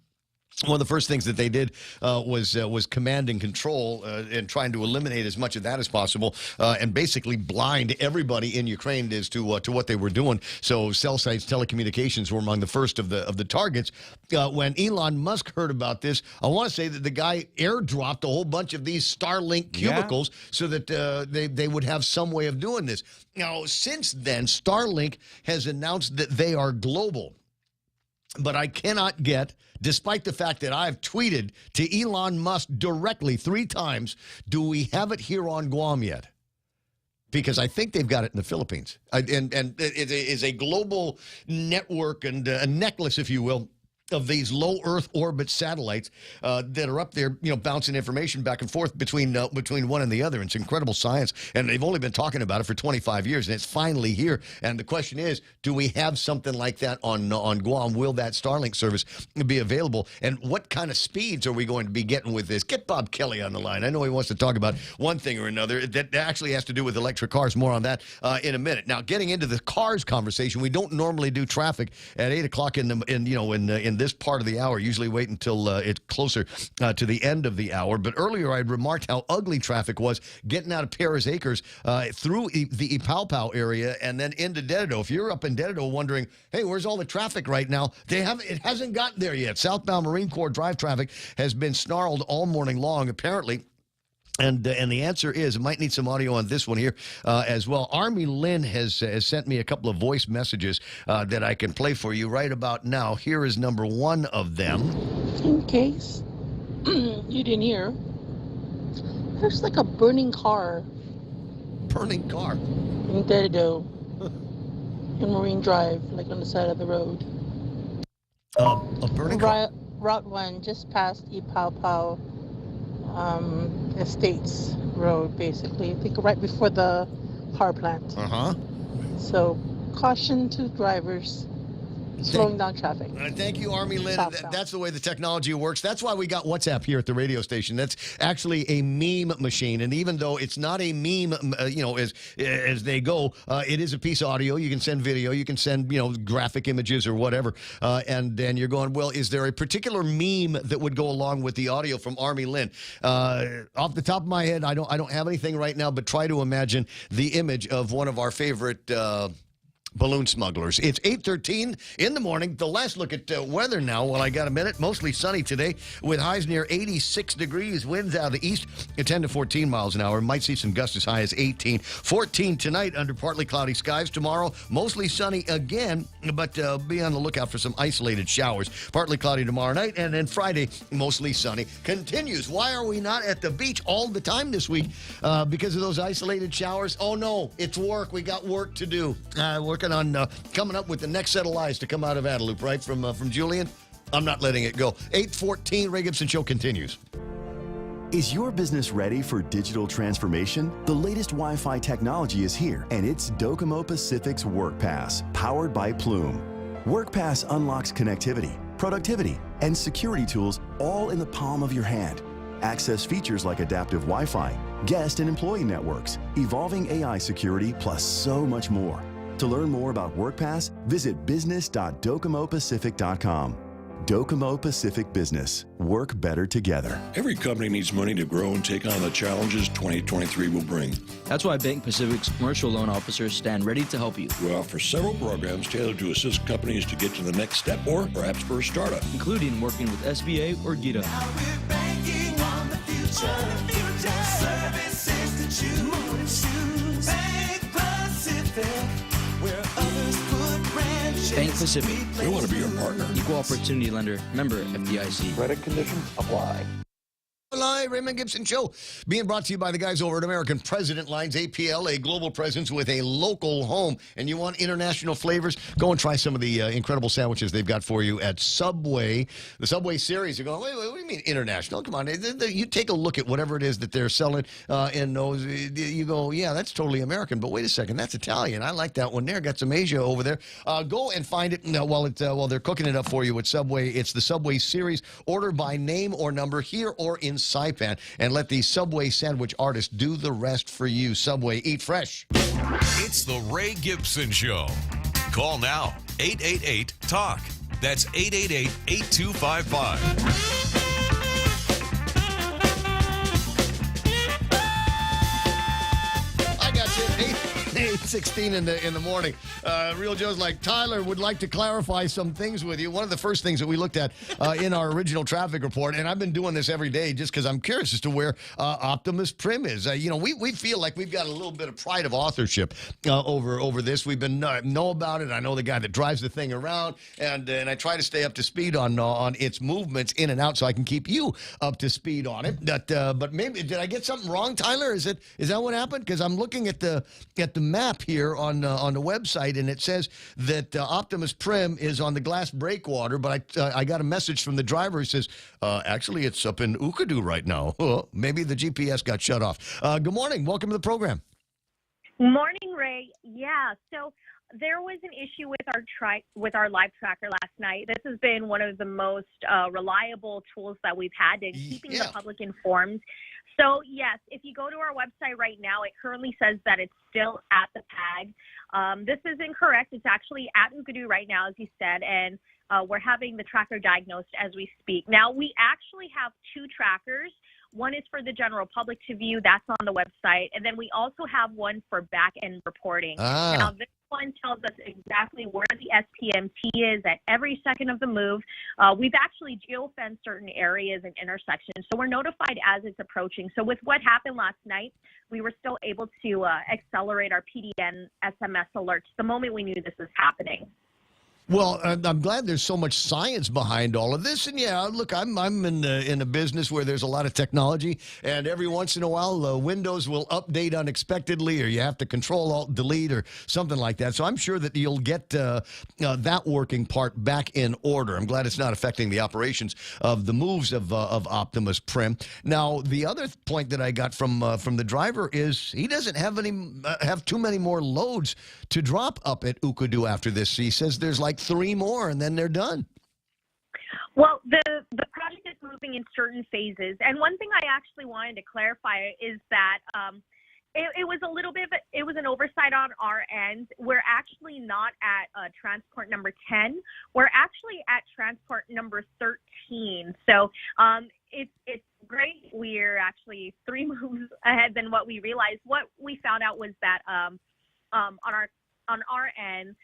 One of the first things that they did was command and control and trying to eliminate as much of that as possible and basically blind everybody in Ukraine as to what they were doing. So cell sites, telecommunications were among the first of the targets. When Elon Musk heard about this, I want to say that the guy airdropped a whole bunch of these Starlink cubicles so that they would have some way of doing this. Now, since then, Starlink has announced that they are global. But I cannot get, despite the fact that I've tweeted to Elon Musk directly 3 times, do we have it here on Guam yet? Because I think they've got it in the Philippines. And it is a global network and a necklace, if you will, of these low Earth orbit satellites that are up there, bouncing information back and forth between one and the other. It's incredible science, and they've only been talking about it for 25 years, and it's finally here. And the question is, do we have something like that on Guam? Will that Starlink service be available? And what kind of speeds are we going to be getting with this? Get Bob Kelly on the line. I know he wants to talk about one thing or another that actually has to do with electric cars. More on that in a minute. Now, getting into the cars conversation, we don't normally do traffic at 8 o'clock in this part of the hour. Usually wait until it's closer to the end of the hour. But earlier I remarked how ugly traffic was getting out of Perez Acres through the Ipaupau area and then into Dededo. If you're up in Dededo wondering, hey, where's all the traffic right now? It hasn't gotten there yet. Southbound Marine Corps Drive traffic has been snarled all morning long, apparently. And the answer is, I might need some audio on this one here as well. Army Lynn has sent me a couple of voice messages that I can play for you right about now. Here is number 1 of them. In case you didn't hear, there's like a burning car. Burning car? In Dededo, in Marine Drive, like on the side of the road. A burning car? Route 1, just past Ipaupau. Estates Road, basically. I think right before the power plant. So, caution to drivers slowing down traffic. Thank you, Army Lynn. That's the way the technology works. That's why we got WhatsApp here at the radio station. That's actually a meme machine. And even though it's not a meme, as they go, it is a piece of audio. You can send video. You can send, graphic images or whatever. And then you're going, well, is there a particular meme that would go along with the audio from Army Lynn? Off the top of my head, I don't have anything right now, but try to imagine the image of one of our favorite balloon smugglers. It's 8:13 in the morning. The last look at weather now. Well, I got a minute. Mostly sunny today with highs near 86 degrees. Winds out of the east at 10 to 14 miles an hour. Might see some gusts as high as 18. 14 tonight under partly cloudy skies. Tomorrow, mostly sunny again, but be on the lookout for some isolated showers. Partly cloudy tomorrow night, and then Friday, mostly sunny. Continues. Why are we not at the beach all the time this week? Because of those isolated showers? Oh, no. It's work. We got work to do. Working on coming up with the next set of lies to come out of Adelup, right, from Julian? I'm not letting it go. 8:14, Ray Gibson Show continues. Is your business ready for digital transformation? The latest Wi-Fi technology is here, and it's Docomo Pacific's WorkPass, powered by Plume. WorkPass unlocks connectivity, productivity, and security tools all in the palm of your hand. Access features like adaptive Wi-Fi, guest and employee networks, evolving AI security, plus so much more. To learn more about WorkPass, visit business.docomopacific.com. Docomo Pacific Business. Work better together. Every company needs money to grow and take on the challenges 2023 will bring. That's why Bank Pacific's commercial loan officers stand ready to help you. We offer several programs tailored to assist companies to get to the next step or perhaps for a startup, including working with SBA or GITA. Services to choose. Bank Pacific, where others put branches. Bank Pacific. We want to be your partner. Equal opportunity lender. Member FDIC. Credit conditions apply. Live Raymond Gibson Show being brought to you by the guys over at American President Lines, APL, a global presence with a local home. And you want international flavors? Go and try some of the incredible sandwiches they've got for you at Subway. The Subway series. You're going, wait, what do you mean international? Come on. You take a look at whatever it is that they're selling in those. You go, yeah, that's totally American. But wait a second, that's Italian. I like that one there. Got some Asia over there. Go and find it while they're cooking it up for you at Subway. It's the Subway series. Order by name or number here or in Saipan, and let the Subway sandwich artist do the rest for you. Subway, eat fresh. It's the Ray Gibson Show. Call now, 888-TALK. That's 888-8255. I got you. 8:16 in the morning. Real Joe's like, Tyler would like to clarify some things with you. One of the first things that we looked at in our original traffic report, and I've been doing this every day just because I'm curious as to where Optimus Prim is. We feel like we've got a little bit of pride of authorship over this. We've been know about it. I know the guy that drives the thing around, and I try to stay up to speed on its movements in and out so I can keep you up to speed on it. But maybe did I get something wrong, Tyler? Is that what happened? Because I'm looking at the map here on the website, and it says that Optimus Prim is on the glass breakwater, but I got a message from the driver who says, actually, it's up in Ukadu right now. Maybe the GPS got shut off. Good morning. Welcome to the program. Morning, Ray. Yeah, so there was an issue with our live tracker last night. This has been one of the most reliable tools that we've had in keeping the public informed. So, yes, if you go to our website right now, it currently says that it's still at the PAG. This is incorrect. It's actually at Ukadu right now, as you said, and we're having the tracker diagnosed as we speak. Now, we actually have two trackers. One is for the general public to view. That's on the website. And then we also have one for back-end reporting. Now, this one tells us exactly where the SPMT is at every second of the move. We've actually geofenced certain areas and intersections, so we're notified as it's approaching. So with what happened last night, we were still able to accelerate our PDN SMS alerts the moment we knew this was happening. Well, I'm glad there's so much science behind all of this. And yeah, look, I'm in a business where there's a lot of technology, and every once in a while, Windows will update unexpectedly, or you have to Control-Alt-Delete or something like that. So I'm sure that you'll get that working part back in order. I'm glad it's not affecting the operations of the moves of Optimus Prim. Now, the other point that I got from the driver is he doesn't have too many more loads to drop up at Ukadu after this. He says there's like 3 more, and then they're done. Well, the project is moving in certain phases, and one thing I actually wanted to clarify is that it was a little bit it was an oversight on our end. We're actually not at transport number 10. We're actually at transport number 13. So it's great. We're actually 3 moves ahead than what we realized. What we found out was that on our on our end,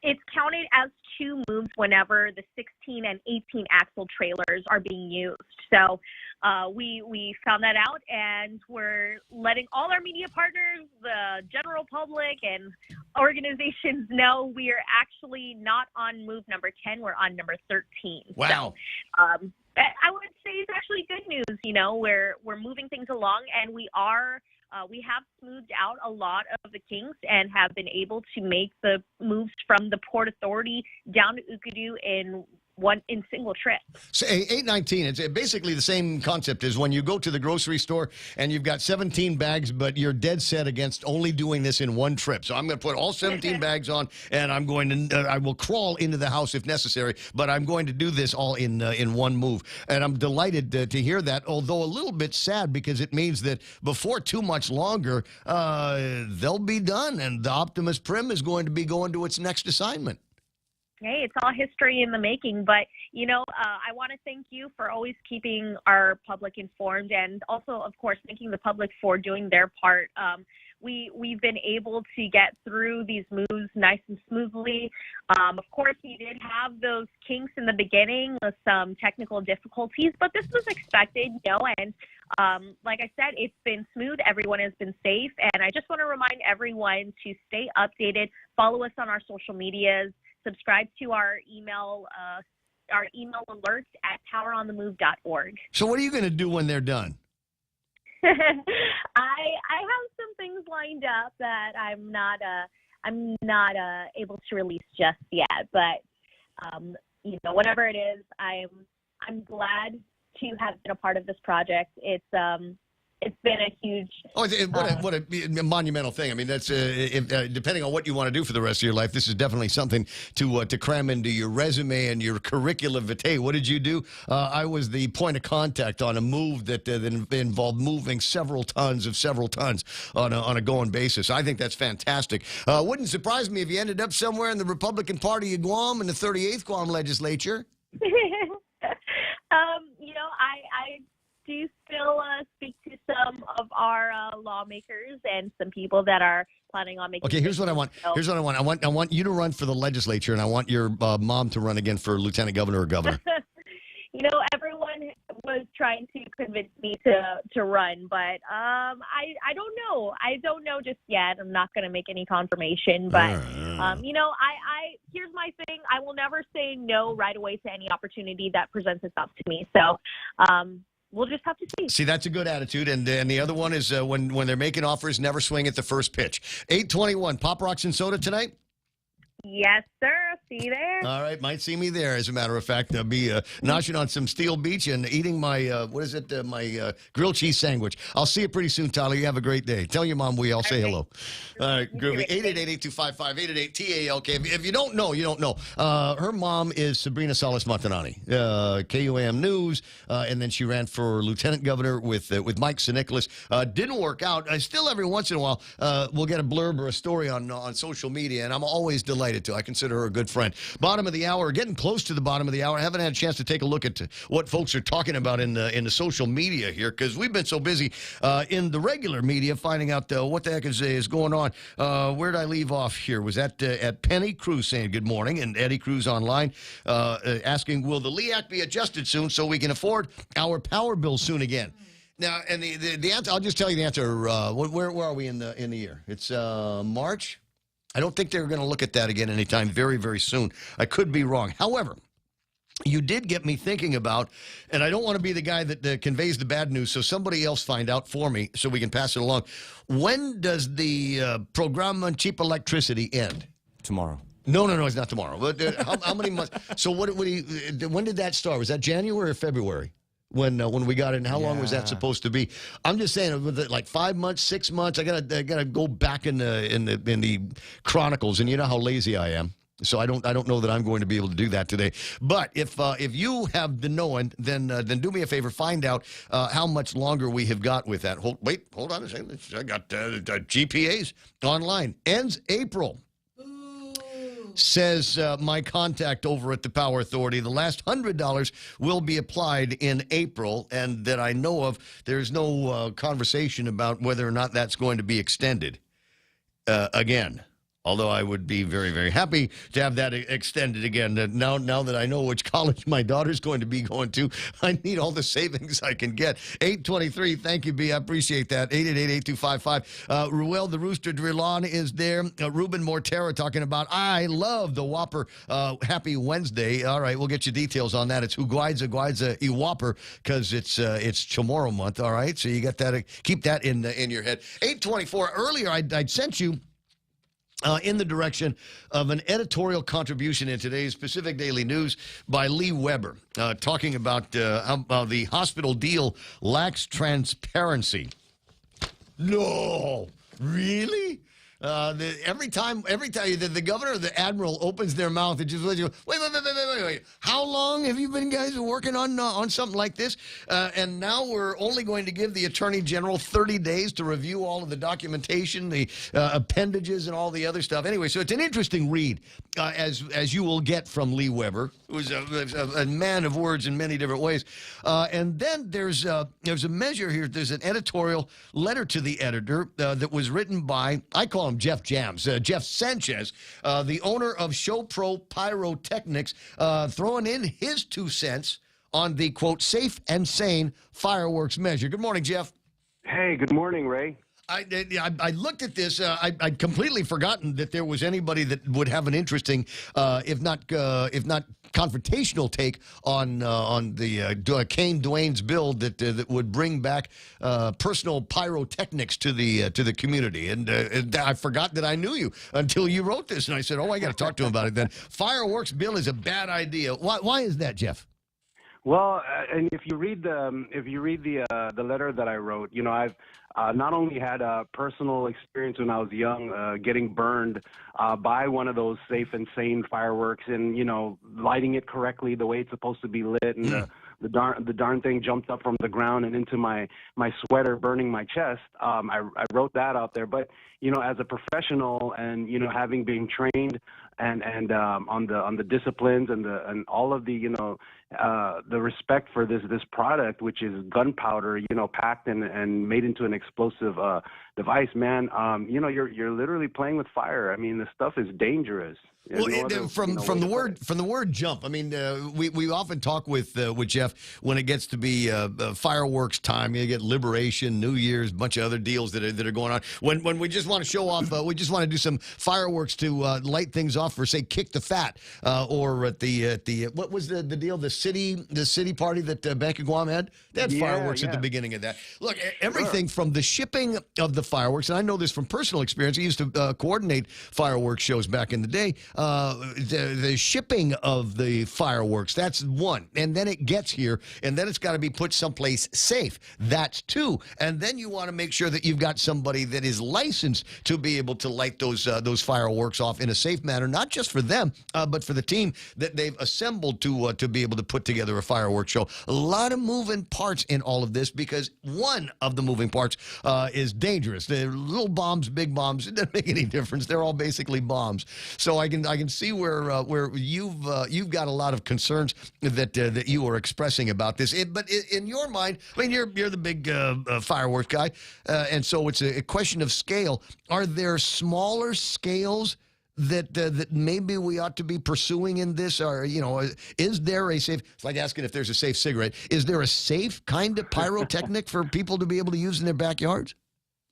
it's counted as two moves whenever the 16 and 18 axle trailers are being used. So we found that out, and we're letting all our media partners, the general public, and organizations know we are actually not on move number 10. We're on number 13. Wow. So I would say it's actually good news. You know, we're moving things along, and we have smoothed out a lot of the kinks and have been able to make the moves from the Port Authority down to Ukadu in single trips. So 819, it's basically the same concept as when you go to the grocery store and you've got 17 bags, but you're dead set against only doing this in one trip. So I'm going to put all 17 bags on, and I'm going to I will crawl into the house if necessary, but I'm going to do this all in one move. And I'm delighted to hear that, although a little bit sad because it means that before too much longer, they'll be done, and the Optimus Prim is going to be going to its next assignment. Hey, it's all history in the making, but, you know, I want to thank you for always keeping our public informed, and also, of course, thanking the public for doing their part. We've been able to get through these moves nice and smoothly. Of course, we did have those kinks in the beginning with some technical difficulties, but this was expected, you know, and like I said, it's been smooth. Everyone has been safe, and I just want to remind everyone to stay updated, follow us on our social medias, subscribe to our email alerts at poweronthemove.org. So what are you going to do when they're done? I have some things lined up that I'm not able to release just yet, but you know, whatever it is, I'm glad to have been a part of this project. It's been a huge... what a monumental thing. I mean, that's depending on what you want to do for the rest of your life, this is definitely something to cram into your resume and your curriculum vitae. What did you do? I was the point of contact on a move that involved moving several tons on a going basis. I think that's fantastic. Wouldn't surprise me if you ended up somewhere in the Republican Party of Guam in the 38th Guam legislature. You know, I do still speak to some of our lawmakers and some people that are planning on making. Okay, here's what I want. I want you to run for the legislature, and I want your mom to run again for lieutenant governor or governor. You know, everyone was trying to convince me to run, but I don't know. I don't know just yet. I'm not going to make any confirmation, but you know, I here's my thing. I will never say no right away to any opportunity that presents itself to me. So, we'll just have to see. See, that's a good attitude. And the other one is when they're making offers, never swing at the first pitch. 8:21, Pop Rocks and Soda tonight? Yes, sir. See you there. All right. Might see me there, as a matter of fact. I'll be noshing on some Steel Beach and eating my, my grilled cheese sandwich. I'll see you pretty soon, Tyler. You have a great day. Tell your mom I'll say hello. All right, groovy. 888-8255, 888-TALK. If you don't know, you don't know. Her mom is Sabrina Salas Montanani, KUAM News, and then she ran for lieutenant governor with Mike St. Didn't work out. Still, every once in a while, we'll get a blurb or a story on social media, and I'm always delighted to. I consider her a good friend. Bottom of the hour, getting close to the bottom of the hour. I haven't had a chance to take a look at what folks are talking about in the social media here, because we've been so busy in the regular media finding out what the heck is going on. Where did I leave off here? Was that at Penny Cruz saying good morning, and Eddie Cruz online asking, will the LEAC be adjusted soon so we can afford our power bill soon again? Now, and the answer, I'll just tell you the answer. Where are we in the year? It's March. I don't think they're going to look at that again anytime very, very soon. I could be wrong. However, you did get me thinking about, and I don't want to be the guy that conveys the bad news, so somebody else find out for me so we can pass it along. When does the program on cheap electricity end? Tomorrow. No, it's not tomorrow. But how many months? So when did that start? Was that January or February? When we got it, and how long was that supposed to be? I'm just saying, was it like 5 months, 6 months? I gotta go back in the chronicles, and you know how lazy I am. So I don't know that I'm going to be able to do that today. But if you have the knowing, then do me a favor, find out how much longer we have got with that. Hold on a second. I got GPAs online. Ends April. Says my contact over at the Power Authority. The last $100 will be applied in April, and that I know of, there's no conversation about whether or not that's going to be extended again. Although I would be very, very happy to have that extended again. Now that I know which college my daughter's going to be going to, I need all the savings I can get. 823, thank you, B. I appreciate that. 888-8255. Ruel the Rooster Drilon is there. Ruben Mortera talking about, I love the Whopper. Happy Wednesday. All right, we'll get you details on that. It's Guiza E Whopper because it's tomorrow month. All right, so you got that. Keep that in your head. 824. Earlier, I'd sent you in the direction of an editorial contribution in today's Pacific Daily News by Lee Weber, talking about how the hospital deal lacks transparency. No, really? Every time the governor or the admiral opens their mouth, it just lets you go, wait. How long have you been guys working on something like this? And now we're only going to give the attorney general 30 days to review all of the documentation, the appendages, and all the other stuff. Anyway, so it's an interesting read, as you will get from Lee Weber, who's a man of words in many different ways. And then there's a measure here. There's an editorial letter to the editor that was written by, I call him Jeff Jams, Jeff Sanchez, the owner of ShowPro Pyrotechnics, throwing in his 2 cents on the, quote, safe and sane fireworks measure. Good morning, Jeff. Hey, good morning, Ray. I looked at this. I'd completely forgotten that there was anybody that would have an interesting, if not confrontational take on the Kane Dwayne's bill that would bring back personal pyrotechnics to the community. And I forgot that I knew you until you wrote this, and I said, "Oh, I got to talk to him about it." Then fireworks bill is a bad idea. Why is that, Jeff? Well, and if you read the letter that I wrote, you know, I've not only had a personal experience when I was young, getting burned by one of those safe and sane fireworks, and you know, lighting it correctly the way it's supposed to be lit, and the darn thing jumped up from the ground and into my sweater, burning my chest. I wrote that out there, but you know, as a professional, and you know, having been trained and on the disciplines and all of the, you know, the respect for this product, which is gunpowder, you know, packed and made into an explosive device, man. You know, you're literally playing with fire. I mean, the stuff is dangerous. Well, from the word jump, I mean, we often talk with Jeff when it gets to be fireworks time. You get Liberation, New Year's, a bunch of other deals that are going on. When we just want to show off, we just want to do some fireworks to light things off for, say, Kick the Fat, or at the what was the deal? The city party that Bank of Guam had. They had fireworks at the beginning of that. Look, everything from the shipping of the fireworks, and I know this from personal experience. I used to coordinate fireworks shows back in the day. The shipping of the fireworks, that's one. And then it gets here, and then it's got to be put someplace safe. That's two. And then you want to make sure that you've got somebody that is licensed to be able to light those fireworks off in a safe manner, not just for them, but for the team that they've assembled to be able to put together a fireworks show. A lot of moving parts in all of this, because one of the moving parts is dangerous. The little bombs, big bombs, it doesn't make any difference. They're all basically bombs. So I can see where you've got a lot of concerns that you are expressing about this. But in your mind, I mean, you're the big fireworks guy, and so it's a question of scale. Are there smaller scales that maybe we ought to be pursuing in this? Or, you know, is there a safe, it's like asking if there's a safe cigarette, is there a safe kind of pyrotechnic for people to be able to use in their backyards?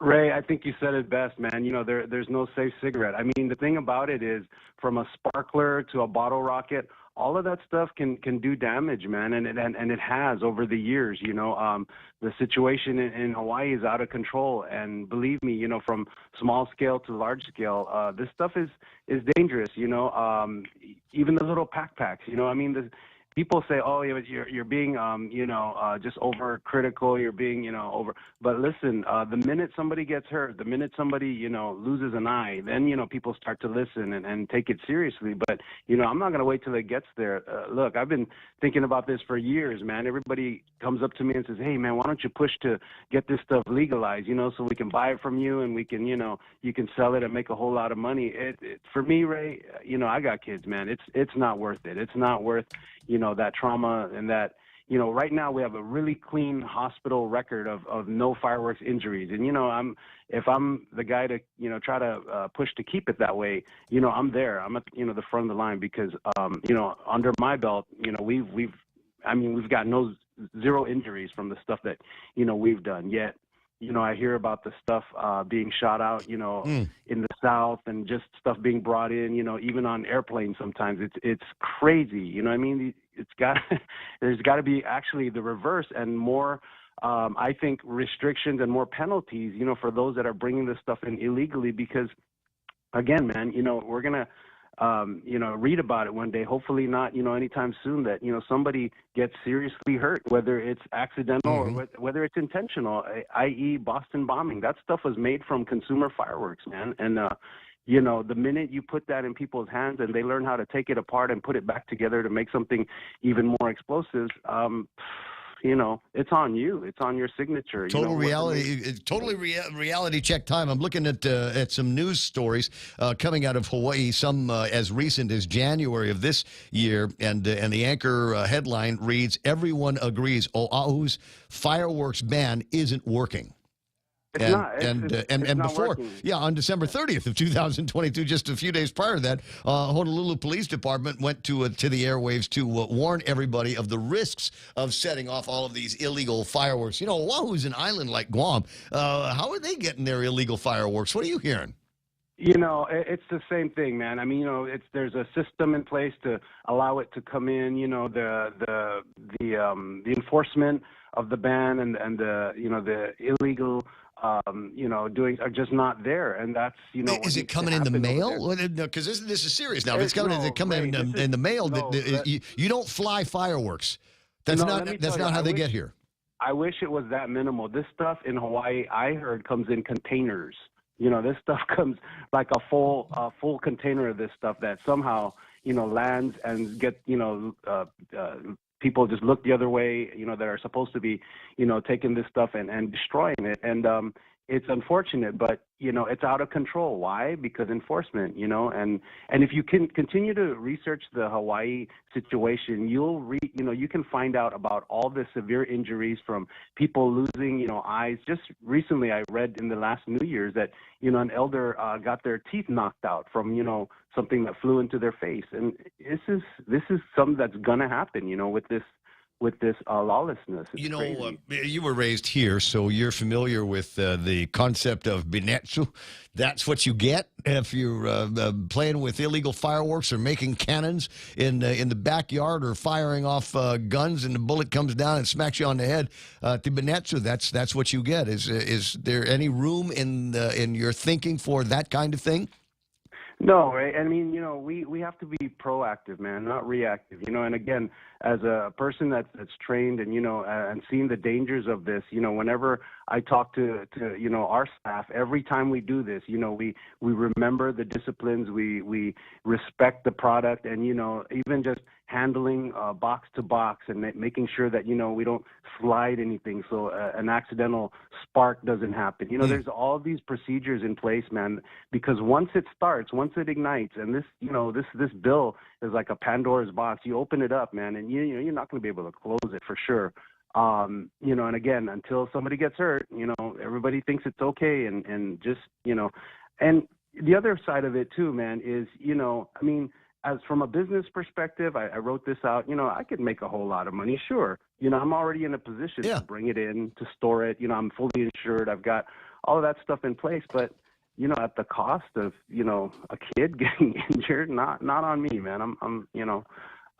Ray, I think you said it best, man. You know, there's no safe cigarette. I mean, the thing about it is, from a sparkler to a bottle rocket, all of that stuff can do damage, man, and it has over the years. You know, the situation in Hawaii is out of control, and believe me, you know, from small scale to large scale, this stuff is dangerous. You know, even the little packs. You know, I mean, people say, "Oh, you're being, you know, just overcritical. You're being, you know, over." But listen, the minute somebody gets hurt, the minute somebody, you know, loses an eye, then, you know, people start to listen and take it seriously. But, you know, I'm not going to wait till it gets there. Look, I've been thinking about this for years, man. Everybody comes up to me and says, "Hey, man, why don't you push to get this stuff legalized, you know, so we can buy it from you and we can, you know, you can sell it and make a whole lot of money." For me, Ray, you know, I got kids, man. It's not worth it. It's not worth, you know, that trauma and that, right now we have a really clean hospital record of no fireworks injuries. And, if I'm the guy to, try to push to keep it that way, I'm there. I'm at, the front of the line because, under my belt, we've got zero injuries from the stuff that, we've done. Yet, I hear about the stuff being shot out, in the South, and just stuff being brought in, even on airplanes sometimes. It's crazy. There's got to be actually the reverse and more, I think, restrictions and more penalties, for those that are bringing this stuff in illegally. Because, again, man, we're going to, read about it one day, hopefully not, anytime soon, that, somebody gets seriously hurt, whether it's accidental or whether it's intentional, i.e. Boston bombing. That stuff was made from consumer fireworks, man. And, the minute you put that in people's hands and they learn how to take it apart and put it back together to make something even more explosive, it's on you. It's on your signature. Reality check time. I'm looking at some news stories coming out of Hawaii, some as recent as January of this year, and the anchor headline reads, "Everyone agrees Oahu's fireworks ban isn't working." It's not. And not before, working. on December 30th of 2022, just a few days prior to that, Honolulu Police Department went to the airwaves to warn everybody of the risks of setting off all of these illegal fireworks. Oahu's an island like Guam. How are they getting their illegal fireworks? What are you hearing? It's the same thing, man. I mean, there's a system in place to allow it to come in. The enforcement of the ban and the illegal doing are just not there, and that's Is it coming in the mail? Because this is serious now. If it's coming in the mail, you don't fly fireworks. That's not how they get here. I wish it was that minimal. This stuff in Hawaii, I heard, comes in containers. This stuff comes like a full container of this stuff that somehow lands and get people just look the other way, that are supposed to be, taking this stuff and destroying it. And it's unfortunate, but, it's out of control. Why? Because enforcement, and if you can continue to research the Hawaii situation, you can find out about all the severe injuries from people losing, eyes. Just recently, I read in the last New Year's that, an elder got their teeth knocked out from, something that flew into their face. And this is something that's gonna happen, with this lawlessness. It's crazy. You were raised here, so you're familiar with the concept of binetsu. That's what you get if you're playing with illegal fireworks or making cannons in the backyard or firing off guns, and the bullet comes down and smacks you on the head. The binetsu, that's what you get. Is there any room in your thinking for that kind of thing? No, right? I mean, we have to be proactive, man, not reactive. And again, as a person that's trained and and seen the dangers of this, whenever I talk to our staff, every time we do this, we remember the disciplines, we respect the product, and even just handling box to box and making sure that we don't slide anything so an accidental spark doesn't happen. There's all these procedures in place, man, because once it starts, once it ignites, and this this bill is like a Pandora's box. You open it up, man, and you're not going to be able to close it for sure. And again, until somebody gets hurt, everybody thinks it's okay, and just and the other side of it too, man, is I mean, as from a business perspective, I wrote this out. I could make a whole lot of money, sure. I'm already in a position to bring it in, to store it. I'm fully insured. I've got all of that stuff in place, but at the cost of a kid getting injured, not on me, man. I'm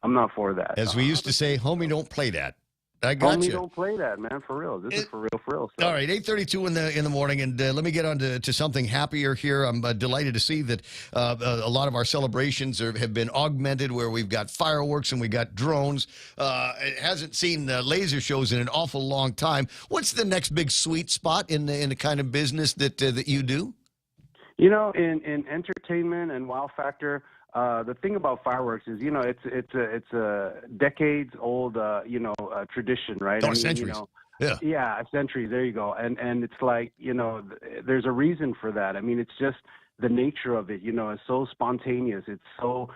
not for that. As we used to say, homie, don't play that. I got Homie, you. don't play that, man. For real. This is for real stuff. All right, 8:32 in the morning, and let me get on to something happier here. I'm delighted to see that a lot of our celebrations have been augmented, where we've got fireworks and we got drones. It hasn't seen laser shows in an awful long time. What's the next big sweet spot in the kind of business that you do? In entertainment and wow factor, the thing about fireworks is, it's a decades old, tradition, right? Centuries. Yeah, centuries. There you go. And it's like, there's a reason for that. I mean, it's just the nature of it, it's so spontaneous. It's so,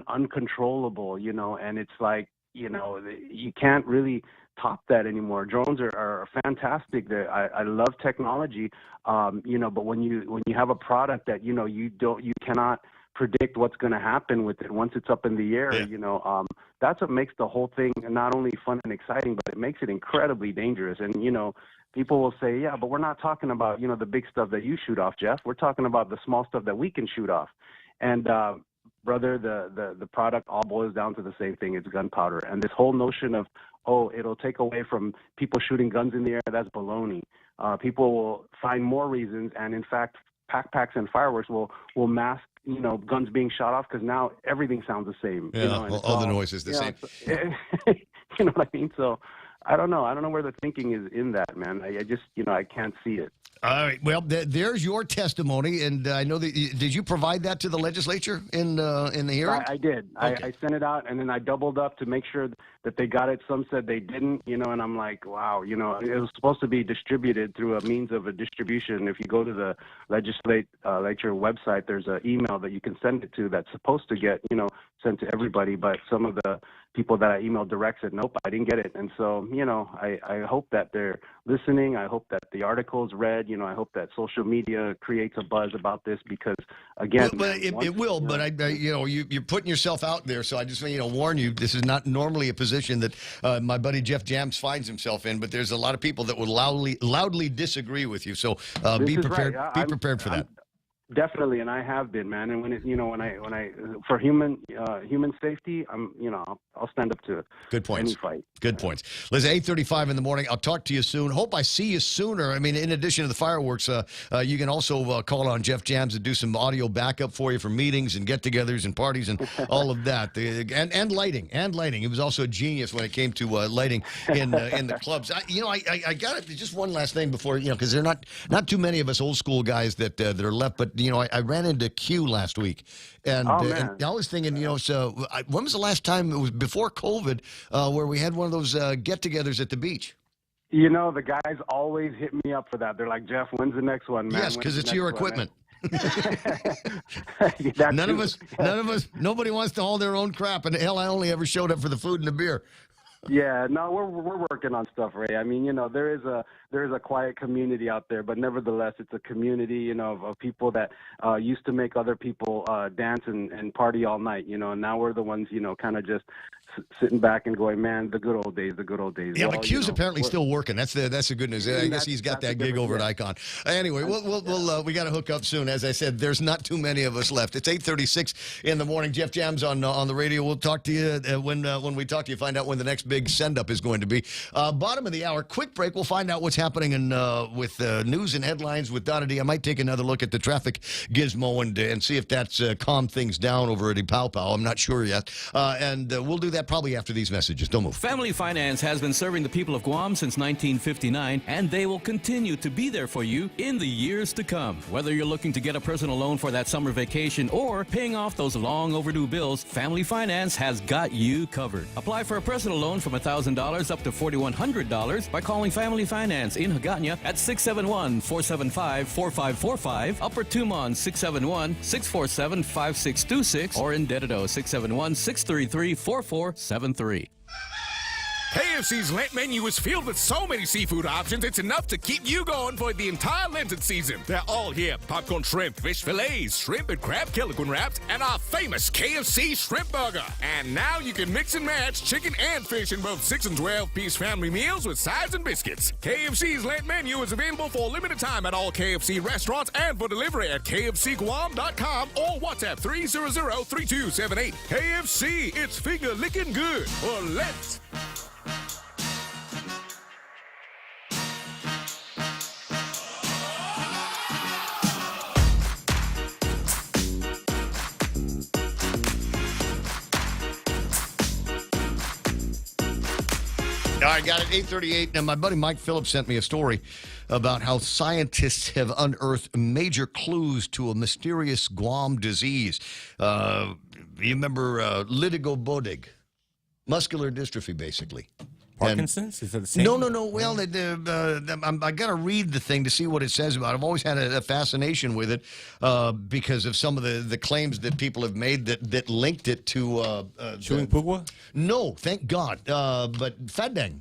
uncontrollable, and it's like, you can't really top that anymore. Drones are fantastic. I love technology, but when you have a product that you cannot predict what's going to happen with it once it's up in the air. That's what makes the whole thing not only fun and exciting, but it makes it incredibly dangerous. And people will say, yeah, but we're not talking about the big stuff that you shoot off, Jeff. We're talking about the small stuff that we can shoot off. And brother, the product all boils down to the same thing. It's gunpowder. And this whole notion of, it'll take away from people shooting guns in the air, that's baloney. People will find more reasons, and in fact, backpacks and fireworks will mask, guns being shot off, because now everything sounds the same. Yeah, all the noise is the same. You know what I mean? So I don't know. I don't know where the thinking is in that, man. I just, I can't see it. All right. Well, there's your testimony, and I know that. Did you provide that to the legislature in the hearing? I did. Okay. I sent it out, and then I doubled up to make sure that they got it. Some said they didn't, and I'm like, wow, it was supposed to be distributed through a means of a distribution. If you go to the legislature website, there's an email that you can send it to that's supposed to get, sent to everybody. But some of the people that I emailed direct said, nope, I didn't get it. And so, I hope that they're listening. I hope that the article's read. I hope that social media creates a buzz about this, because, again, it will. But you're putting yourself out there, so I just warn you. This is not normally a position that my buddy Jeff Jams finds himself in. But there's a lot of people that will loudly disagree with you. So be prepared. Right. Be prepared for that. Definitely, and I have been, man. And when for human safety, I'll stand up to it. Good points. Any fight. Good points. Listen, 8:35 in the morning. I'll talk to you soon. Hope I see you sooner. I mean, in addition to the fireworks, you can also call on Jeff Jams to do some audio backup for you for meetings and get-togethers and parties and all of that. And lighting. He was also a genius when it came to lighting in the clubs. I got it. Just one last thing before, because there are not too many of us old school guys that are left, but. I ran into Q last week, and I was thinking, when was the last time, it was before COVID, where we had one of those get-togethers at the beach? The guys always hit me up for that. They're like, Jeff, when's the next one, man? Yes, because it's your equipment. None of us, nobody wants to haul their own crap, and hell, I only ever showed up for the food and the beer. Yeah, no, we're working on stuff, Ray. I mean, there is a quiet community out there, but nevertheless, it's a community, of people that used to make other people dance and party all night, and now we're the ones, kind of just sitting back and going, man, the good old days. Yeah, but Q's apparently still working. That's the good news. I guess he's got that gig over at Icon. Anyway, we got to hook up soon. As I said, there's not too many of us left. It's 8:36 in the morning. Jeff Jams on the radio. We'll talk to you when we talk to you. Find out when the next big send-up is going to be. Bottom of the hour, quick break. We'll find out what's happening with news and headlines with Donna D. I might take another look at the traffic gizmo and see if that's calmed things down over at Ipao. I'm not sure yet. And we'll do that probably after these messages. Don't move. Family Finance has been serving the people of Guam since 1959, and they will continue to be there for you in the years to come. Whether you're looking to get a personal loan for that summer vacation or paying off those long overdue bills, Family Finance has got you covered. Apply for a personal loan from $1,000 up to $4,100 by calling Family Finance in Hagåtña at 671-475-4545, Upper Tumon 671-647-5626, or in Dededo 671-633-4473. KFC's Lent menu is filled with so many seafood options, it's enough to keep you going for the entire Lenten season. They're all here. Popcorn shrimp, fish fillets, shrimp and crab Kilikun wraps, and our famous KFC shrimp burger. And now you can mix and match chicken and fish in both 6 and 12-piece family meals with sides and biscuits. KFC's Lent menu is available for a limited time at all KFC restaurants and for delivery at kfcguam.com or WhatsApp 300-3278. KFC, it's finger licking good for Lent. All right, got it. 8:38. Now, my buddy Mike Phillips sent me a story about how scientists have unearthed major clues to a mysterious Guam disease. You remember litigo bodig, muscular dystrophy, basically. Parkinson's? Is it the same? No. Well, I got to read the thing to see what it says about it. I've always had a fascination with it because of some of the claims that people have made that linked it to... Chewing pugwa? No, thank God. But Fadang.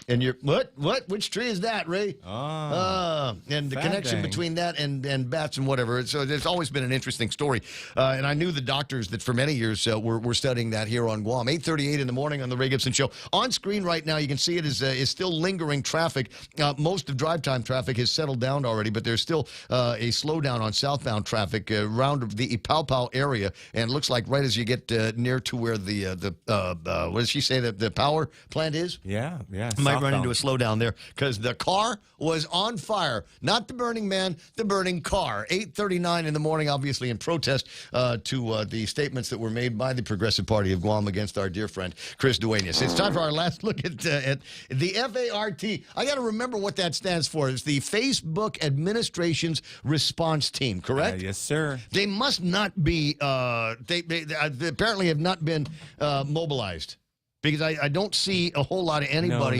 And you're what? Which tree is that, Ray? And the connection between that and bats and whatever. So there's always been an interesting story. And I knew the doctors that for many years were studying that here on Guam. 8:38 in the morning on the Ray Gibson Show. On screen right now, you can see it is still lingering traffic. Most of drive time traffic has settled down already, but there's still a slowdown on southbound traffic around the Ipao area. And it looks like right as you get near to where the what does she say the power plant is? Yeah. Might run into a slowdown there because the car was on fire. Not the burning man, the burning car. 8:39 in the morning, obviously in protest to the statements that were made by the Progressive Party of Guam against our dear friend Chris Duenas. It's time for our last look at the FART. I got to remember what that stands for. It's the Facebook Administration's Response Team, correct? Yes, sir. They must not be, they apparently have not been mobilized. Because I don't see a whole lot of anybody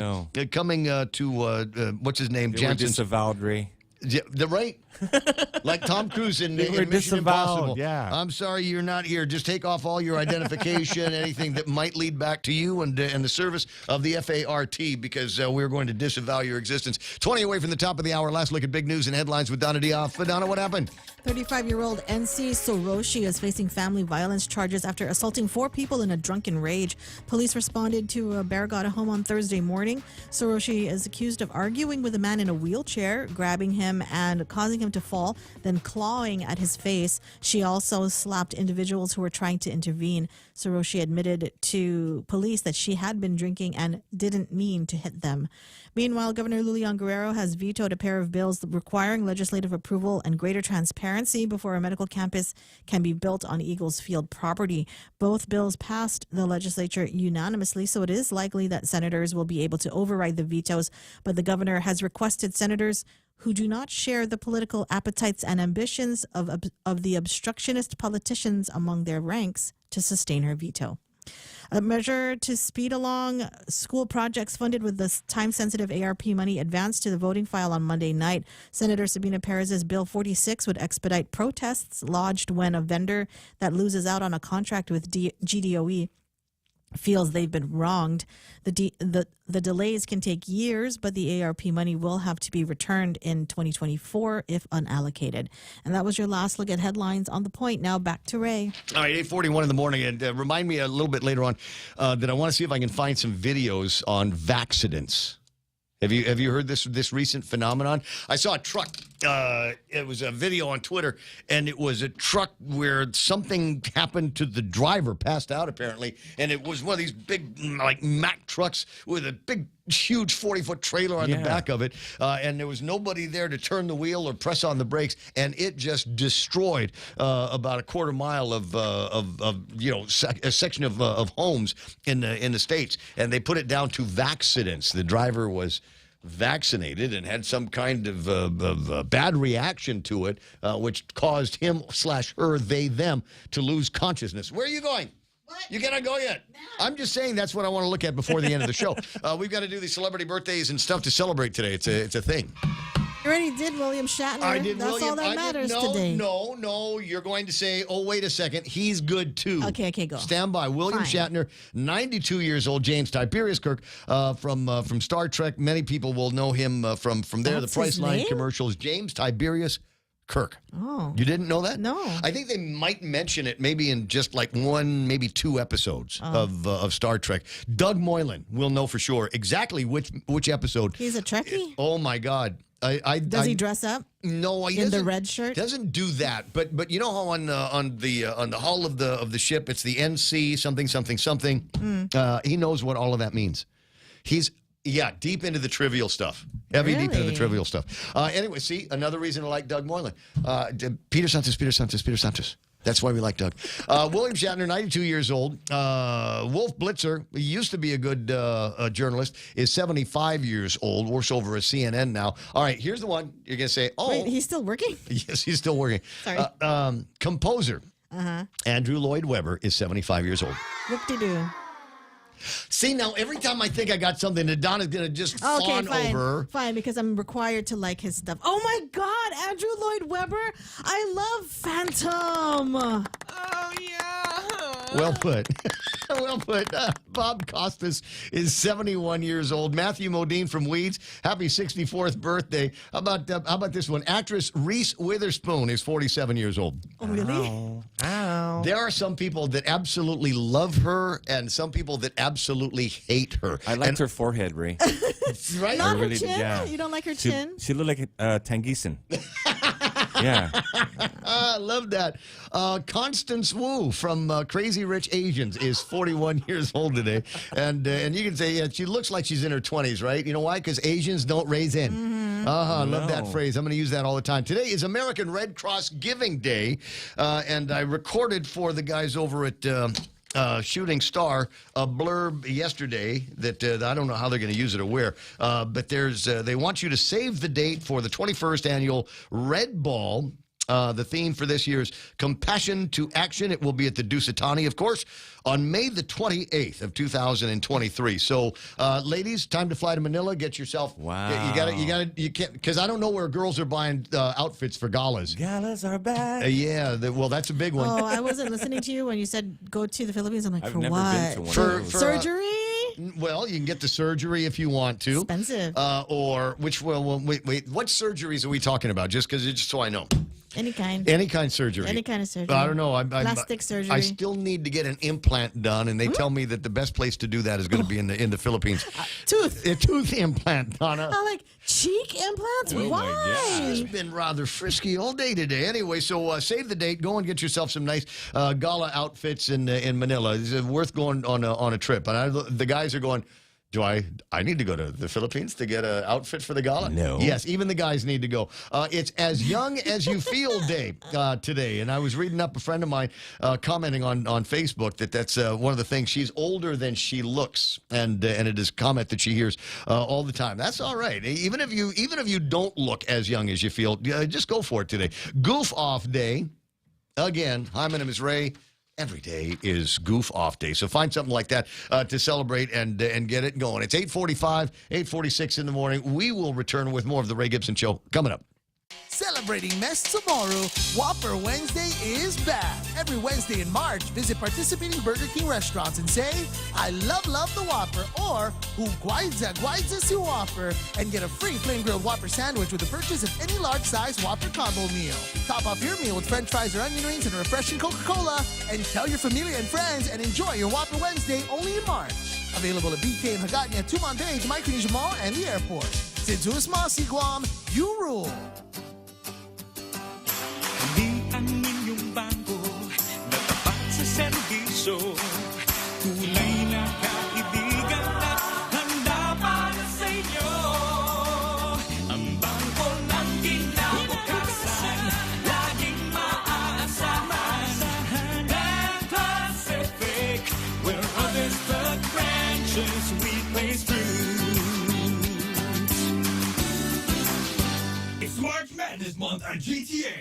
coming to, what's his name? They were disavowed, Ray. The right? Like Tom Cruise in Mission disavowed, Impossible. yeah. I'm sorry you're not here. Just take off all your identification, anything that might lead back to you and the service of the FART because we're going to disavow your existence. 20 away from the top of the hour. Last look at big news and headlines with Donna Dioff. Donna, what happened? 35-year-old NC Soroshi is facing family violence charges after assaulting 4 people in a drunken rage. Police responded to a Barragata home on Thursday morning. Soroshi is accused of arguing with a man in a wheelchair, grabbing him and causing him to fall, then clawing at his face. She also slapped individuals who were trying to intervene. Soroshi admitted to police that she had been drinking and didn't mean to hit them. Meanwhile, Governor Lulian Guerrero has vetoed a pair of bills requiring legislative approval and greater transparency before a medical campus can be built on Eagles Field property. Both bills passed the legislature unanimously, so it is likely that senators will be able to override the vetoes, but the governor has requested senators who do not share the political appetites and ambitions of the obstructionist politicians among their ranks to sustain her veto. A measure to speed along school projects funded with the time-sensitive ARP money advanced to the voting file on Monday night. Senator Sabina Perez's Bill 46 would expedite protests lodged when a vendor that loses out on a contract with GDOE feels they've been wronged. The delays can take years, but the ARP money will have to be returned in 2024 if unallocated. And that was your last look at headlines on The Point. Now back to Ray. All right, 8:41 in the morning, and remind me a little bit later on that I want to see if I can find some videos on vaccidents. Have you heard this recent phenomenon? I saw a truck. It was a video on Twitter, and it was a truck where something happened to the driver, passed out apparently, and it was one of these big like Mack trucks with a big, huge 40-foot trailer on the back of it, and there was nobody there to turn the wheel or press on the brakes, and it just destroyed about a quarter mile of a section of homes in the States, and they put it down to vaccidents. The driver was vaccinated and had some kind of bad reaction to it, which caused him/her, they, them to lose consciousness. Where are you going? What? You cannot go yet. No. I'm just saying that's what I want to look at before the end of the show. We've got to do these celebrity birthdays and stuff to celebrate today. It's a thing. You already did William Shatner. I did. That's all that matters today. No. You're going to say, oh, wait a second. He's good, too. Okay, go. Stand by. William Shatner, 92 years old. James Tiberius Kirk from Star Trek. Many people will know him from there. That's the Priceline name? commercials. James Tiberius Kirk. Oh. You didn't know that? No. I think they might mention it maybe in just like 1, maybe 2 episodes of Star Trek. Doug Moylan will know for sure exactly which episode. He's a Trekkie? Oh, my God. Does he dress up? No, he in doesn't. The red shirt. Doesn't do that. But you know how on the hull of the ship it's the NC something. He knows what all of that means. He's deep into the trivial stuff. Deep into the trivial stuff. Anyway, see, another reason I like Doug Moylan. Peter Santos. That's why we like Doug. William Shatner, 92 years old. Wolf Blitzer, he used to be a good journalist, is 75 years old. Works over at CNN now. All right, here's the one. You're going to say, oh. Wait, he's still working? Yes, he's still working. Sorry. Composer Andrew Lloyd Webber is 75 years old. Whoop-de-doo. See, now every time I think I got something that Donna's going to just fawn over. Fine, because I'm required to like his stuff. Oh my God, Andrew Lloyd Webber. I love Phantom. Oh, yeah. Well put. Well put. Bob Costas is 71 years old. Matthew Modine from Weeds, happy 64th birthday. How about this one? Actress Reese Witherspoon is 47 years old. Oh, really? Ow. There are some people that absolutely love her and some people that absolutely hate her. I liked her forehead, Ray. Right? Not I her really did, chin? yeah. You don't like her chin? She looked like Tangisan. Yeah. I love that. Constance Wu from Crazy Rich Asians is 41 years old today. And you can say, yeah, she looks like she's in her 20s, right? You know why? Because Asians don't raise in. Mm-hmm. I love that phrase. I'm going to use that all the time. Today is American Red Cross Giving Day. And I recorded for the guys over at Shooting Star a blurb yesterday that I don't know how they're going to use it or where, but they want you to save the date for the 21st annual Red Ball. The theme for this year's Compassion to Action. It will be at the Dusitani, of course, on May the 28th of 2023. So, ladies, time to fly to Manila. Get yourself. Wow. You can't, because I don't know where girls are buying outfits for galas. Galas are back. Yeah, well, that's a big one. Oh, I wasn't listening to you when you said go to the Philippines. I'm like, I've for never what? been to one of those. Surgery? Well, you can get the surgery if you want to. Expensive. Wait, what surgeries are we talking about? Just so I know. Any kind. Any kind of surgery. Any kind of surgery. I don't know. Plastic surgery. I still need to get an implant done, and they tell me that the best place to do that is going to be in the Philippines. Tooth. A tooth implant, Donna. I like cheek implants? Oh, Why? It's been rather frisky all day today. Anyway, so save the date. Go and get yourself some nice gala outfits in Manila. It's worth going on a trip. And the guys are going, do I need to go to the Philippines to get an outfit for the gala? No. Yes, even the guys need to go. It's As Young As You Feel Day today. And I was reading up a friend of mine commenting on Facebook that's one of the things. She's older than she looks. And it is a comment that she hears all the time. That's all right. Even if you don't look as young as you feel, just go for it today. Goof Off Day. Again, hi, my name is Ray. Every day is Goof Off Day, so find something like that to celebrate and get it going. It's 8:45, 8:46 in the morning. We will return with more of the Ray Gibson Show coming up. Celebrating Mess tomorrow, Whopper Wednesday is back. Every Wednesday in March, visit participating Burger King restaurants and say, I love the Whopper, or Who guaidza si Whopper, and get a free flame grilled Whopper sandwich with the purchase of any large size Whopper combo meal. Top off your meal with French fries or onion rings and a refreshing Coca-Cola, and tell your familia and friends and enjoy your Whopper Wednesday only in March. Available at BK and Hagåtña, Tumon Bay, Micronesia Mall, and the airport. Since Masi Guam, you rule. Ang inyong bangko na tapat sa serbisyo. Tunay na kaibigan at handa para sa inyo. Ang bangko ng kinabukasan, laging maaasahan. Bank Pacific, where others put branches, we place roots. It's March Madness month at GTA.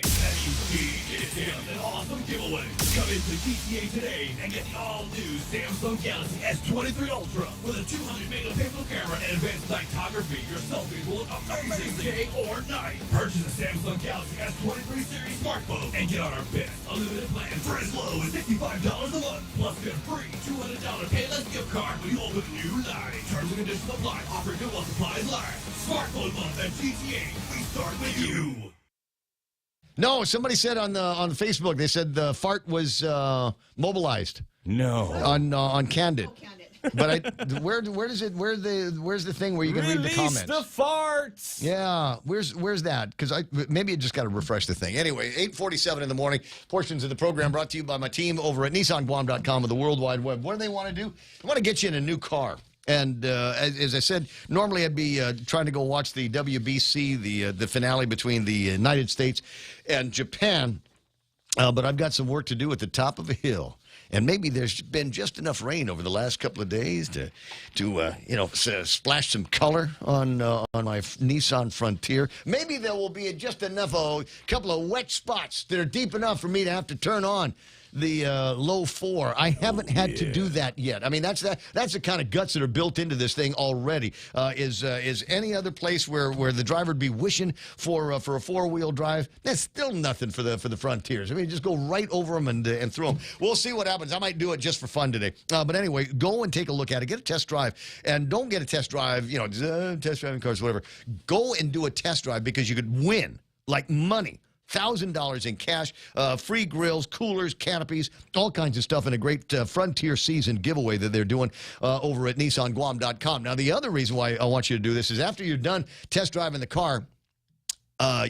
It's an awesome giveaway. Come into GTA today and get the all-new Samsung Galaxy S23 Ultra with a 200-megapixel camera and advanced nighttography. Your selfies will look amazing day or night. Purchase a Samsung Galaxy S23 series smartphone and get on our best unlimited plan for as low as $65 a month. Plus get a free $200 Payless gift card when you open a new line. Terms and conditions apply. Offer good while supplies last. Smartphone month at GTA. We start with you. No, somebody said on Facebook, they said the fart was mobilized. No. On Candid. But where's the thing where you can read the comments? Release the farts. Yeah, where's that? Because maybe you just got to refresh the thing. Anyway, 8:47 in the morning. Portions of the program brought to you by my team over at NissanGuam.com of the World Wide Web. What do they want to do? They want to get you in a new car. And as I said, normally I'd be trying to go watch the WBC, the finale between the United States and Japan. But I've got some work to do at the top of a hill. And maybe there's been just enough rain over the last couple of days to splash some color on my Nissan Frontier. Maybe there will be just enough, a couple of wet spots that are deep enough for me to have to turn on the low 4. I haven't had to do that yet. I mean, that's the kind of guts that are built into this thing already. Is any other place where the driver would be wishing for a 4-wheel drive? That's still nothing for the Frontiers. I mean, just go right over them and through them. We'll see what happens. I might do it just for fun today. But anyway, go and take a look at it. Get a test drive, and don't get a test drive. Test driving cars, whatever. Go and do a test drive because you could win like money. $1,000 in cash, free grills, coolers, canopies, all kinds of stuff in a great Frontier season giveaway that they're doing over at NissanGuam.com. Now, the other reason why I want you to do this is after you're done test driving the car,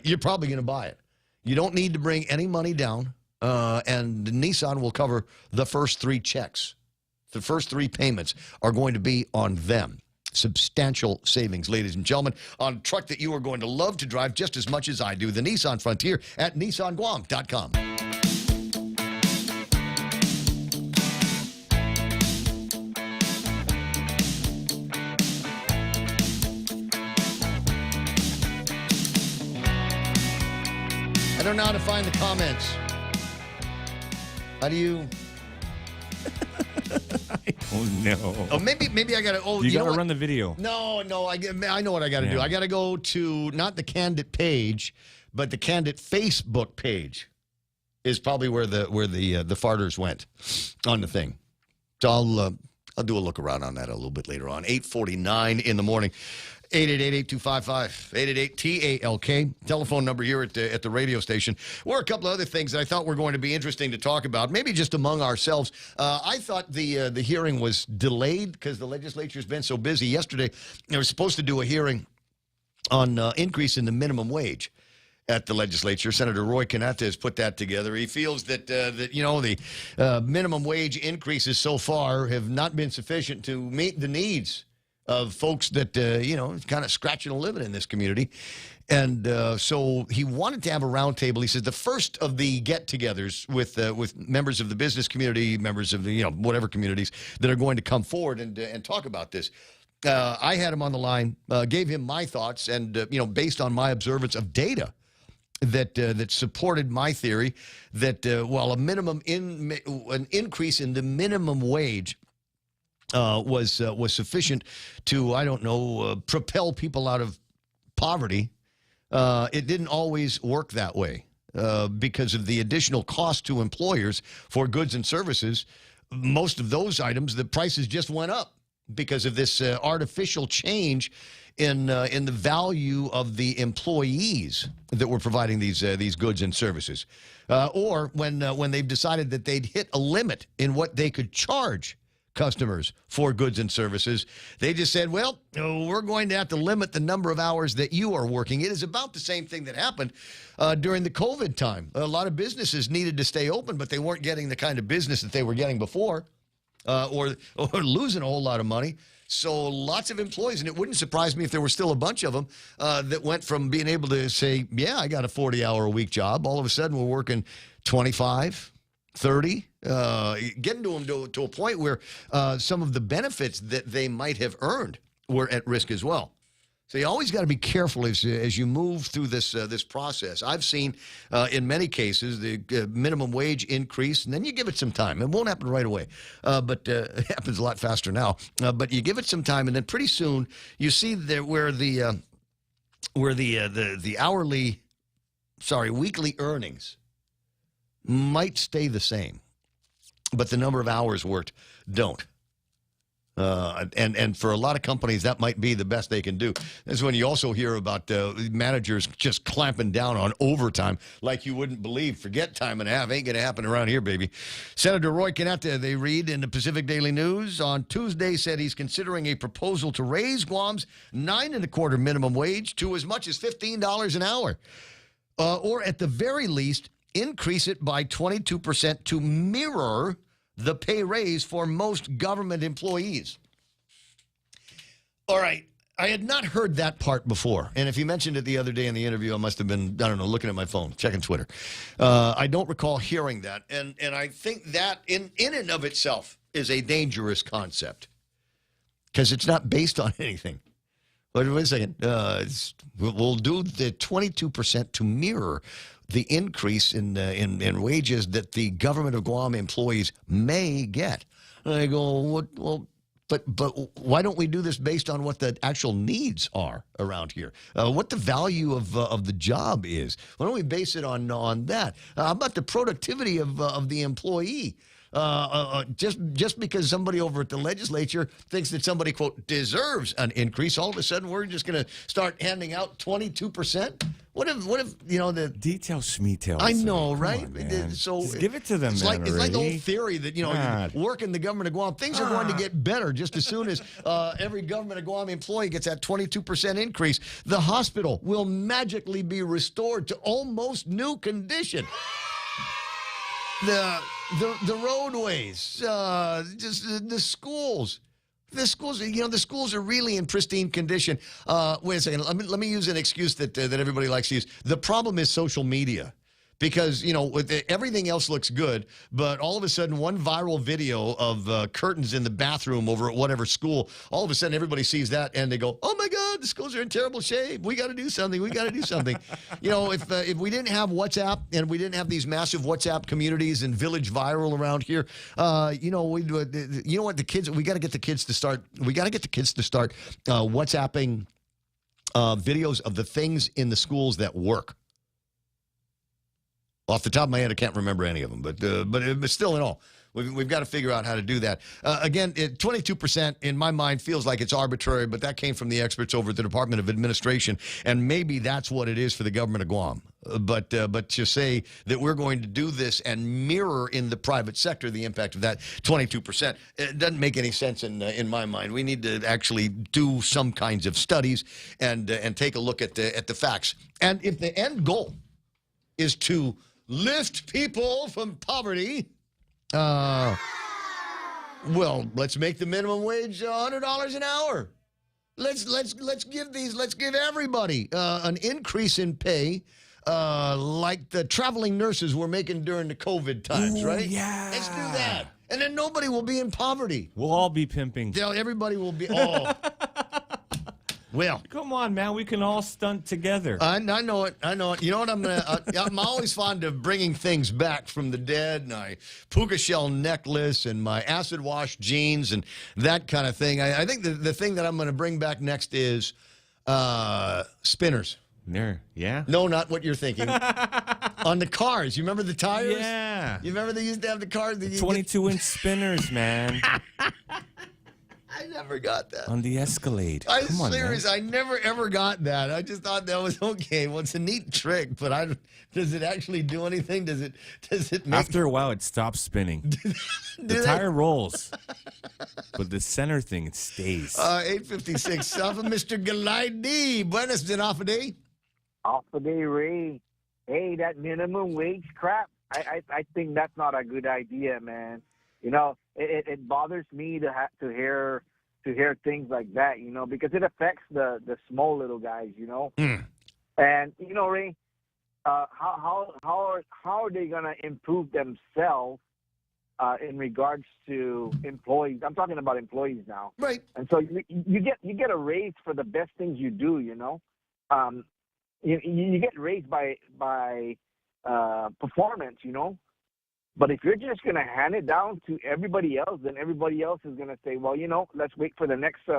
you're probably going to buy it. You don't need to bring any money down, and Nissan will cover the first 3 checks. The first 3 payments are going to be on them. Substantial savings, ladies and gentlemen, on a truck that you are going to love to drive just as much as I do. The Nissan Frontier at NissanGuam.com. I don't know how to find the comments. How do you... Oh, no. Oh, maybe I got to... Oh, you got to know run the video. No, I know what I got to do. I got to go to not the Candid page, but the Candid Facebook page is probably where the farters went on the thing. So I'll do a look around on that a little bit later on. 8:49 in the morning. 888-8255, 888-TALK, telephone number here at the radio station. Or a couple of other things that I thought were going to be interesting to talk about, maybe just among ourselves. I thought the hearing was delayed because the legislature's been so busy. Yesterday, they were supposed to do a hearing on increase in the minimum wage at the legislature. Senator Roy Canetta has put that together. He feels that the minimum wage increases so far have not been sufficient to meet the needs of folks that, kind of scratching a living in this community. And so he wanted to have a roundtable. He says the first of the get-togethers with members of the business community, members of the, whatever communities that are going to come forward and talk about this. I had him on the line, gave him my thoughts, and, based on my observance of data that supported my theory that, while an increase in the minimum wage was sufficient to, propel people out of poverty. It didn't always work that way because of the additional cost to employers for goods and services. Most of those items, the prices just went up because of this artificial change in the value of the employees that were providing these goods and services, or when they've decided that they'd hit a limit in what they could charge customers for goods and services. They just said, well, we're going to have to limit the number of hours that you are working. It is about the same thing that happened during the COVID time. A lot of businesses needed to stay open, but they weren't getting the kind of business that they were getting before, or losing a whole lot of money. So lots of employees, and it wouldn't surprise me if there were still a bunch of them that went from being able to say, yeah, I got a 40-hour-a-week job. All of a sudden, we're working 25, 30, getting to them to a point where some of the benefits that they might have earned were at risk as well. So you always got to be careful as you move through this process. I've seen in many cases the minimum wage increase, and then you give it some time. It won't happen right away, but it happens a lot faster now. But you give it some time, and then pretty soon you see there where the weekly earnings might stay the same, but the number of hours worked don't. And for a lot of companies, that might be the best they can do. That's when you also hear about managers just clamping down on overtime like you wouldn't believe. Forget time and a half. Ain't going to happen around here, baby. Senator Roy Canetta, they read in the Pacific Daily News on Tuesday, said he's considering a proposal to raise Guam's 9.25 minimum wage to as much as $15 an hour. Or at the very least, increase it by 22% to mirror the pay raise for most government employees. All right. I had not heard that part before. And if you mentioned it the other day in the interview, I must have been, I don't know, looking at my phone, checking Twitter. I don't recall hearing that. And I think that in and of itself is a dangerous concept because it's not based on anything. Wait a second. We'll do the 22% to mirror the increase in wages that the government of Guam employees may get. And I go, well, but why don't we do this based on what the actual needs are around here? What the value of the job is? Why don't we base it on that? How about the productivity of the employee? Just because somebody over at the legislature thinks that somebody, quote, deserves an increase, all of a sudden we're just going to start handing out 22%? What if the detail schmetails? I know, right? On, so just give it to them. It's like the whole theory that you work in the government of Guam, things are going to get better just as soon as every government of Guam employee gets that 22% increase. The hospital will magically be restored to almost new condition. The roadways, just the schools. The schools, the schools are really in pristine condition. Wait a second. Let me use an excuse that everybody likes to use. The problem is social media. Because, everything else looks good, but all of a sudden one viral video of curtains in the bathroom over at whatever school, all of a sudden everybody sees that and they go, oh, my God, the schools are in terrible shape. We got to do something. We got to do something. If we didn't have WhatsApp and we didn't have these massive WhatsApp communities and Village Viral around here, you know what, the kids, we got to get the kids to start WhatsApping videos of the things in the schools that work. Off the top of my head, I can't remember any of them, but still in all, we've got to figure out how to do that. Again, 22% in my mind feels like it's arbitrary, but that came from the experts over at the Department of Administration, and maybe that's what it is for the government of Guam. But to say that we're going to do this and mirror in the private sector the impact of that 22%, it doesn't make any sense in my mind. We need to actually do some kinds of studies and take a look at the facts. And if the end goal is to lift people from poverty, well, let's make the minimum wage $100 an hour. Let's give everybody an increase in pay, like the traveling nurses were making during the COVID times, right? Yeah. Let's do that, and then nobody will be in poverty. We'll all be pimping. Everybody will be. Oh. Well, come on, man. We can all stunt together. I know it. You know what I'm always fond of bringing things back from the dead. My puka shell necklace and my acid wash jeans and that kind of thing. I think the thing that I'm going to bring back next is spinners. Yeah. No, not what you're thinking. On the cars. You remember the tires? Yeah. You remember they used to have the cars? 22-inch spinners, man. I never got that. On the Escalade. Come on, serious. man. I never, ever got that. I just thought that was okay. Well, it's a neat trick, but does it actually do anything? Does it make... After a while, it stops spinning. The tire rolls. But the center thing, it stays. 856. Off of Mr. Galaidi. Buenos din off a day. Off a day, Ray. Hey, that minimum wage crap, I think that's not a good idea, man. It bothers me to hear things like that, because it affects the small little guys, And Ray, how are they gonna improve themselves in regards to employees? I'm talking about employees now, right? And so you get a raise for the best things you do, You get raised by performance, But if you're just going to hand it down to everybody else, then everybody else is going to say, well, let's wait for the next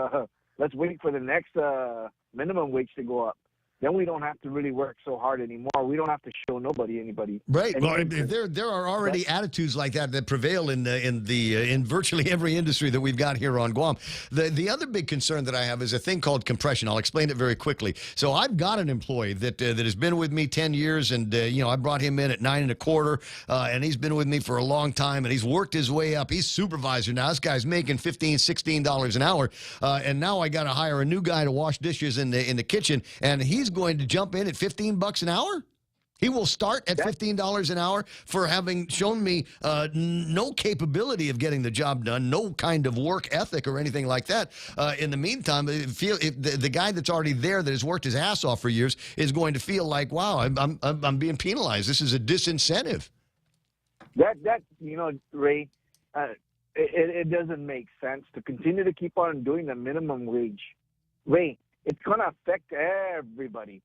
minimum wage to go up. Then we don't have to really work so hard anymore. We don't have to show anybody. Right. Well, there are already attitudes like that prevail in virtually every industry that we've got here on Guam. The other big concern that I have is a thing called compression. I'll explain it very quickly. So I've got an employee that has been with me 10 years, and I brought him in at 9 1/4, and he's been with me for a long time, and he's worked his way up. He's supervisor now. This guy's making $15, $16 an hour, and now I got to hire a new guy to wash dishes in the kitchen, and he's going to jump in at $15 an hour? He will start at $15 an hour for having shown me no capability of getting the job done, no kind of work ethic or anything like that. In the meantime, the guy that's already there that has worked his ass off for years is going to feel like, wow, I'm being penalized. This is a disincentive. That Ray, it doesn't make sense to continue to keep on doing the minimum wage. Ray, it's going to affect everybody.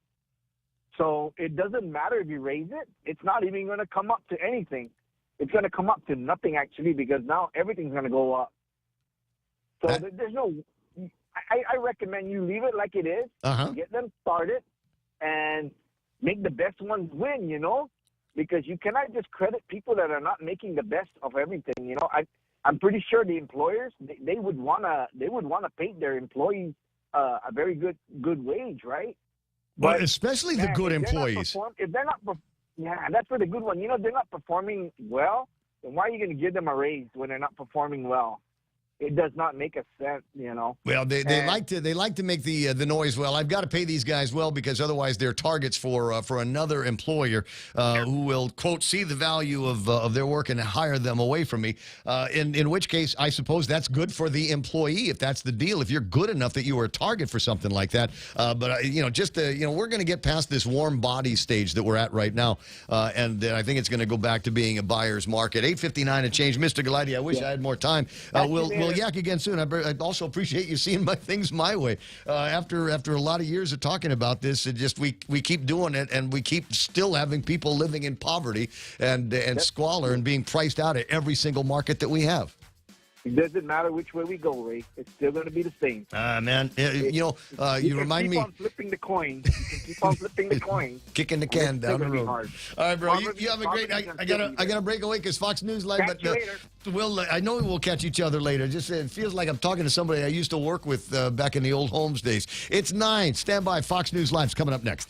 So it doesn't matter if you raise it. It's not even going to come up to anything. It's going to come up to nothing, actually, because now everything's going to go up. So there's no – I recommend you leave it like it is, get them started, and make the best ones win, because you cannot just credit people that are not making the best of everything. I'm pretty sure the employers, they would want to pay their employees a very good wage, right? But especially the good employees. If they're not, that's for the good one. They're not performing well, then why are you going to give them a raise when they're not performing well? It does not make a sense, Well, they like to make the noise. Well, I've got to pay these guys well because otherwise they're targets for another employer who will, quote, see the value of their work and hire them away from me. In which case, I suppose that's good for the employee if that's the deal. If you're good enough that you are a target for something like that. But we're going to get past this warm body stage that we're at right now, and I think it's going to go back to being a buyer's market. 8:59 and change, Mr. Galati. I wish I had more time. We'll yak again soon. I also appreciate you seeing things my way. After a lot of years of talking about this, we keep doing it, and we keep still having people living in poverty and squalor and being priced out at every single market that we have. It doesn't matter which way we go, Ray. It's still going to be the same. Man, you remind me. Keep on flipping the coin. You can keep on flipping the coin. Kicking the can down the road. Hard. All right, bro. You have a great. I gotta break away because Fox News Live. Catch you later. I know we'll catch each other later. Just it feels like I'm talking to somebody I used to work with back in the old Holmes days. It's 9. Stand by. Fox News Live's coming up next.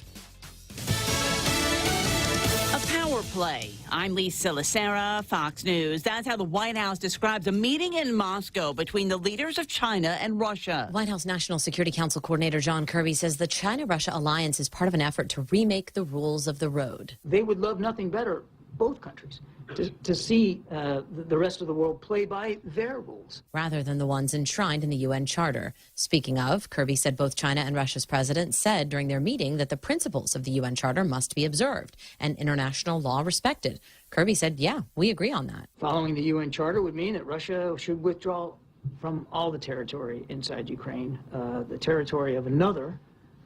Power play. I'm Lisa Lacera, Fox News. That's how the White House described a meeting in Moscow between the leaders of China and Russia. White House National Security Council Coordinator John Kirby says the China-Russia alliance is part of an effort to remake the rules of the road. They would love nothing better, both countries, to see the rest of the world play by their rules, rather than the ones enshrined in the UN Charter. Speaking of, Kirby said both China and Russia's president said during their meeting that the principles of the UN Charter must be observed and international law respected. Kirby said, yeah, we agree on that. Following the UN Charter would mean that Russia should withdraw from all the territory inside Ukraine, the territory of another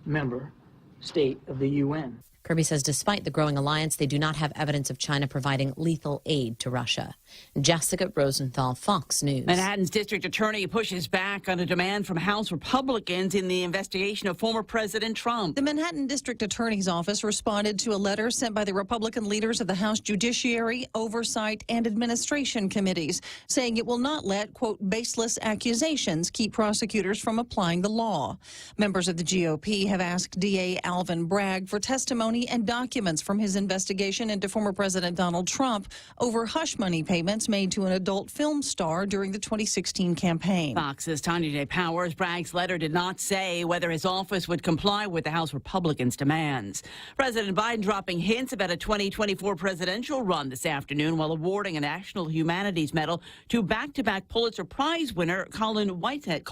member state of the UN. Kirby says despite the growing alliance, they do not have evidence of China providing lethal aid to Russia. Jessica Rosenthal, Fox News. Manhattan's district attorney pushes back on a demand from House Republicans in the investigation of former President Trump. The Manhattan District Attorney's Office responded to a letter sent by the Republican leaders of the House Judiciary, Oversight, and Administration Committees, saying it will not let, quote, baseless accusations keep prosecutors from applying the law. Members of the GOP have asked DA Alvin Bragg for testimony and documents from his investigation into former President Donald Trump over hush money payments made to an adult film star during the 2016 campaign. Fox's Tanya J. Powers. Bragg's letter did not say whether his office would comply with the House Republicans' demands. President Biden dropping hints about a 2024 presidential run this afternoon while awarding a National Humanities Medal to back-to-back Pulitzer Prize winner Colson Whitehead.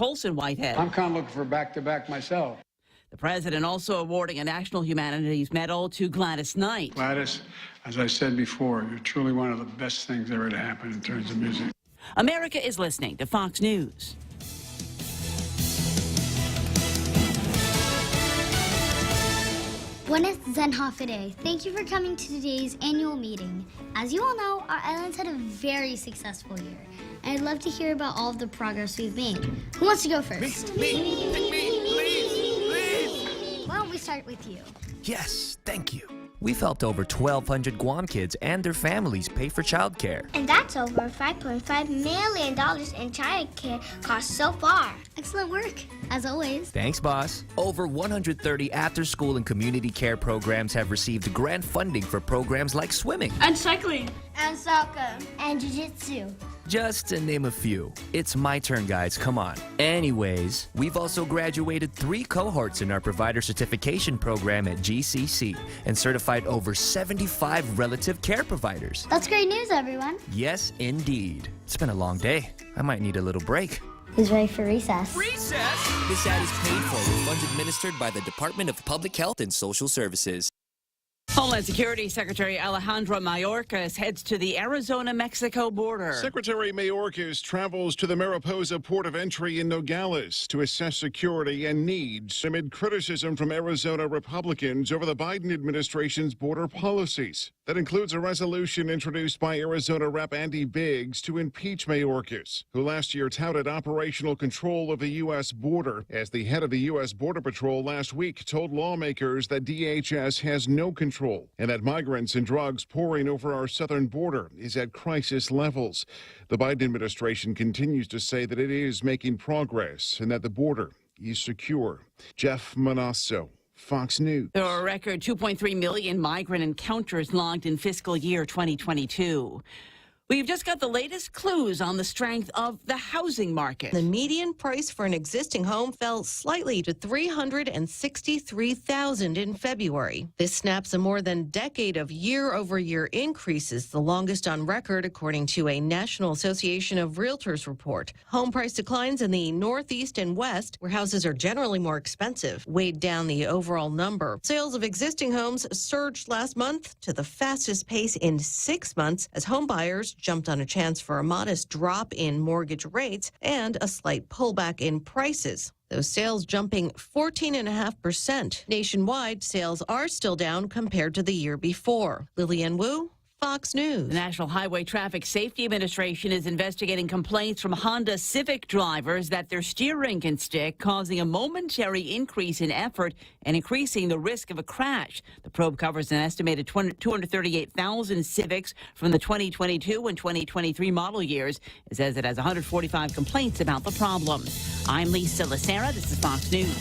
I'm kind of looking for back-to-back myself. The president also awarding a National Humanities Medal to Gladys Knight. Gladys, as I said before, you're truly one of the best things ever to happen in terms of music. America is listening to Fox News. Buenos Zen Day. Thank you for coming to today's annual meeting. As you all know, our islands had a very successful year, and I'd love to hear about all of the progress we've made. Who wants to go first? Me. Why don't we start with you? Yes, thank you. We've helped over 1,200 Guam kids and their families pay for childcare. And that's over $5.5 million in childcare costs so far. Excellent work, as always. Thanks, boss. Over 130 after-school and community care programs have received grant funding for programs like swimming and cycling and soccer and jiu-jitsu. Just to name a few. It's my turn, guys. Come on. Anyways, we've also graduated 3 cohorts in our provider certification program at GCC and certified over 75 relative care providers. That's great news, everyone. Yes, indeed. It's been a long day. I might need a little break. Who's ready for recess? Recess? This ad is paid for with funds administered by the Department of Public Health and Social Services. Homeland Security Secretary Alejandro Mayorkas heads to the Arizona-Mexico border. Secretary Mayorkas travels to the Mariposa port of entry in Nogales to assess security and needs amid criticism from Arizona Republicans over the Biden administration's border policies. That includes a resolution introduced by Arizona Rep. Andy Biggs to impeach Mayorkas, who last year touted operational control of the U.S. border, as the head of the U.S. Border Patrol last week told lawmakers that DHS has no control and that migrants and drugs pouring over our southern border is at crisis levels. The Biden administration continues to say that it is making progress and that the border is secure. Jeff Manasso, Fox News. There are a record 2.3 million migrant encounters logged in fiscal year 2022. We've just got the latest clues on the strength of the housing market. The median price for an existing home fell slightly to $363,000 in February. This snaps a more than decade of year-over-year increases, the longest on record, according to a National Association of Realtors report. Home price declines in the Northeast and West, where houses are generally more expensive, weighed down the overall number. Sales of existing homes surged last month to the fastest pace in 6 months as home buyers jumped on a chance for a modest drop in mortgage rates and a slight pullback in prices. Those sales jumping 14.5%. Nationwide, sales are still down compared to the year before. Lillian Wu, Fox News. The National Highway Traffic Safety Administration is investigating complaints from Honda Civic drivers that their steering can stick, causing a momentary increase in effort and increasing the risk of a crash. The probe covers an estimated 238,000 Civics from the 2022 and 2023 model years. It says it has 145 complaints about the problem. I'm Lisa Lacera. This is Fox News.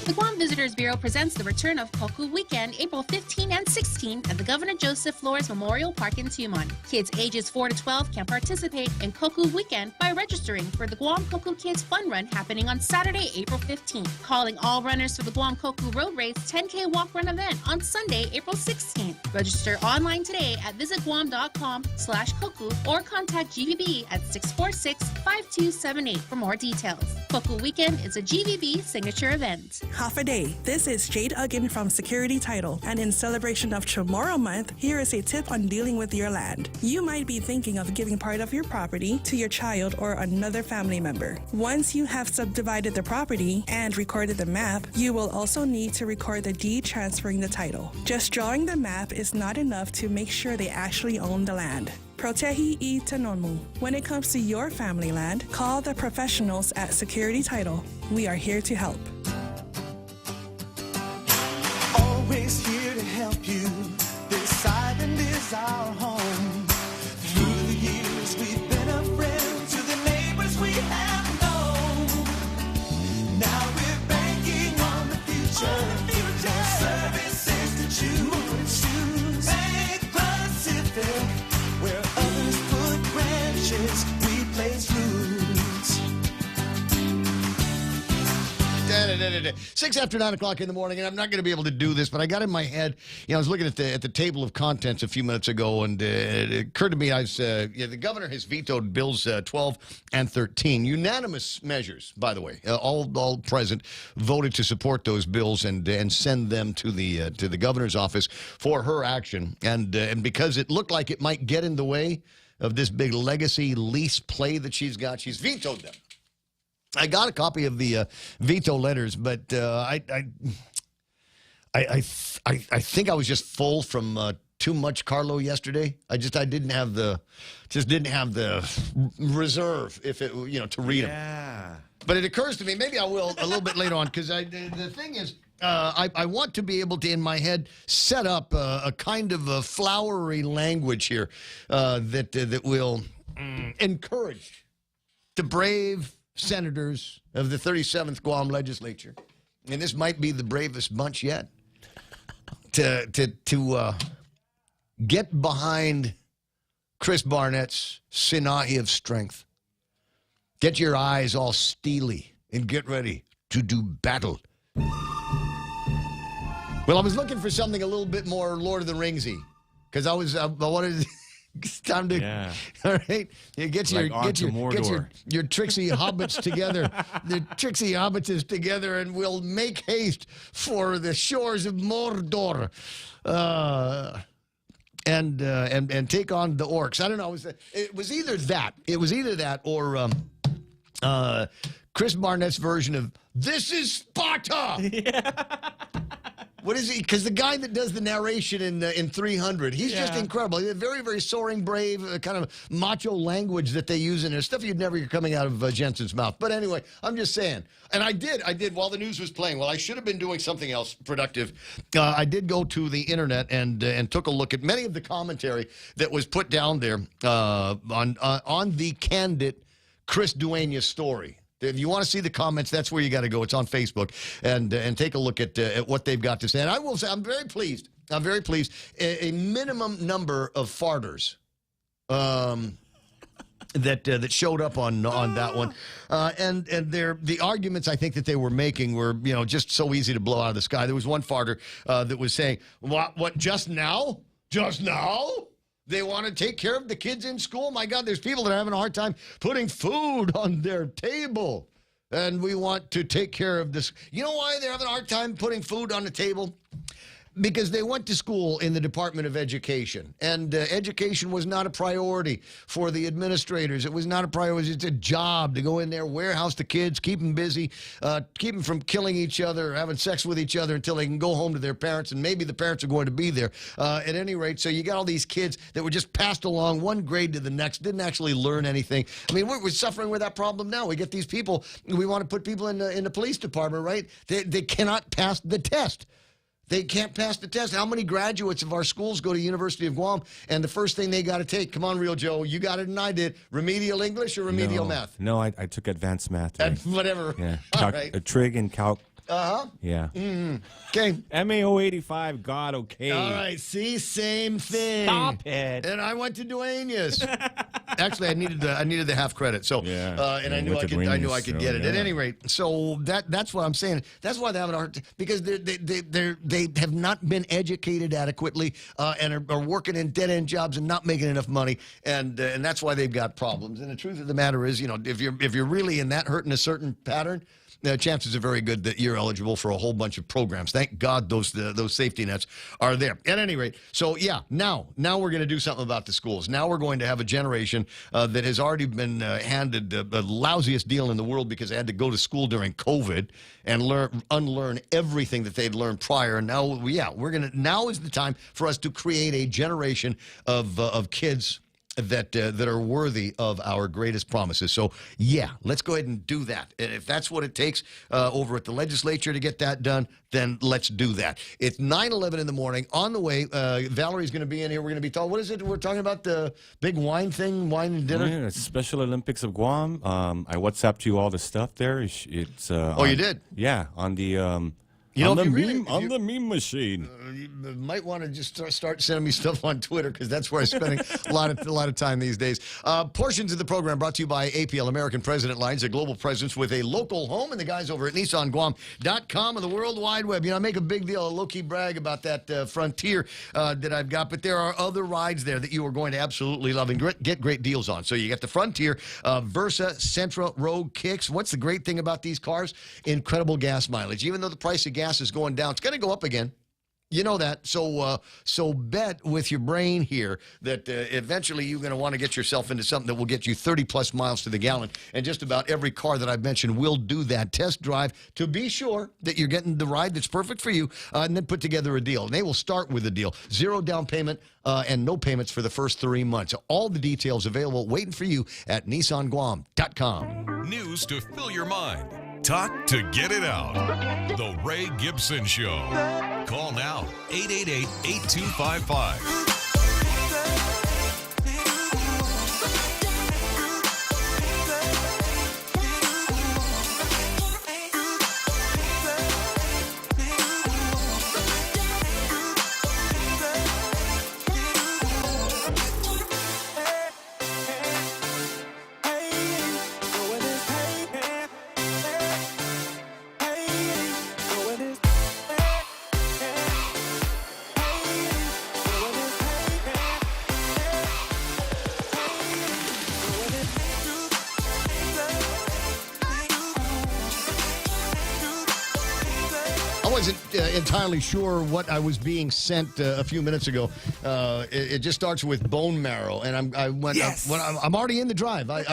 The Guam Visitors Bureau presents the return of Koku Weekend, April 15 and 16 at the Governor Joseph Flores Memorial Park in Tumon. Kids ages 4 to 12 can participate in Koku Weekend by registering for the Guam Koku Kids Fun Run happening on Saturday, April 15. Calling all runners for the Guam Koku Road Race 10K Walk Run event on Sunday, April 16th. Register online today at visitguam.com/Koku or contact GVB at 646-5278 for more details. Koku Weekend is a GVB signature event. Half a day. This is Jade Uggan from Security Title, and in celebration of Tomorrow Month, here is a tip on dealing with your land. You might be thinking of giving part of your property to your child or another family member. Once you have subdivided the property and recorded the map, you will also need to record the deed transferring the title. Just drawing the map is not enough to make sure they actually own the land. Protehi I Tanonmu. When it comes to your family land, call the professionals at Security Title. We are here to help. Always here to help you. This island is our home. Through the years, we've been a friend to the neighbors we have known. Now we're banking on the future. Their services to choose. Bank Pacific, where others put branches, we place roots. 6 after 9 o'clock in the morning, and I'm not going to be able to do this, but I got in my head, I was looking at the table of contents a few minutes ago, and it occurred to me, the governor has vetoed bills 12 and 13, unanimous measures, by the way. All present voted to support those bills and send them to the governor's office for her action, and because it looked like it might get in the way of this big legacy lease play that she's got, she's vetoed them. I got a copy of the veto letters, but I think I was just full from too much Carlo yesterday. I didn't have the reserve to read them. But it occurs to me, maybe I will a little bit later on, because the thing is, I want to be able to, in my head, set up a kind of a flowery language here that will encourage the brave senators of the 37th Guam legislature, and this might be the bravest bunch yet, to get behind Chris Barnett's Sinahi of Strength. Get your eyes all steely and get ready to do battle. Well, I was looking for something a little bit more Lord of the Ringsy because I wanted. It's time to. Yeah. All right. You get your tricksy hobbits together. The tricksy hobbits together, and we'll make haste for the shores of Mordor. And take on the orcs. I don't know. It was either that. It was either that or Chris Barnett's version of "This is Sparta." Yeah. What is he? Because the guy that does the narration in 300, he's just incredible. He's a very, very soaring, brave, kind of macho language that they use in there. Stuff you'd never hear coming out of Jensen's mouth. But anyway, I'm just saying. And I did while the news was playing. Well, I should have been doing something else productive. I did go to the internet and took a look at many of the commentary that was put down there on the candid Chris Dueña story. If you want to see the comments, that's where you got to go. It's on Facebook, and take a look at what they've got to say. And I will say, I'm very pleased. I'm very pleased. A minimum number of farters that showed up on that one, and the arguments I think that they were making were just so easy to blow out of the sky. There was one farter that was saying, "What? Just now? Just now? They want to take care of the kids in school? My God, there's people that are having a hard time putting food on their table. And we want to take care of this." You know why they're having a hard time putting food on the table? Because they went to school in the Department of Education, and education was not a priority for the administrators. It was not a priority. It's a job to go in there, warehouse the kids, keep them busy, keep them from killing each other, having sex with each other until they can go home to their parents, and maybe the parents are going to be there. At any rate, so you got all these kids that were just passed along one grade to the next, didn't actually learn anything. I mean, we're suffering with that problem now. We get these people, we want to put people in the police department, right? They cannot pass the test. They can't pass the test. How many graduates of our schools go to University of Guam, and the first thing they got to take, come on, Real Joe, you got it and I did, remedial English or remedial math? No, I took advanced math. Whatever. Yeah. All right. A trig and calc. Uh-huh. Yeah. Okay. MAO 85, God, okay. All right, see, same thing. Stop it. And I went to Dueñas. Actually, I needed the half credit, so and I knew I could get it. At any rate, so that's what I'm saying. That's why they have an art, because they have not been educated adequately and are working in dead end jobs and not making enough money, and that's why they've got problems. And the truth of the matter is, if you're really in that hurt in a certain pattern, chances are very good that you're eligible for a whole bunch of programs. Thank God those safety nets are there. At any rate, so now we're going to do something about the schools. Now we're going to have a generation that has already been handed the lousiest deal in the world because they had to go to school during COVID and unlearn everything that they'd learned prior. And now, now is the time for us to create a generation of kids that are worthy of our greatest promises. So, let's go ahead and do that. And if that's what it takes over at the legislature to get that done, then let's do that. It's 9:11 in the morning. On the way, Valerie's going to be in here. We're going to be talking. What is it? We're talking about the big wine thing, wine and dinner? Yeah, Special Olympics of Guam. I WhatsApped you all the stuff there. It's you did? Yeah, on the... on the meme machine. You might want to just start sending me stuff on Twitter, because that's where I'm spending a lot of time these days. Portions of the program brought to you by APL, American President Lines, a global presence with a local home, and the guys over at NissanGuam.com and the World Wide Web. I make a big deal, a low-key brag about that Frontier that I've got, but there are other rides there that you are going to absolutely love and get great deals on. So you got the Frontier, Versa, Sentra, Rogue, Kicks. What's the great thing about these cars? Incredible gas mileage. Even though the price of gas is going down, it's going to go up again. You know that. So bet with your brain here that eventually you're going to want to get yourself into something that will get you 30-plus miles to the gallon. And just about every car that I've mentioned will do that. Test drive to be sure that you're getting the ride that's perfect for you, and then put together a deal. And they will start with a deal. 0 down payment and no payments for the first 3 months. All the details available waiting for you at NissanGuam.com. News to fill your mind. Talk to get it out. The Ray Gibson Show. Call now, 888-8255. wasn't entirely sure what I was being sent a few minutes ago. It just starts with bone marrow, and I'm already in the drive. I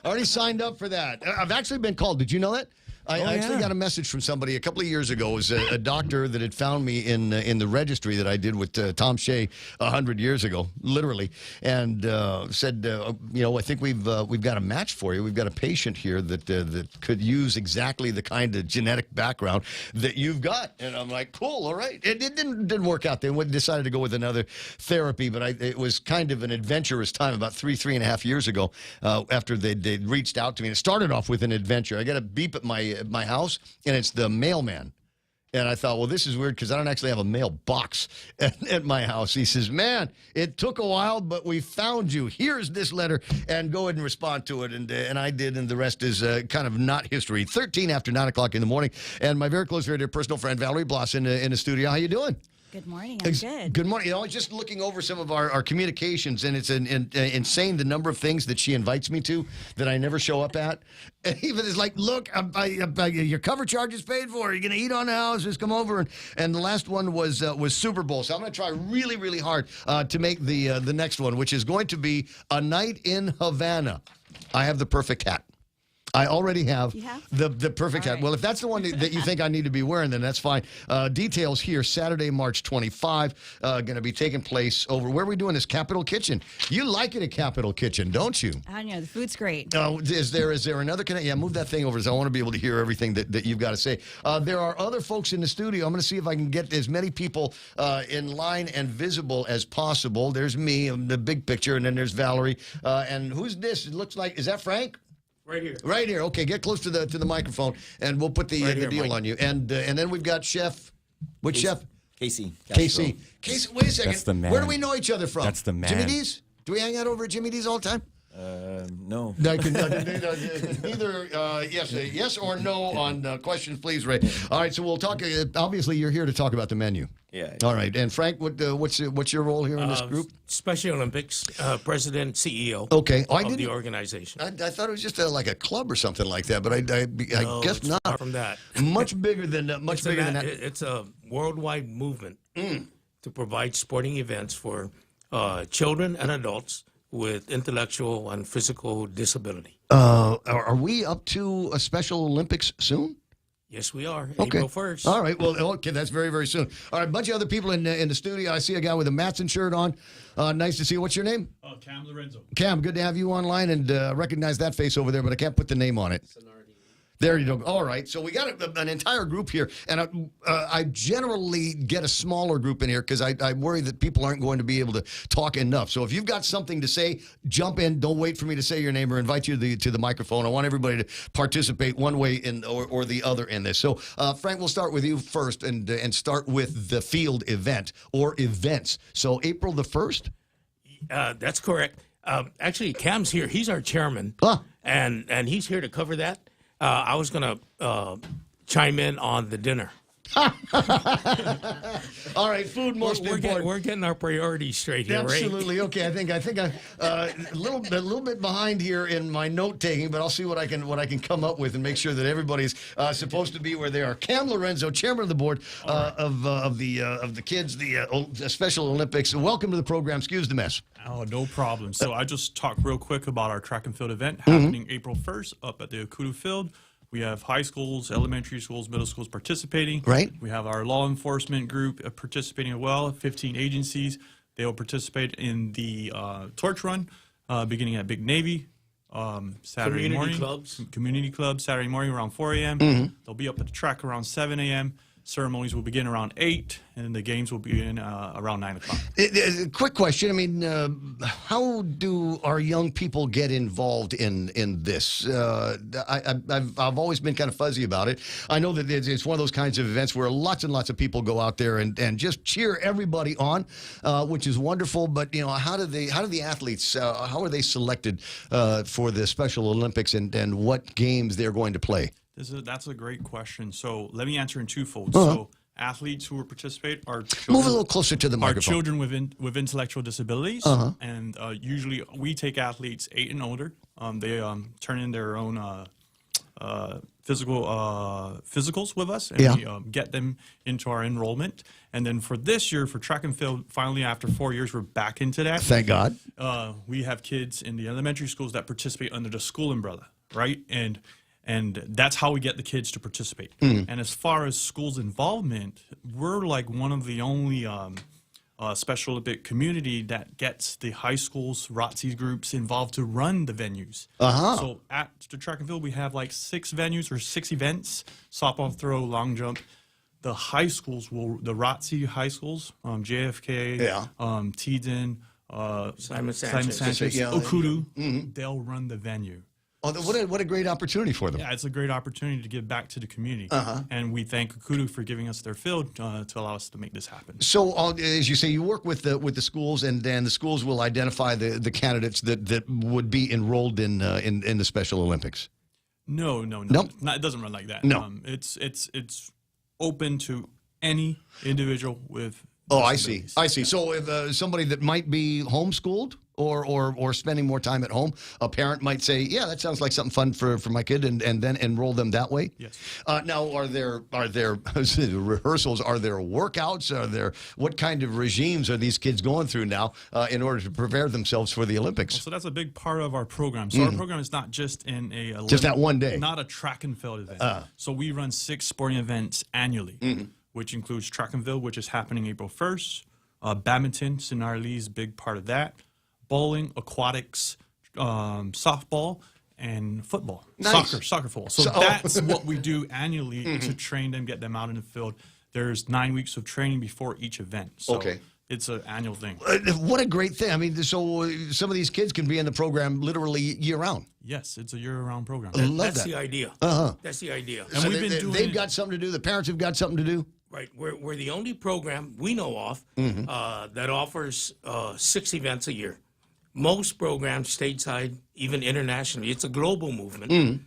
already signed up for that. I've actually been called. Did you know that? I actually got a message from somebody a couple of years ago. It was a doctor that had found me in the registry that I did with Tom Shea 100 years ago, literally, and said, I think we've got a match for you. We've got a patient here that could use exactly the kind of genetic background that you've got. And I'm like, cool, all right. It didn't work out. They decided to go with another therapy, but it was kind of an adventurous time about three and a half years ago after they reached out to me. And it started off with an adventure. I got a beep at my house, and it's the mailman. And I thought, well, this is weird because I don't actually have a mailbox at my house. He says, man, it took a while, but we found you. Here's this letter, and go ahead and respond to it. And I did, and the rest is kind of not history. 13 after 9 o'clock in the morning, and my very close, very dear personal friend, Valerie Bloss, in the studio. How you doing? Good morning. I'm good. Good morning. I was just looking over some of our communications, and it's insane the number of things that she invites me to that I never show up at. And even it's like, look, your cover charge is paid for. You're going to eat on the house. Just come over. And the last one was Super Bowl. So I'm going to try really, really hard to make the next one, which is going to be a night in Havana. I have the perfect hat. I already have the perfect hat. Well, if that's the one that you think I need to be wearing, then that's fine. Details here, Saturday, March 25, going to be taking place over, where are we doing this? Capitol Kitchen. You like it at Capitol Kitchen, don't you? I know, the food's great. Is there another connection? Yeah, move that thing over so I want to be able to hear everything that you've got to say. There are other folks in the studio. I'm going to see if I can get as many people in line and visible as possible. There's me, the big picture, and then there's Valerie. And who's this? It looks like, is that Frank? Right here. Right here. Okay, get close to the microphone, and we'll put the deal Mike. On you. And then we've got Chef. Which Chef? Casey. Casey. Wait a second. That's the man. Where do we know each other from? That's the man. Jimmy D's? Do we hang out over at Jimmy D's all the time? No. Neither yes or no on questions, please, Ray. All right, so we'll talk. Obviously, you're here to talk about the menu. Yeah. All right, and Frank, what's your role here in this group? Special Olympics, president, CEO. Okay. Of the organization. I thought it was just like a club or something like that, but I guess it's not. Far from that. Much bigger than that. Much bigger than that. It's a worldwide movement to provide sporting events for children and adults with intellectual and physical disability. Are we up to a Special Olympics soon? Yes, we are. Okay. April 1st. All right. Well, okay, that's very, very soon. All right, a bunch of other people in the studio. I see a guy with a Matson shirt on. Nice to see you. What's your name? Cam Lorenzo. Cam, good to have you online, and recognize that face over there, but I can't put the name on it. There you go. All right. So we got an entire group here, and I generally get a smaller group in here because I worry that people aren't going to be able to talk enough. So if you've got something to say, jump in. Don't wait for me to say your name or invite you to the microphone. I want everybody to participate one way or the other in this. So Frank, we'll start with you first and start with the field event or events. So April the 1st? That's correct. Actually, Cam's here. He's our chairman, and he's here to cover that. I was going to chime in on the dinner. All right, food most important. We're getting our priorities straight here, right? Absolutely. Okay, I think I'm a little bit behind here in my note taking, but I'll see what I can come up with and make sure that everybody's supposed to be where they are. Cam Lorenzo, chairman of the board of the kids, the Special Olympics. Welcome to the program. Excuse the mess. Oh, no problem. So I just talk real quick about our track and field event happening April 1st up at the Okudu Field. We have high schools, elementary schools, middle schools participating. Right. We have our law enforcement group participating as well, 15 agencies. They will participate in the torch run beginning at Big Navy Saturday morning. Community clubs, Saturday morning around 4 a.m. They'll be up at the track around 7 a.m. Ceremonies will begin around 8, and the games will begin around 9 o'clock. Quick question. I mean, how do our young people get involved in this? I've always been kind of fuzzy about it. I know that it's one of those kinds of events where lots and lots of people go out there and just cheer everybody on, which is wonderful. But how do the athletes how are they selected for the Special Olympics and what games they're going to play? That's a great question. So let me answer in twofold. So athletes who will participate are children, move a little closer to the microphone. Are children with intellectual disabilities, and usually we take athletes 8 and older. They turn in their own physicals with us, and we get them into our enrollment. And then for this year, for track and field, finally after 4 years, we're back into that. Thank God. We have kids in the elementary schools that participate under the school umbrella, right? And that's how we get the kids to participate. And as far as schools' involvement, we're like one of the only Special Olympic community that gets the high schools, ROTC groups involved to run the venues. So at the track and field, we have like 6 venues or 6 events: softball, throw, long jump. The high schools the ROTC high schools, JFK, Teden, Simon Sanchez, Okudu, they'll run the venue. Oh, what a great opportunity for them. Yeah, it's a great opportunity to give back to the community. And we thank Okudu for giving us their field to allow us to make this happen. So, as you say, you work with the schools, and then the schools will identify the candidates that would be enrolled in the Special Olympics. No. Nope. It doesn't run like that. No. It's open to any individual with. Oh, I see. So if somebody that might be homeschooled or spending more time at home, a parent might say, yeah, that sounds like something fun for my kid, and then enroll them that way? Yes. Now, are there rehearsals? Are there workouts? What kind of regimes are these kids going through now in order to prepare themselves for the Olympics? So that's a big part of our program. So our program is not just in just that one day. Not a track and field event. So we run 6 sporting events annually, which includes track and field, which is happening April 1st. Badminton, Culinary is a big part of that. Bowling, aquatics, softball, and football. Nice. Soccer football. So that's what we do annually to train them, get them out in the field. There's 9 weeks of training before each event. So it's an annual thing. What a great thing. I mean, so some of these kids can be in the program literally year-round. Yes, it's a year-round program. That's the idea. That's the idea. And so they've got something to do. The parents have got something to do. Right. We're the only program we know of that offers 6 events a year. Most programs stateside, even internationally, it's a global movement,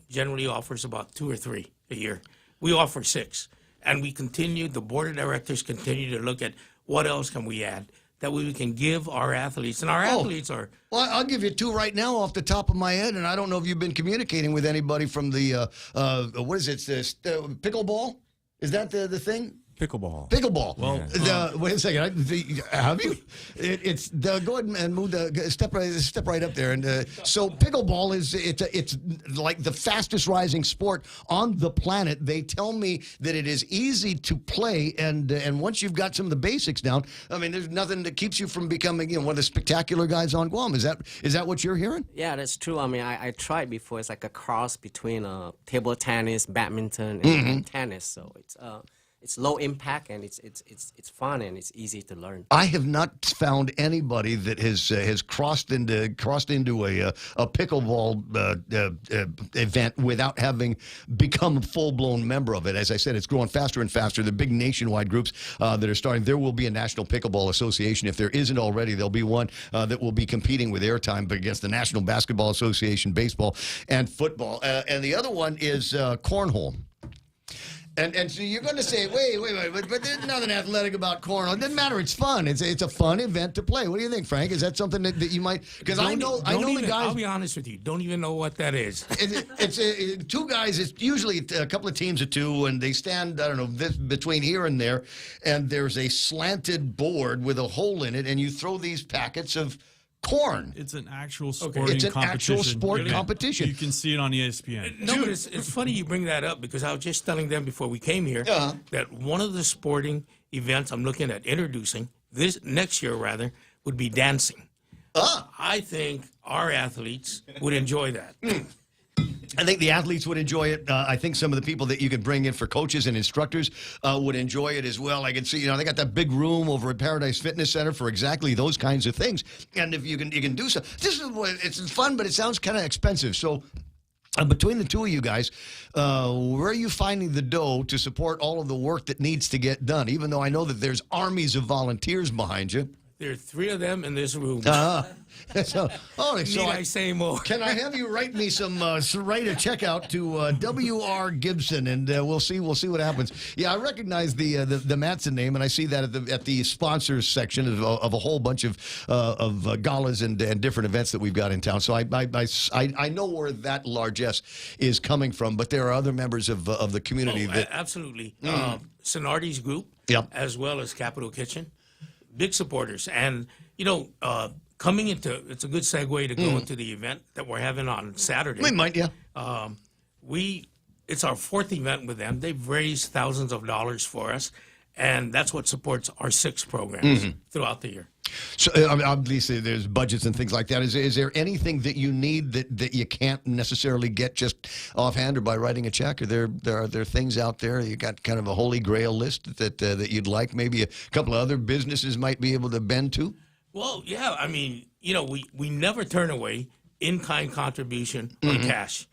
generally offers about 2 or 3 a year. We offer 6. And we continue, the board of directors continue to look at what else can we add that we can give our athletes. And our athletes are... Well, I'll give you 2 right now off the top of my head, and I don't know if you've been communicating with anybody from the, what is it, pickleball? Is that the thing? Pickleball. Well, wait a second. Have you? Go ahead and move step right up there. And so pickleball it's like the fastest rising sport on the planet. They tell me that it is easy to play, and once you've got some of the basics down, I mean, there's nothing that keeps you from becoming one of the spectacular guys on Guam. Is that what you're hearing? Yeah, that's true. I mean, I tried before. It's like a cross between table tennis, badminton, and tennis. So it's low impact, and it's fun, and it's easy to learn. I have not found anybody that has crossed into a pickleball event without having become a full-blown member of it. As I said, it's growing faster and faster. The big nationwide groups that are starting. There will be a National Pickleball Association. If there isn't already, there'll be one that will be competing with airtime against the National Basketball Association, baseball, and football. And the other one is cornhole. And so you're going to say, wait, but there's nothing athletic about cornhole. It doesn't matter. It's fun. It's a fun event to play. What do you think, Frank? Is that something that you might? Because I know the guys. I'll be honest with you. Don't even know what that is. It's 2 guys. It's usually a couple of teams of 2, and they stand, I don't know, between here and there, and there's a slanted board with a hole in it, and you throw these packets of corn. It's an actual sporting competition. It's an actual sport competition. You can see it on ESPN. No, but it's funny you bring that up, because I was just telling them before we came here that one of the sporting events I'm looking at introducing this next year, would be dancing. I think our athletes would enjoy that. I think the athletes would enjoy it. I think some of the people that you could bring in for coaches and instructors would enjoy it as well. I can see, they got that big room over at Paradise Fitness Center for exactly those kinds of things. And if you can do so, it's fun, but it sounds kind of expensive. So between the 2 of you guys, where are you finding the dough to support all of the work that needs to get done? Even though I know that there's armies of volunteers behind you. I There are 3 of them in this room. So Need I say more? Can I have you write me write a check out to W.R. Gibson, and we'll see what happens. Yeah, I recognize the Matson name, and I see that at the sponsors section of a whole bunch of galas and different events that we've got in town. So I know where that largesse is coming from, but there are other members of the community that absolutely. Sonardi's group, as well as Capital Kitchen, big supporters, and coming into, it's a good segue to go into the event that we're having on Saturday. We might, yeah. It's our 4th event with them. They've raised thousands of dollars for us, and that's what supports our 6 programs throughout the year. So obviously there's budgets and things like that. Is there anything that you need that you can't necessarily get just offhand or by writing a check? Are there things out there you got kind of a holy grail list that you'd like maybe a couple of other businesses might be able to bend to? Well, yeah. I mean, we never turn away in-kind contribution or cash.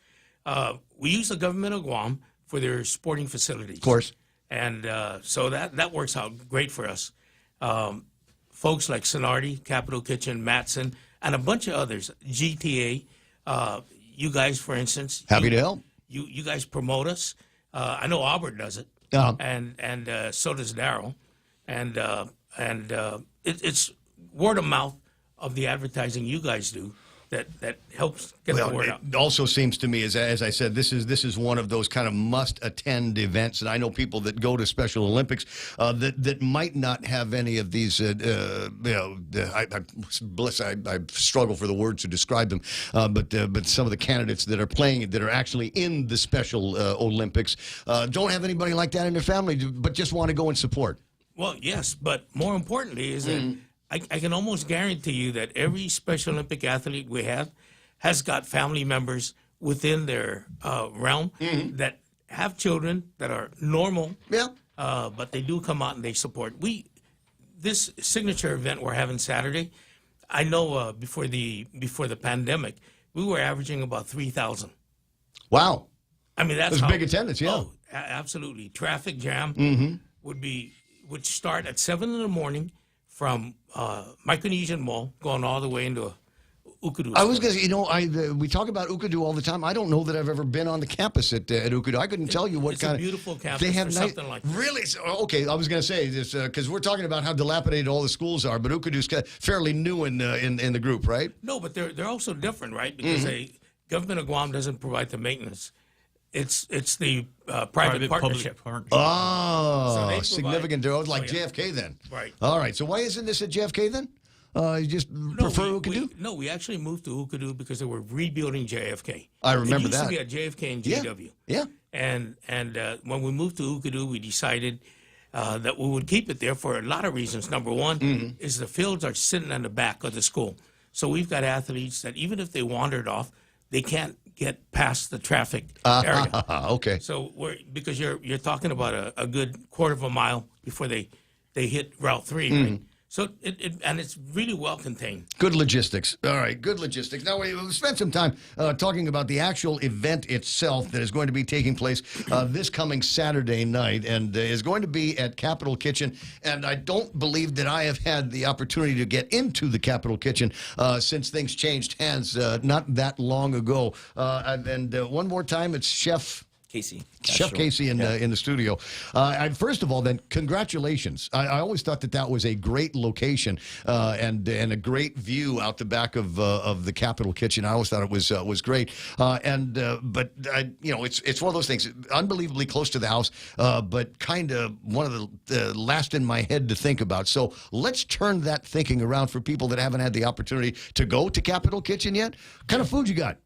We use the government of Guam for their sporting facilities. Of course. And so that works out great for us. Folks like Sonardi, Capital Kitchen, Matson, and a bunch of others, GTA, you guys, for instance. Happy to help. You guys promote us. I know Albert does it, and so does Darryl. And it's word of mouth of the advertising you guys do that helps get the word out. It also seems to me, as I said, this is one of those kind of must-attend events, and I know people that go to Special Olympics that might not have any of these. I struggle for the words to describe them, but some of the candidates that are playing, that are actually in the Special Olympics, don't have anybody like that in their family, but just want to go and support. Well, yes, but more importantly is that I can almost guarantee you that every Special Olympic athlete we have has got family members within their realm that have children that are normal, but they do come out and they support. This signature event we're having Saturday, I know before the pandemic, we were averaging about 3,000. Wow. I mean, that's big attendance, yeah. Oh, absolutely. Traffic jam would start at 7 in the morning from Micronesian Mall, going all the way into Ukadu. I was going to say, we talk about Ukadu all the time. I don't know that I've ever been on the campus at Ukadu. I couldn't tell you what kind of... It's a beautiful campus they have for something like that. Really? Okay, I was going to say this, because we're talking about how dilapidated all the schools are, but Ukadu's fairly new in the group, right? No, but they're also different, right? Because the government of Guam doesn't provide the maintenance. It's the private partnership. Oh, so significant. They're like JFK then. Right. All right. So why isn't this at JFK then? You just prefer Ukadu? We actually moved to Ukadu because they were rebuilding JFK. I remember that. It used to be at JFK and JW. Yeah. And when we moved to Ukadu, we decided that we would keep it there for a lot of reasons. Number one is the fields are sitting in the back of the school. So we've got athletes that even if they wandered off, they can't get past the traffic area. Okay. So because you're talking about a good quarter of a mile before they hit Route 3, right? So it's really well contained. Good logistics. All right, good logistics. Now we've spent some time talking about the actual event itself that is going to be taking place this coming Saturday night, and is going to be at Capital Kitchen. And I don't believe that I have had the opportunity to get into the Capital Kitchen since things changed hands not that long ago. And one more time, it's Chef Casey in the studio. First of all, then, congratulations. I always thought that was a great location and a great view out the back of the Capitol Kitchen. I always thought it was great. But it's one of those things, unbelievably close to the house, but kind of one of the last in my head to think about. So let's turn that thinking around for people that haven't had the opportunity to go to Capitol Kitchen yet. What kind of food you got?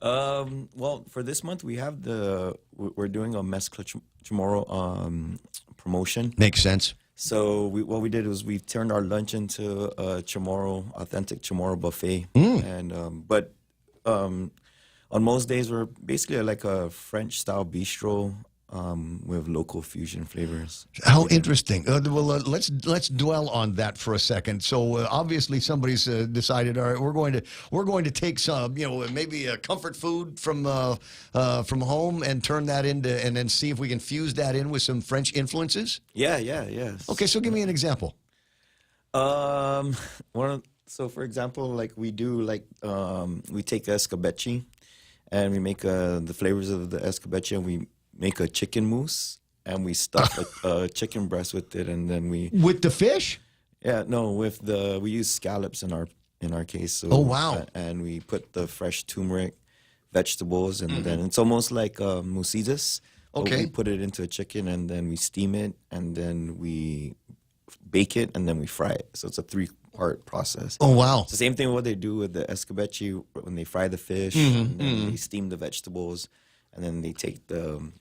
Well, for this month, we're doing a Mezcla Chamorro promotion. Makes sense. So what we did was we turned our lunch into a authentic Chamorro buffet. But on most days, we're basically like a French-style bistro with local fusion flavors. How interesting. Let's dwell on that for a second. So obviously somebody's decided, all right, we're going to take some, maybe a comfort food from home and turn that into, and then see if we can fuse that in with some French influences. Yeah. Okay, so give me an example. So for example, like we do like we take escabeche and we make the flavors of the escabeche and we make a chicken mousse and we stuff a chicken breast with it and then we with the fish. Yeah, no, we use scallops in our case. So, oh wow! And we put the fresh turmeric, vegetables, and Mm-hmm. then it's almost like moussitas. Okay. We put it into a chicken and then we steam it and then we bake it and then we fry it. So it's a 3-part process. Oh wow! It's the same thing what they do with the escabeche when they fry the fish Mm-hmm. and then they steam the vegetables and then they take the.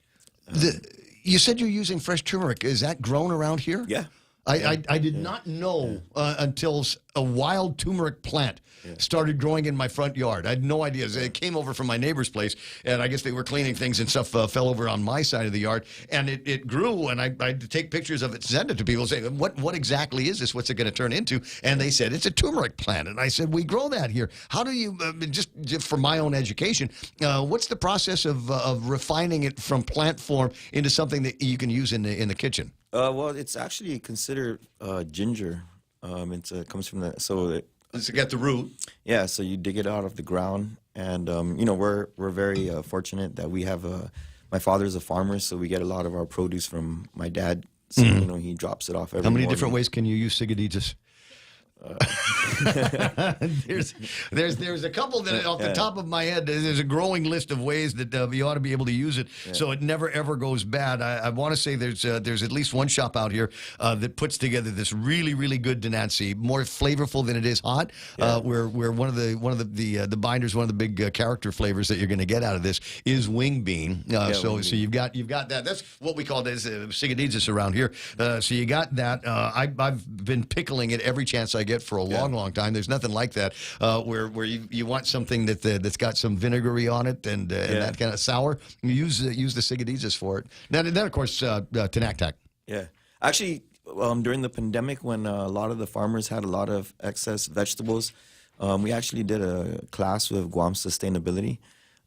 You said you're using fresh turmeric. Is that grown around here? Yeah. I did not know until a wild turmeric plant started growing in my front yard. I had no idea. It came over from my neighbor's place, and I guess they were cleaning things and stuff fell over on my side of the yard, and it grew, and I had to take pictures of it, send it to people, say, what exactly is this? What's it going to turn into? And they said, it's a turmeric plant. And I said, we grow that here. How do you, just for my own education, what's the process of refining it from plant form into something that you can use in the kitchen? Well, it's actually considered ginger. It comes from the It's got the root. Yeah, so you dig it out of the ground, and we're very fortunate that we have my father's a farmer, so we get a lot of our produce from my dad. So he drops it off every How many morning. different ways can you use sigaditas? There's a couple that off the top of my head. There's a growing list of ways that you ought to be able to use it, so it never ever goes bad. I want to say there's at least one shop out here that puts together this really good Denancy, more flavorful than it is hot. Where one of the binders, one of the big character flavors that you're going to get out of this is wing bean. So you've got that. That's what we call this sigaditas around here. So you got that. I've been pickling it every chance I get for a long time. There's nothing like that where you want something that's got some vinegary on it and that kind of sour. You use the sigaditas for it. Then of course Tinactac. Yeah, actually, during the pandemic when a lot of the farmers had a lot of excess vegetables, we actually did a class with Guam Sustainability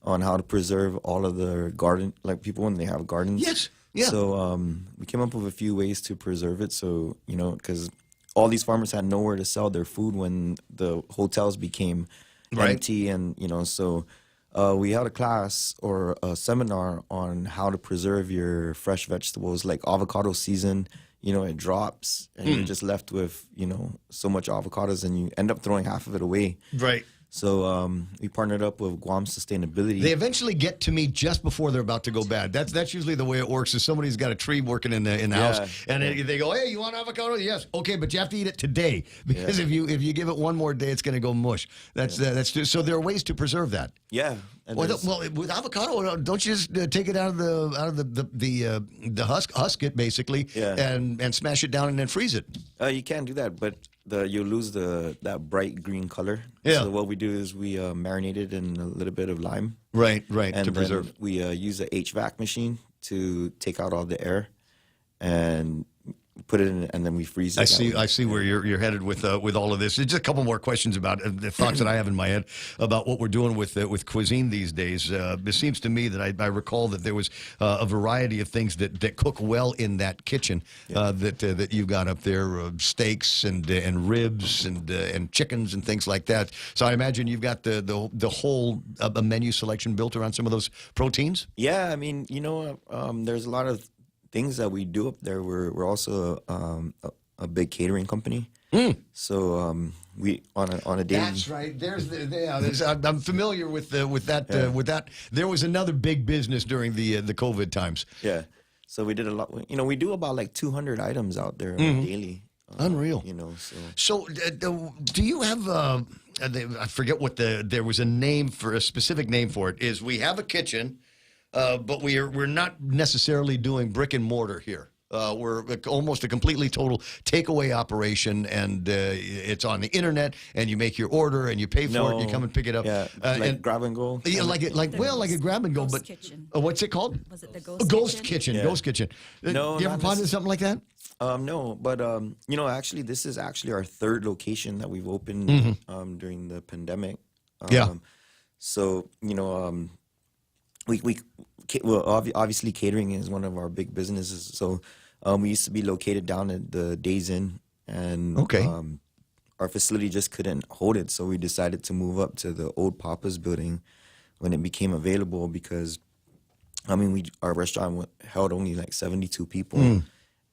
on how to preserve all of the garden, like people when they have gardens. Yes. Yeah. So we came up with a few ways to preserve it. So because all these farmers had nowhere to sell their food when the hotels became empty, and so we held a class or a seminar on how to preserve your fresh vegetables. Like avocado season, it drops, and you're just left with so much avocados, and you end up throwing half of it away. Right. So we partnered up with Guam Sustainability. They eventually get to me just before they're about to go bad. That's usually the way it works. Is somebody's got a tree working in the house, and they go, "Hey, you want avocado?" Yes, okay, but you have to eat it today because if you give it one more day, it's going to go mush. That's so there are ways to preserve that. Yeah. Well, with avocado, don't you just take it out of the husk it basically, and smash it down and then freeze it? You can do that, but you lose that bright green color. Yeah. So what we do is we marinate it in a little bit of lime. Right, and to preserve. We use a HVAC machine to take out all the air, and put it in, and then we freeze it. I see where you're headed with all of this. Just a couple more questions about the thoughts that I have in my head about what we're doing with cuisine these days. It seems to me that I recall that there was a variety of things that cook well in that kitchen that you've got up there, steaks and ribs and chickens and things like that. So I imagine you've got the whole menu selection built around some of those proteins. Yeah, I mean, there's a lot of things that we do up there. We're also a big catering company. So we on a daily. That's right. I'm familiar with that. There was another big business during the COVID times. Yeah. So we did a lot. We do about like 200 items out there daily. Unreal. So do you have? I forget what there was a specific name for it. Is we have a kitchen. But we're not necessarily doing brick and mortar here. We're almost a completely total takeaway operation, and it's on the internet. And you make your order, and you pay for it. You come and pick it up. Yeah, and grab and go. Yeah, like a grab and go. But what's it called? Was it the Ghost Kitchen? Yeah. Ghost Kitchen. No, you ever find something like that? No, but actually, this is actually our third location that we've opened during the pandemic. So obviously catering is one of our big businesses. So we used to be located down at the Days Inn and Okay. Our facility just couldn't hold it, so we decided to move up to the old Papa's building when it became available because, our restaurant held only like 72 people,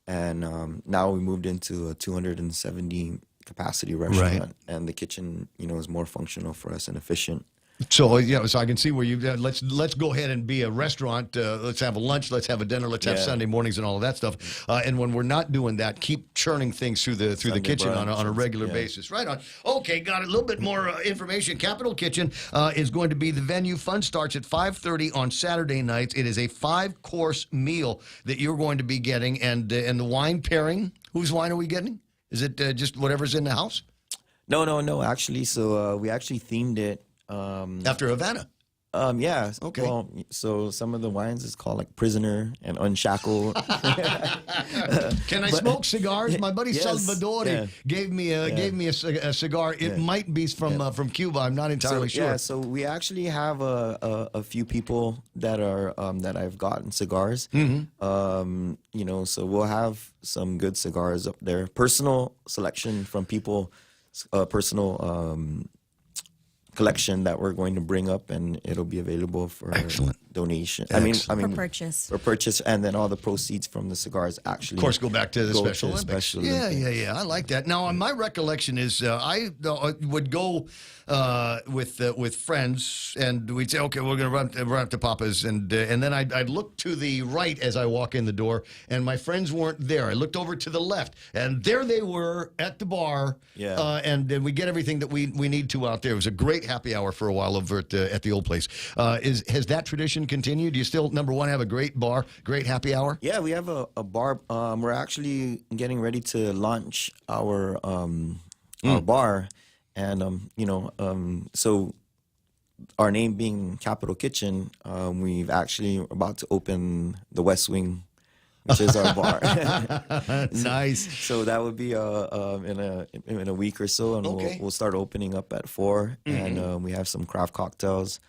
and now we moved into a 270 capacity restaurant, Right. and the kitchen, is more functional for us and efficient. So so I can see where you let's go ahead and be a restaurant. Let's have a lunch. Let's have a dinner. Let's have Sunday mornings and all of that stuff. And when we're not doing that, keep churning things through the kitchen on a regular basis. Right on. Okay, got it. A little bit more information. Capital Kitchen is going to be the venue. Fun starts at 5:30 on Saturday nights. It is a 5-course meal that you're going to be getting, and the wine pairing. Whose wine are we getting? Is it just whatever's in the house? No. Actually, so we actually themed it. After Havana. Yeah. Okay. Well, so some of the wines is called like Prisoner and Unshackled. Can I smoke cigars? My buddy Salvadori gave me a cigar. It might be from Cuba. I'm not entirely sure. Yeah. So we actually have a few people that are that I've gotten cigars. So we'll have some good cigars up there. Personal selection from people. Personal. Collection that we're going to bring up, and it'll be available for donation. For purchase. For purchase, and then all the proceeds from the cigars actually, of course, go back to the Special Olympics. Special Yeah. Olympics. I like that. Now, my recollection is I would go with friends, and we'd say, okay, we're going to run up to Papa's, and then I'd look to the right as I walk in the door, and my friends weren't there. I looked over to the left, and there they were at the bar. Yeah. And we get everything that we need to out there. It was a great happy hour for a while over at the old place. Has that tradition continued? Do you still, number one, have a great bar, great happy hour? Yeah, we have a bar. We're actually getting ready to launch our bar, and so our name being Capital Kitchen, we've actually about to open the West Wing, which is our bar. Nice. So that would be in a week or so, and we'll start opening up at 4, and we have some craft cocktails.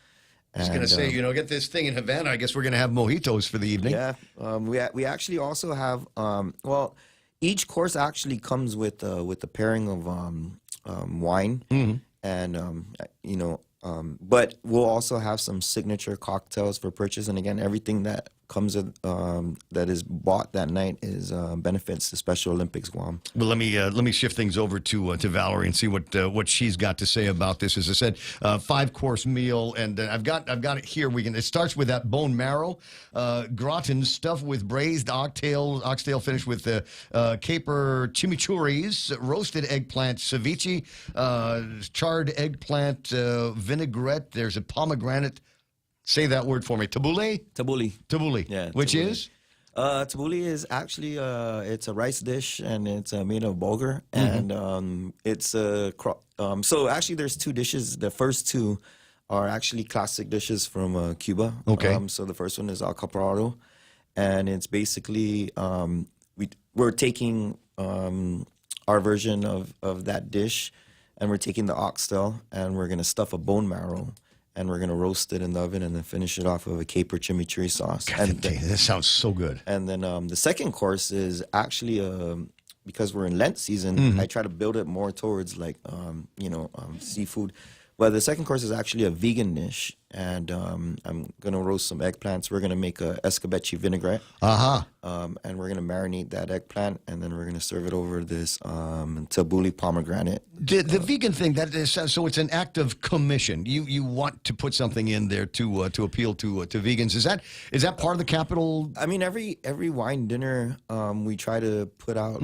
I was going to say, get this thing in Havana. I guess we're going to have mojitos for the evening. Yeah, we actually also have. Each course actually comes with the pairing of wine, and but we'll also have some signature cocktails for purchase. And again, everything that comes that is bought that night is benefits the Special Olympics Guam. Well, let me shift things over to Valerie and see what she's got to say about this. As I said, 5-course meal, and I've got it here. It starts with that bone marrow, gratin stuffed with braised oxtail finished with caper chimichurris, roasted eggplant ceviche, charred eggplant vinaigrette. There's a pomegranate. Say that word for me. Tabbouleh? Tabbouleh. Yeah. Which tabbouleh. is? Tabbouleh is actually it's a rice dish, and it's made of bulgur, and it's so actually there's 2 dishes. The first 2 are actually classic dishes from Cuba. Okay. So the first one is al caparado, and it's basically we're taking our version of that dish, and we're taking the oxtail, and we're gonna stuff a bone marrow, and we're going to roast it in the oven and then finish it off with a caper chimichurri sauce. That sounds so good. And then the second course is actually, because we're in Lent season, I try to build it more towards like, seafood. Well, the second course is actually a vegan dish, and I'm going to roast some eggplants. We're going to make a escabeche vinaigrette. And we're going to marinate that eggplant, and then we're going to serve it over this tabbouleh pomegranate. The vegan thing, that is, so it's an act of commission. You want to put something in there to appeal to vegans. Is that part of the Capital? I mean, every wine dinner, we try to put out,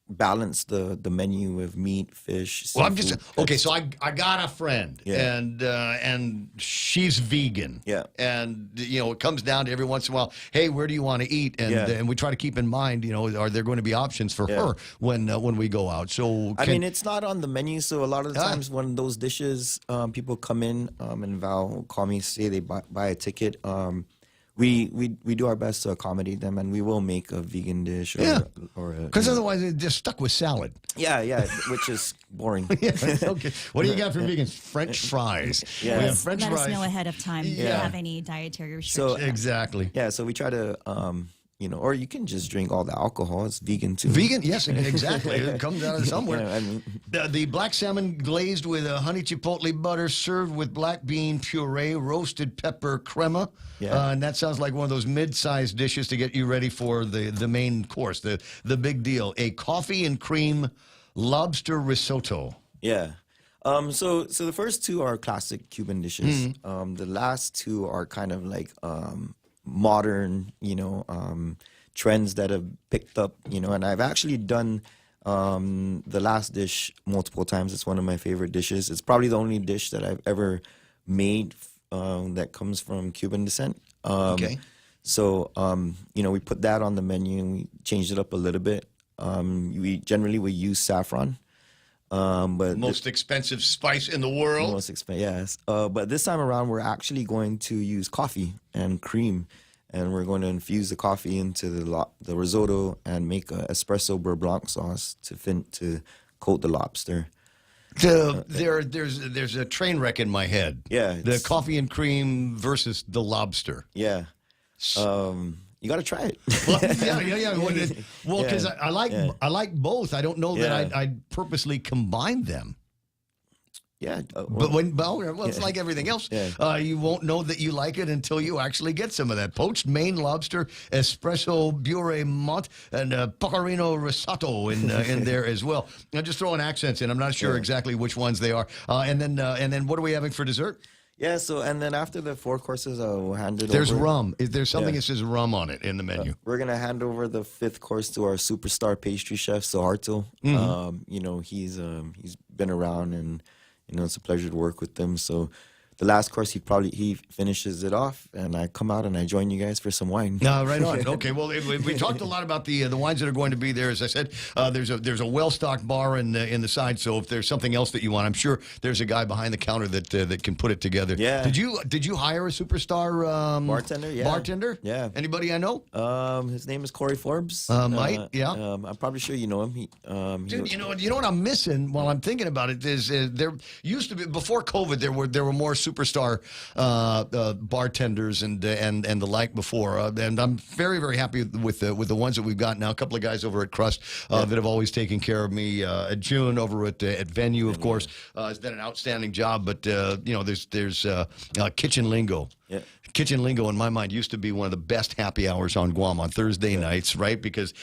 balance the menu with meat, fish, seafood. Well, I'm just okay. So I got a friend, and she's vegan. Yeah, and it comes down to every once in a while, hey, where do you want to eat? And we try to keep in mind, are there going to be options for her when we go out? So I mean, it's not on the menu. So a lot of the times when those dishes, people come in, and Val will call me, say they buy a ticket. We do our best to accommodate them, and we will make a vegan dish. Because otherwise they're just stuck with salad. Yeah, which is boring. Okay. What do you got for vegans? French fries. Yeah. We have French Let fries. us know ahead of time if you have any dietary restrictions. Exactly. Yeah, so we try to, or you can just drink all the alcohol. It's vegan too. Vegan, yes, exactly. It comes out of somewhere. Yeah, I mean, the black salmon glazed with honey chipotle butter, served with black bean puree, roasted pepper crema. Yeah. And that sounds like one of those mid-sized dishes to get you ready for the main course, the big deal. A coffee and cream lobster risotto. yeah. So the first two are classic Cuban dishes. The last two are kind of like modern, trends that have picked up, and I've actually done the last dish multiple times. It's one of my favorite dishes. It's probably the only dish that I've ever made that comes from Cuban descent. Okay. So, we put that on the menu and we changed it up a little bit. We use saffron. But most expensive spice in the world. Most expensive, yes. But this time around, we're actually going to use coffee and cream, and we're going to infuse the coffee into the risotto and make a espresso beurre blanc sauce to coat the lobster. There's a train wreck in my head. Yeah, the coffee and cream versus the lobster. Yeah. You got to try it. Well, because I like both. I don't know that I'd purposely combine them. Yeah, it's like everything else. Yeah. You won't know that you like it until you actually get some of that poached Maine lobster, espresso beurre mont, and pecorino risotto in there as well. I'm just throwing accents in. I'm not sure exactly which ones they are. And then what are we having for dessert? Yeah, and then after the 4 courses, we'll hand it over. There's rum. Is there something that says rum on it in the menu? We're going to hand over the 5th course to our superstar pastry chef, Soharto. He's been around, and, it's a pleasure to work with him. So the last course, he finishes it off, and I come out and I join you guys for some wine. No, right on. Okay, well, we talked a lot about the wines that are going to be there. As I said, there's a well-stocked bar in the side. So if there's something else that you want, I'm sure there's a guy behind the counter that can put it together. Yeah. Did you hire a superstar bartender? Yeah. Bartender? Yeah. Anybody I know? His name is Corey Forbes. Might? Yeah. I'm probably sure you know him. Dude, you know what I'm missing while I'm thinking about it is there used to be, before COVID, there were more superstar bartenders and the like before, and I'm very, very happy with the ones that we've got now. A couple of guys over at Crust that have always taken care of me. June over at Venue, of course, has done an outstanding job. But there's Kitchen Lingo. Yeah. Kitchen Lingo, in my mind, used to be one of the best happy hours on Guam on Thursday nights, right? Because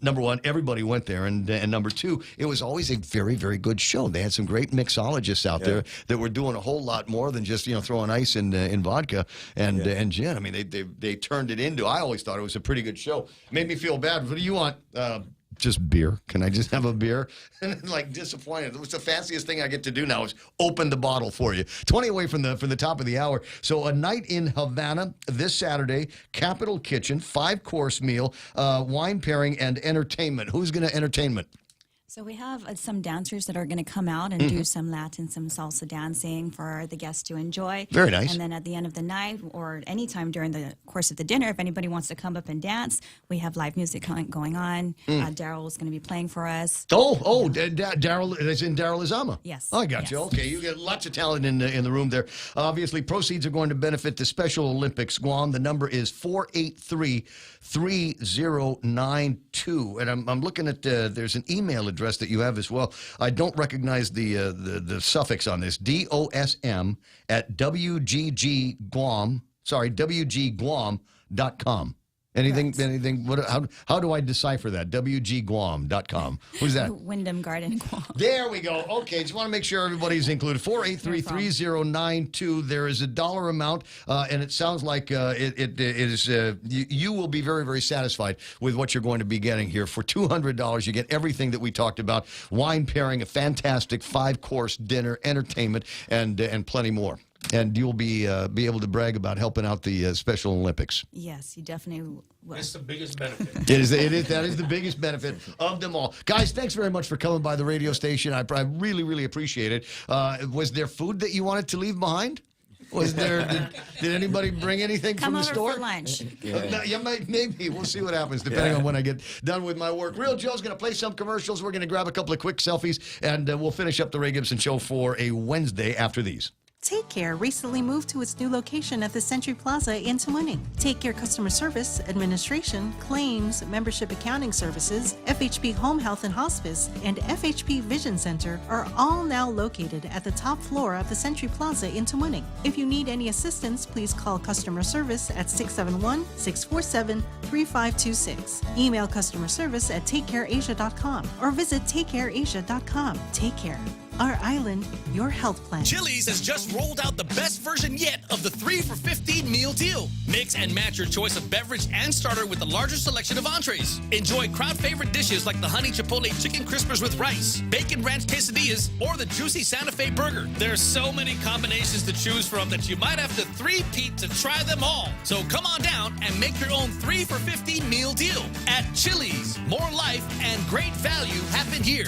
number one, everybody went there, and number two, it was always a very, very good show. They had some great mixologists out there that were doing a whole lot more than just throwing ice in vodka and gin. I mean, they turned it into. I always thought it was a pretty good show. Made me feel bad. What do you want? Just beer. Can I just have a beer? Like, disappointed. It's the fanciest thing I get to do now is open the bottle for you. 20 away from the top of the hour. So a night in Havana this Saturday, Capital Kitchen, 5-course meal, wine pairing, and entertainment. Who's going to entertainment? So we have some dancers that are going to come out and do some Latin, some salsa dancing for the guests to enjoy. Very nice. And then at the end of the night or anytime during the course of the dinner, if anybody wants to come up and dance, we have live music going on. Daryl is going to be playing for us. Daryl is in Daryl Izama. Yes. Oh, I got you. Okay, you got lots of talent in the room there. Obviously, proceeds are going to benefit the Special Olympics Guam. The number is 483-3092. And I'm looking at there's an email address that you have as well. I don't recognize the suffix on this. DOSM at WGGuam.com. Anything? How do I decipher that? WGGuam.com. Who's that? Wyndham Garden Guam. There we go. Okay, just want to make sure everybody's included. 483-3092. There is a dollar amount, and it sounds like it is. You will be very, very satisfied with what you're going to be getting here. For $200, you get everything that we talked about: wine pairing, a fantastic 5-course dinner, entertainment, and plenty more. And you'll be able to brag about helping out the Special Olympics. Yes, you definitely will. It's the biggest benefit. That is the biggest benefit of them all. Guys, thanks very much for coming by the radio station. I really, really appreciate it. Was there food that you wanted to leave behind? Was there? Did anybody bring anything from the store? Come over for lunch. Maybe. We'll see what happens, depending on when I get done with my work. Real Joe's going to play some commercials. We're going to grab a couple of quick selfies, and we'll finish up the Ray Gibson Show for a Wednesday after these. Take Care recently moved to its new location at the Century Plaza in Tamuning. Take Care customer service, administration, claims, membership accounting services, FHP Home Health and Hospice, and FHP Vision Center are all now located at the top floor of the Century Plaza in Tamuning. If you need any assistance, please call customer service at 671-647-3526. Email customer service at takecareasia.com or visit takecareasia.com. Take Care. Our island, your health plan. Chili's has just rolled out the best version yet of the 3 for $15 meal deal. Mix and match your choice of beverage and starter with the largest selection of entrees. Enjoy crowd favorite dishes like the honey chipotle chicken crispers with rice, bacon ranch quesadillas, or the juicy Santa Fe burger. There's so many combinations to choose from that you might have to three-peat to try them all. So come on down and make your own 3 for $15 meal deal. At Chili's, more life and great value happen here.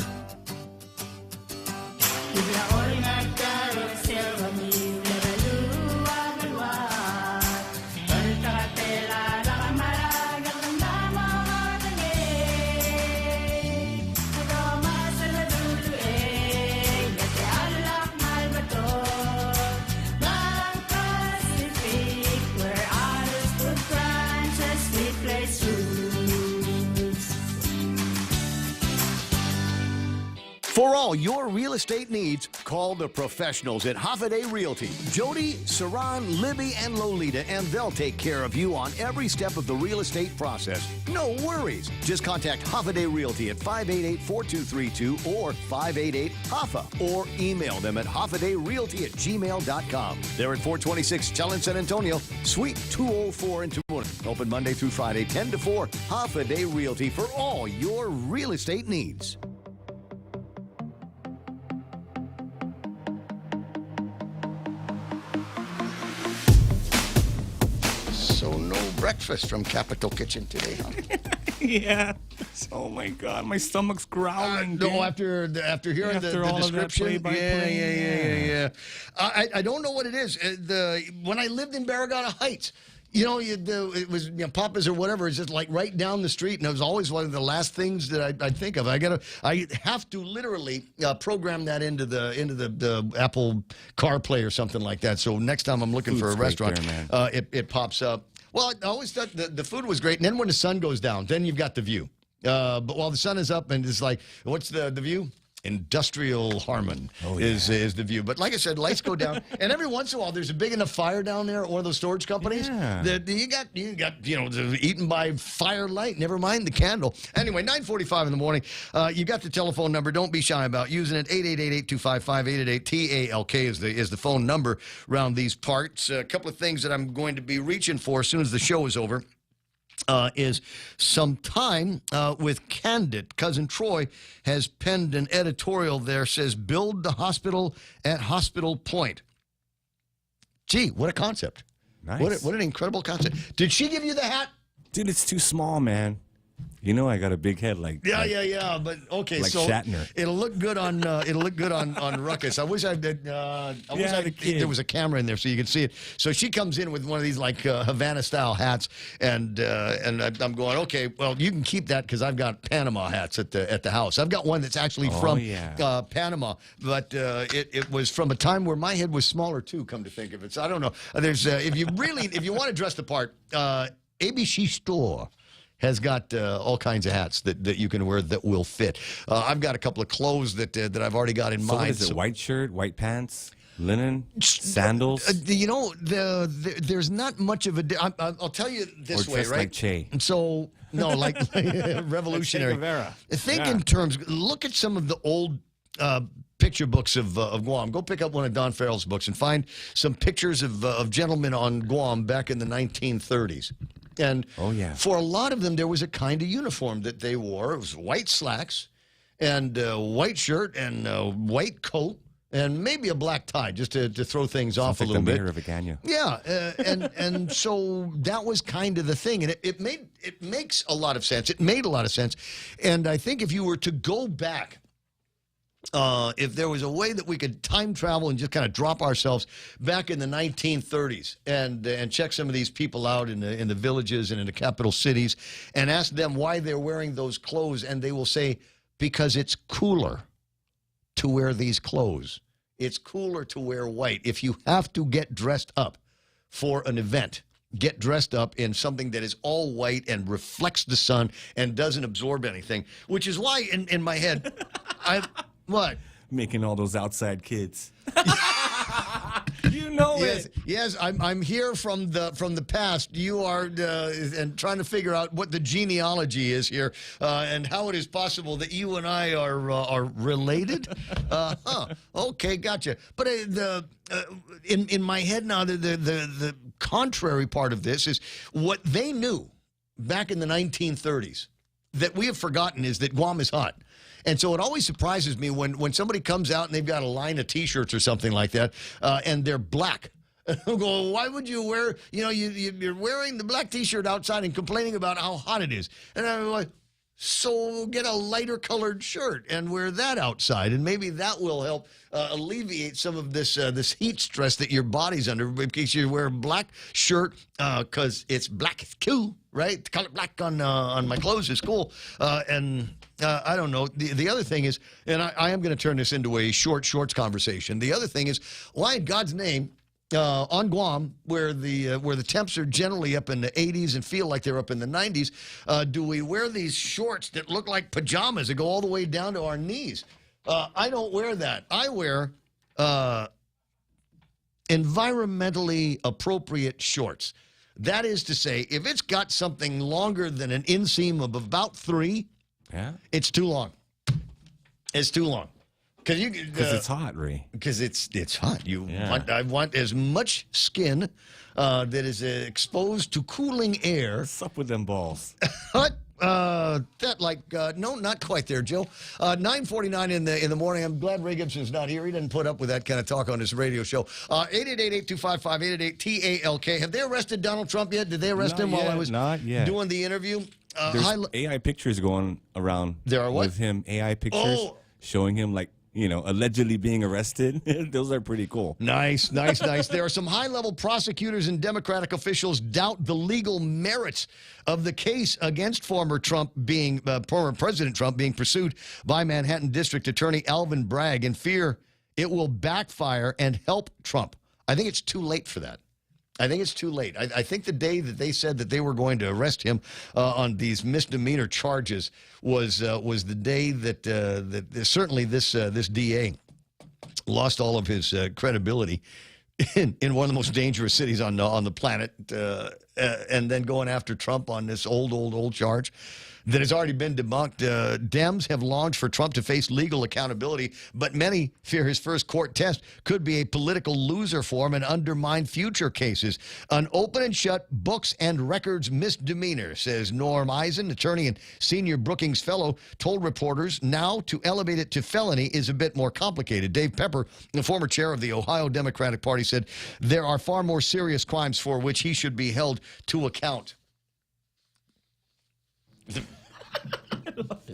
For all your real estate needs, call the professionals at Hoffaday Realty. Jody, Saran, Libby, and Lolita, and they'll take care of you on every step of the real estate process. No worries. Just contact Hoffaday Realty at 588-4232 or 588-HOFFA or email them at hoffadayrealty@gmail.com. They're at 426 Challenge San Antonio, Suite 204 in Tamuning. Open Monday through Friday, 10 to 4. Hoffaday Realty for all your real estate needs. So no breakfast from Capital Kitchen today, huh? Yeah. Oh my God, my stomach's growling. No, after hearing the description, yeah. I don't know what it is. When I lived in Barragata Heights, it was Papa's or whatever. It's just like right down the street, and it was always one of the last things that I'd think of. I have to literally program that into the Apple CarPlay or something like that. So next time I'm looking for a restaurant, it pops up. Well, I always thought the food was great, and then when the sun goes down, then you've got the view. But while the sun is up, and it's like, what's the view? Industrial Harmon is the view. But like I said, lights go down, and every once in a while there's a big enough fire down there at one of those storage companies that you got eaten by firelight. Never mind the candle. Anyway, 9:45 in the morning. You got the telephone number. Don't be shy about using it. 888-825-5888 TALK is the phone number around these parts. A couple of things that I'm going to be reaching for as soon as the show is over. Is some time with Candid. Cousin Troy has penned an editorial there, says, build the hospital at Hospital Point. Gee, what a concept. Nice. What an incredible concept. Did she give you the hat? Dude, it's too small, man. You know I got a big head like Yeah, but okay, like so Shatner. It'll look good on Ruckus. I wish there was a camera in there so you could see it. So she comes in with one of these like Havana style hats, and I'm going, okay, well you can keep that because I've got Panama hats at the house. I've got one that's actually from Panama, but it was from a time where my head was smaller too. Come to think of it, so I don't know. There's if you want to dress the part, ABC Store has got all kinds of hats that you can wear that will fit. I've got a couple of clothes that I've already got in mind. What is it? White shirt, white pants, linen, sandals? There's not much of a... I'll tell you this way, right? Like Che. So, no, like revolutionary. Think in terms... Look at some of the old... picture books of Guam. Go pick up one of Don Farrell's books and find some pictures of gentlemen on Guam back in the 1930s. And for a lot of them, there was a kind of uniform that they wore. It was white slacks and white shirt and white coat and maybe a black tie just to throw things off a little bit. Mayor of Agana. Yeah, and so that was kind of the thing, and it makes a lot of sense. It made a lot of sense, and I think if you were to go back. If there was a way that we could time travel and just kind of drop ourselves back in the 1930s and check some of these people out in the villages and in the capital cities and ask them why they're wearing those clothes, and they will say, because it's cooler to wear these clothes it's cooler to wear white. If you have to get dressed up for an event, get dressed up in something that is all white and reflects the sun and doesn't absorb anything, which is why in my head, what? Making all those outside kids. You know yes, it. Yes, I'm here from the past. You are and trying to figure out what the genealogy is here and how it is possible that you and I are related. Okay, gotcha. But in my head now, the contrary part of this is what they knew back in the 1930s that we have forgotten is that Guam is hot. And so it always surprises me when somebody comes out and they've got a line of T-shirts or something like that, and they're black. I'm going, why would you wear, you're wearing the black T-shirt outside and complaining about how hot it is. And I'm like, so get a lighter colored shirt and wear that outside. And maybe that will help alleviate some of this heat stress that your body's under. Because you wear a black shirt because it's black, it's cool, right? The color black on my clothes is cool. I don't know. The other thing is, and I am going to turn this into a shorts conversation. The other thing is, why in God's name, on Guam, where the temps are generally up in the 80s and feel like they're up in the 90s, do we wear these shorts that look like pajamas that go all the way down to our knees? I don't wear that. I wear environmentally appropriate shorts. That is to say, if it's got something longer than an inseam of about 3, it's too long. It's too long. Because it's hot, Ray. Because it's hot. I want as much skin that is exposed to cooling air. What's up with them balls? What? No, not quite there, Joe. 9:49 in the morning. I'm glad Ray Gibson's not here. He didn't put up with that kind of talk on his radio show. 888-825-5888-TALK. Have they arrested Donald Trump yet? Did they arrest him while I was doing the interview? There's AI pictures going around. There are what? With him, AI pictures showing him allegedly being arrested. Those are pretty cool. Nice. There are some high-level prosecutors and Democratic officials doubt the legal merits of the case against former President Trump being pursued by Manhattan District Attorney Alvin Bragg in fear it will backfire and help Trump. I think it's too late for that. I think it's too late. I think the day that they said that they were going to arrest him on these misdemeanor charges was the day that certainly this DA lost all of his credibility in one of the most dangerous cities on the planet, and then going after Trump on this old charge that has already been debunked. Dems have longed for Trump to face legal accountability, but many fear his first court test could be a political loser for him and undermine future cases. An open and shut books and records misdemeanor, says Norm Eisen, attorney and senior Brookings fellow, told reporters now to elevate it to felony is a bit more complicated. Dave Pepper, the former chair of the Ohio Democratic Party, said there are far more serious crimes for which he should be held to account.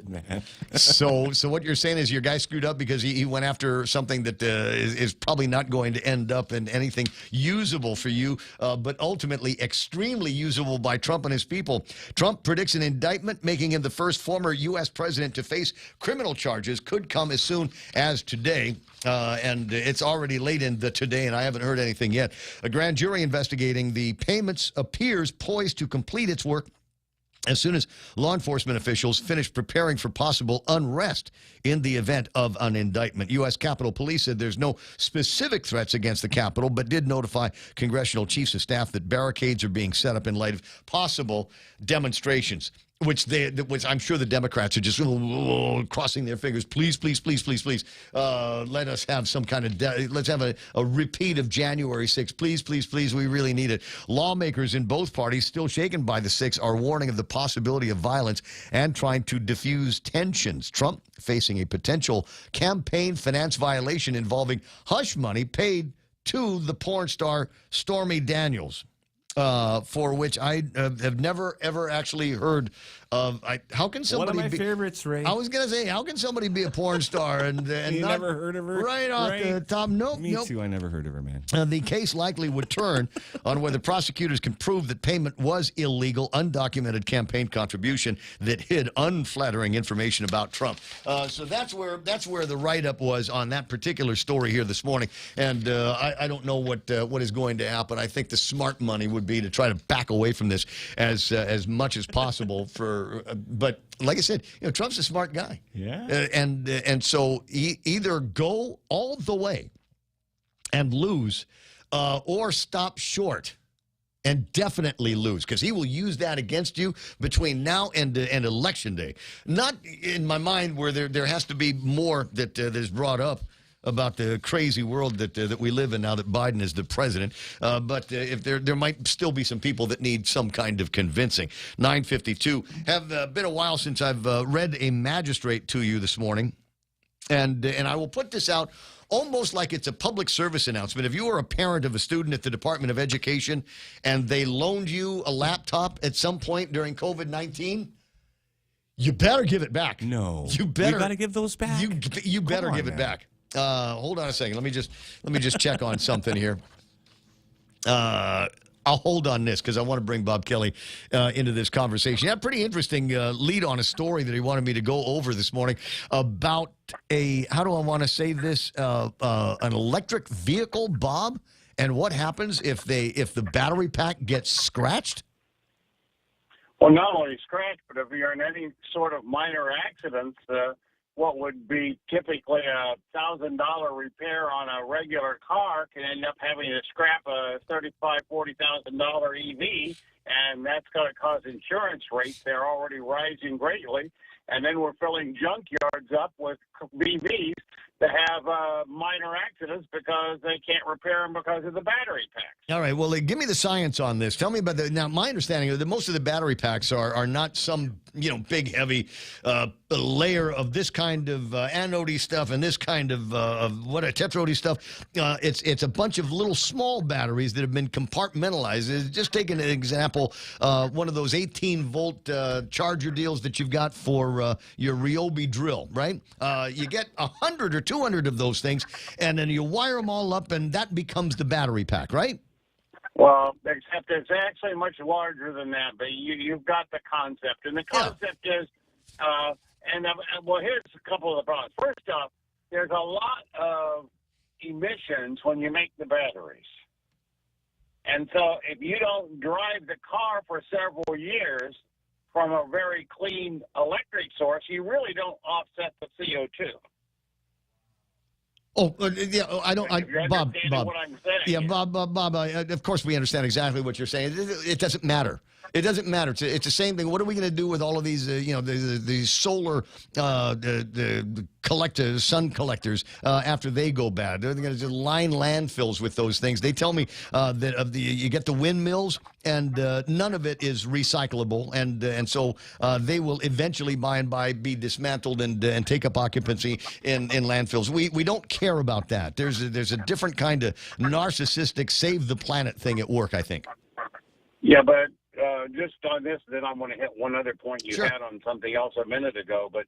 Man. So what you're saying is your guy screwed up because he went after something that is probably not going to end up in anything usable for you, but ultimately extremely usable by Trump and his people. Trump predicts an indictment making him the first former U.S. president to face criminal charges could come as soon as today. And it's already late in the today, and I haven't heard anything yet. A grand jury investigating the payments appears poised to complete its work as soon as law enforcement officials finish preparing for possible unrest in the event of an indictment. U.S. Capitol Police said there's no specific threats against the Capitol, but did notify congressional chiefs of staff that barricades are being set up in light of possible demonstrations, which I'm sure the Democrats are just crossing their fingers. Please, let us have some kind of, let's have a repeat of January 6th. Please, we really need it. Lawmakers in both parties, still shaken by the 6th, are warning of the possibility of violence and trying to diffuse tensions. Trump facing a potential campaign finance violation involving hush money paid to the porn star Stormy Daniels. For which I have never, ever actually heard How can somebody One of my favorites, Ray. I was going to say, how can somebody be a porn star and You not, never heard of her? Right off the top? Nope. Me too. I never heard of her, man. The case likely would turn on whether prosecutors can prove that payment was illegal, undocumented campaign contribution that hid unflattering information about Trump. So that's where the write-up was on that particular story here this morning. And I don't know what is going to happen. I think the smart money would be to try to back away from this as much as possible. But like I said, Trump's a smart guy. Yeah. And so either go all the way and lose, or stop short and definitely lose, because he will use that against you between now and Election Day. Not in my mind where there has to be more that is brought up about the crazy world that we live in now that Biden is the president. But if there might still be some people that need some kind of convincing. 9:52. Have been a while since I've read a magistrate to you this morning. And I will put this out almost like it's a public service announcement. If you are a parent of a student at the Department of Education and they loaned you a laptop at some point during COVID-19, you better give it back. No. You better. You got to give those back. You better give it back. Hold on a second. Let me just check on something here. I'll hold on this because I want to bring Bob Kelly into this conversation. He had a pretty interesting lead on a story that he wanted me to go over this morning about how do I want to say this, an electric vehicle, Bob, and what happens if the battery pack gets scratched? Well, not only scratched, but if you're in any sort of minor accidents, what would be typically $1,000 repair on a regular car can end up having to scrap a $35,000-$40,000 EV, and that's going to cause insurance rates. They're already rising greatly, and then we're filling junkyards up with BVs that have minor accidents because they can't repair them because of the battery packs. All right, well, give me the science on this. Tell me about now, my understanding is that most of the battery packs are not some, big, heavy layer of this kind of anode-y stuff and this kind of tetrode-y stuff. It's a bunch of little small batteries that have been compartmentalized. Just take an example, one of those 18-volt charger deals that you've got for your Ryobi drill, right? You get 100 or 200 of those things, and then you wire them all up, and that becomes the battery pack, right? Well, except it's actually much larger than that, but you've got the concept. And the concept is, well, here's a couple of the problems. First off, there's a lot of emissions when you make the batteries. And so if you don't drive the car for several years from a very clean electric source, you really don't offset the CO2. Oh, yeah, Bob. What I'm saying. Yeah, Bob. Of course, we understand exactly what you're saying. It doesn't matter. It doesn't matter. It's the same thing. What are we going to do with all of these, these solar collectors, sun collectors, after they go bad? They're going to just line landfills with those things. They tell me that you get the windmills, and none of it is recyclable, and so they will eventually, by and by, be dismantled and take up occupancy in landfills. We don't care about that. There's a different kind of narcissistic save the planet thing at work, I think. Yeah, but just on this, then I'm going to hit one other point you Sure. had on something else a minute ago. But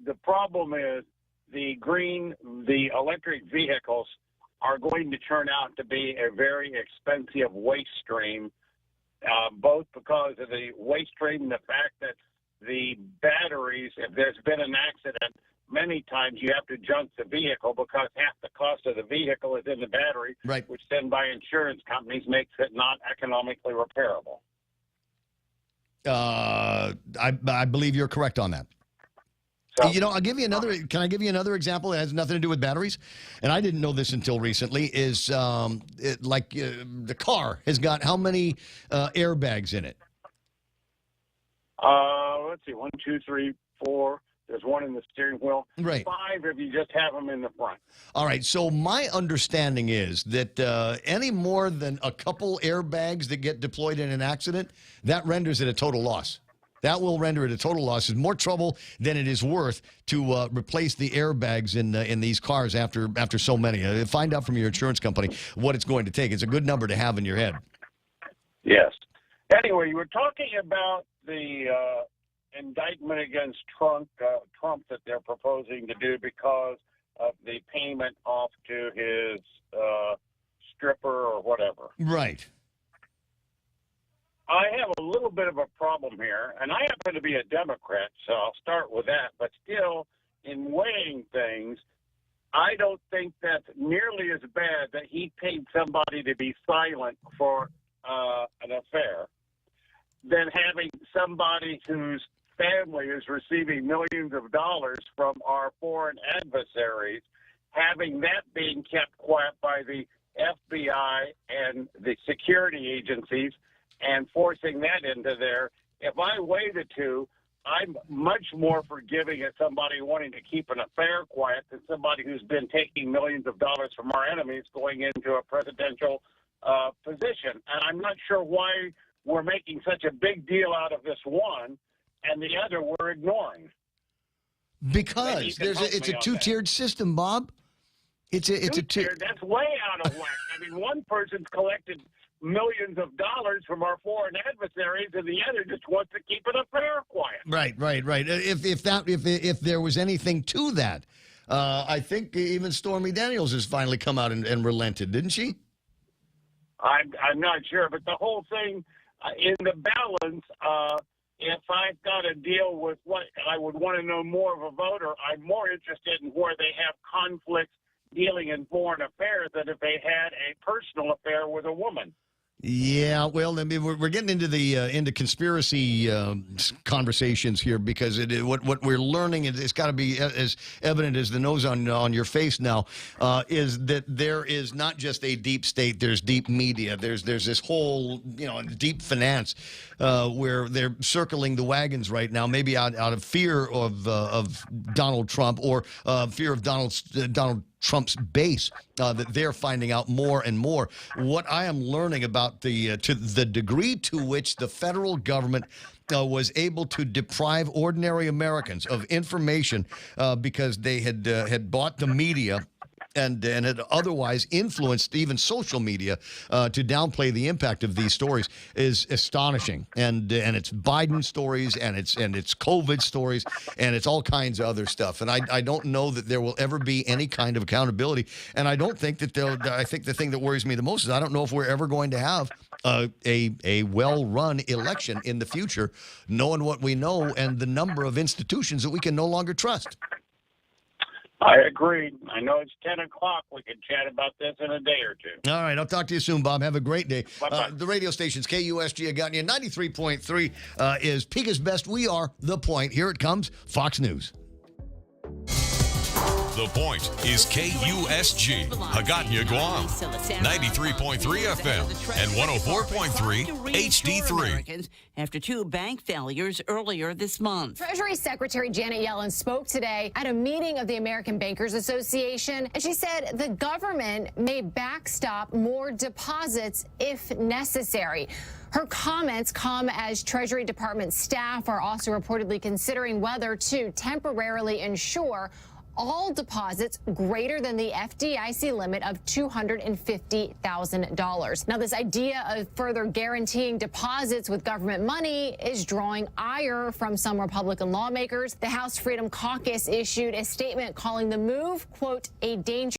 the problem is the electric vehicles are going to turn out to be a very expensive waste stream, both because of the waste stream and the fact that the batteries, if there's been an accident, many times you have to junk the vehicle because half the cost of the vehicle is in the battery, right, which then by insurance companies makes it not economically repairable. I believe you're correct on that. So, I'll give you another. Can I give you another example that has nothing to do with batteries? And I didn't know this until recently. Is the car has got how many airbags in it? Let's see, 1, 2, 3, 4. There's one in the steering wheel. Right. 5 if you just have them in the front. All right. So my understanding is that any more than a couple airbags that get deployed in an accident, that renders it a total loss. That will render it a total loss. It's more trouble than it is worth to replace the airbags in these cars after so many. Find out from your insurance company what it's going to take. It's a good number to have in your head. Yes. Anyway, you were talking about the indictment against Trump that they're proposing to do because of the payment off to his stripper or whatever. Right. I have a little bit of a problem here, and I happen to be a Democrat, so I'll start with that. But still, in weighing things, I don't think that's nearly as bad that he paid somebody to be silent for an affair than having somebody whose family is receiving millions of dollars from our foreign adversaries, having that being kept quiet by the FBI and the security agencies and forcing that into there. If I weigh the two, I'm much more forgiving at somebody wanting to keep an affair quiet than somebody who's been taking millions of dollars from our enemies going into a presidential position. And I'm not sure why we're making such a big deal out of this one and the other we're ignoring. Because it's a two-tiered system, Bob. It's a two-tiered. That's way out of whack. I mean, one person's collected millions of dollars from our foreign adversaries, and the other just wants to keep an affair quiet. Right. If there was anything to that, I think even Stormy Daniels has finally come out and relented, didn't she? I'm not sure, but the whole thing in the balance. If I've got to deal with what I would want to know more of a voter, I'm more interested in where they have conflicts dealing in foreign affairs than if they had a personal affair with a woman. Yeah, well, I mean, we're getting into the into conspiracy conversations here because what we're learning, it's got to be as evident as the nose on your face now, is that there is not just a deep state. There's deep media. There's this whole deep finance where they're circling the wagons right now, maybe out of fear of Donald Trump or fear of Donald Trump's base that they're finding out more and more. What I am learning about to the degree to which the federal government was able to deprive ordinary Americans of information because they had bought the media and had otherwise influenced even social media to downplay the impact of these stories is astonishing. And it's Biden stories and it's COVID stories and it's all kinds of other stuff. And I don't know that there will ever be any kind of accountability. And I don't think that I think the thing that worries me the most is I don't know if we're ever going to have a well-run election in the future, knowing what we know and the number of institutions that we can no longer trust. I agree. I know it's 10 o'clock. We can chat about this in a day or two. All right. I'll talk to you soon, Bob. Have a great day. Bye-bye. The radio station's KUSG. I got you. 93.3 is Piga's Best. We are The Point. Here it comes. Fox News. The Point is KUSG, Hagåtña, Guam, 93.3 FM and 104.3 HD3. After two bank failures earlier this month. Treasury Secretary Janet Yellen spoke today at a meeting of the American Bankers Association, and she said the government may backstop more deposits if necessary. Her comments come as Treasury Department staff are also reportedly considering whether to temporarily ensure all deposits greater than the FDIC limit of $250,000. Now, this idea of further guaranteeing deposits with government money is drawing ire from some Republican lawmakers. The House Freedom Caucus issued a statement calling the move, quote, a danger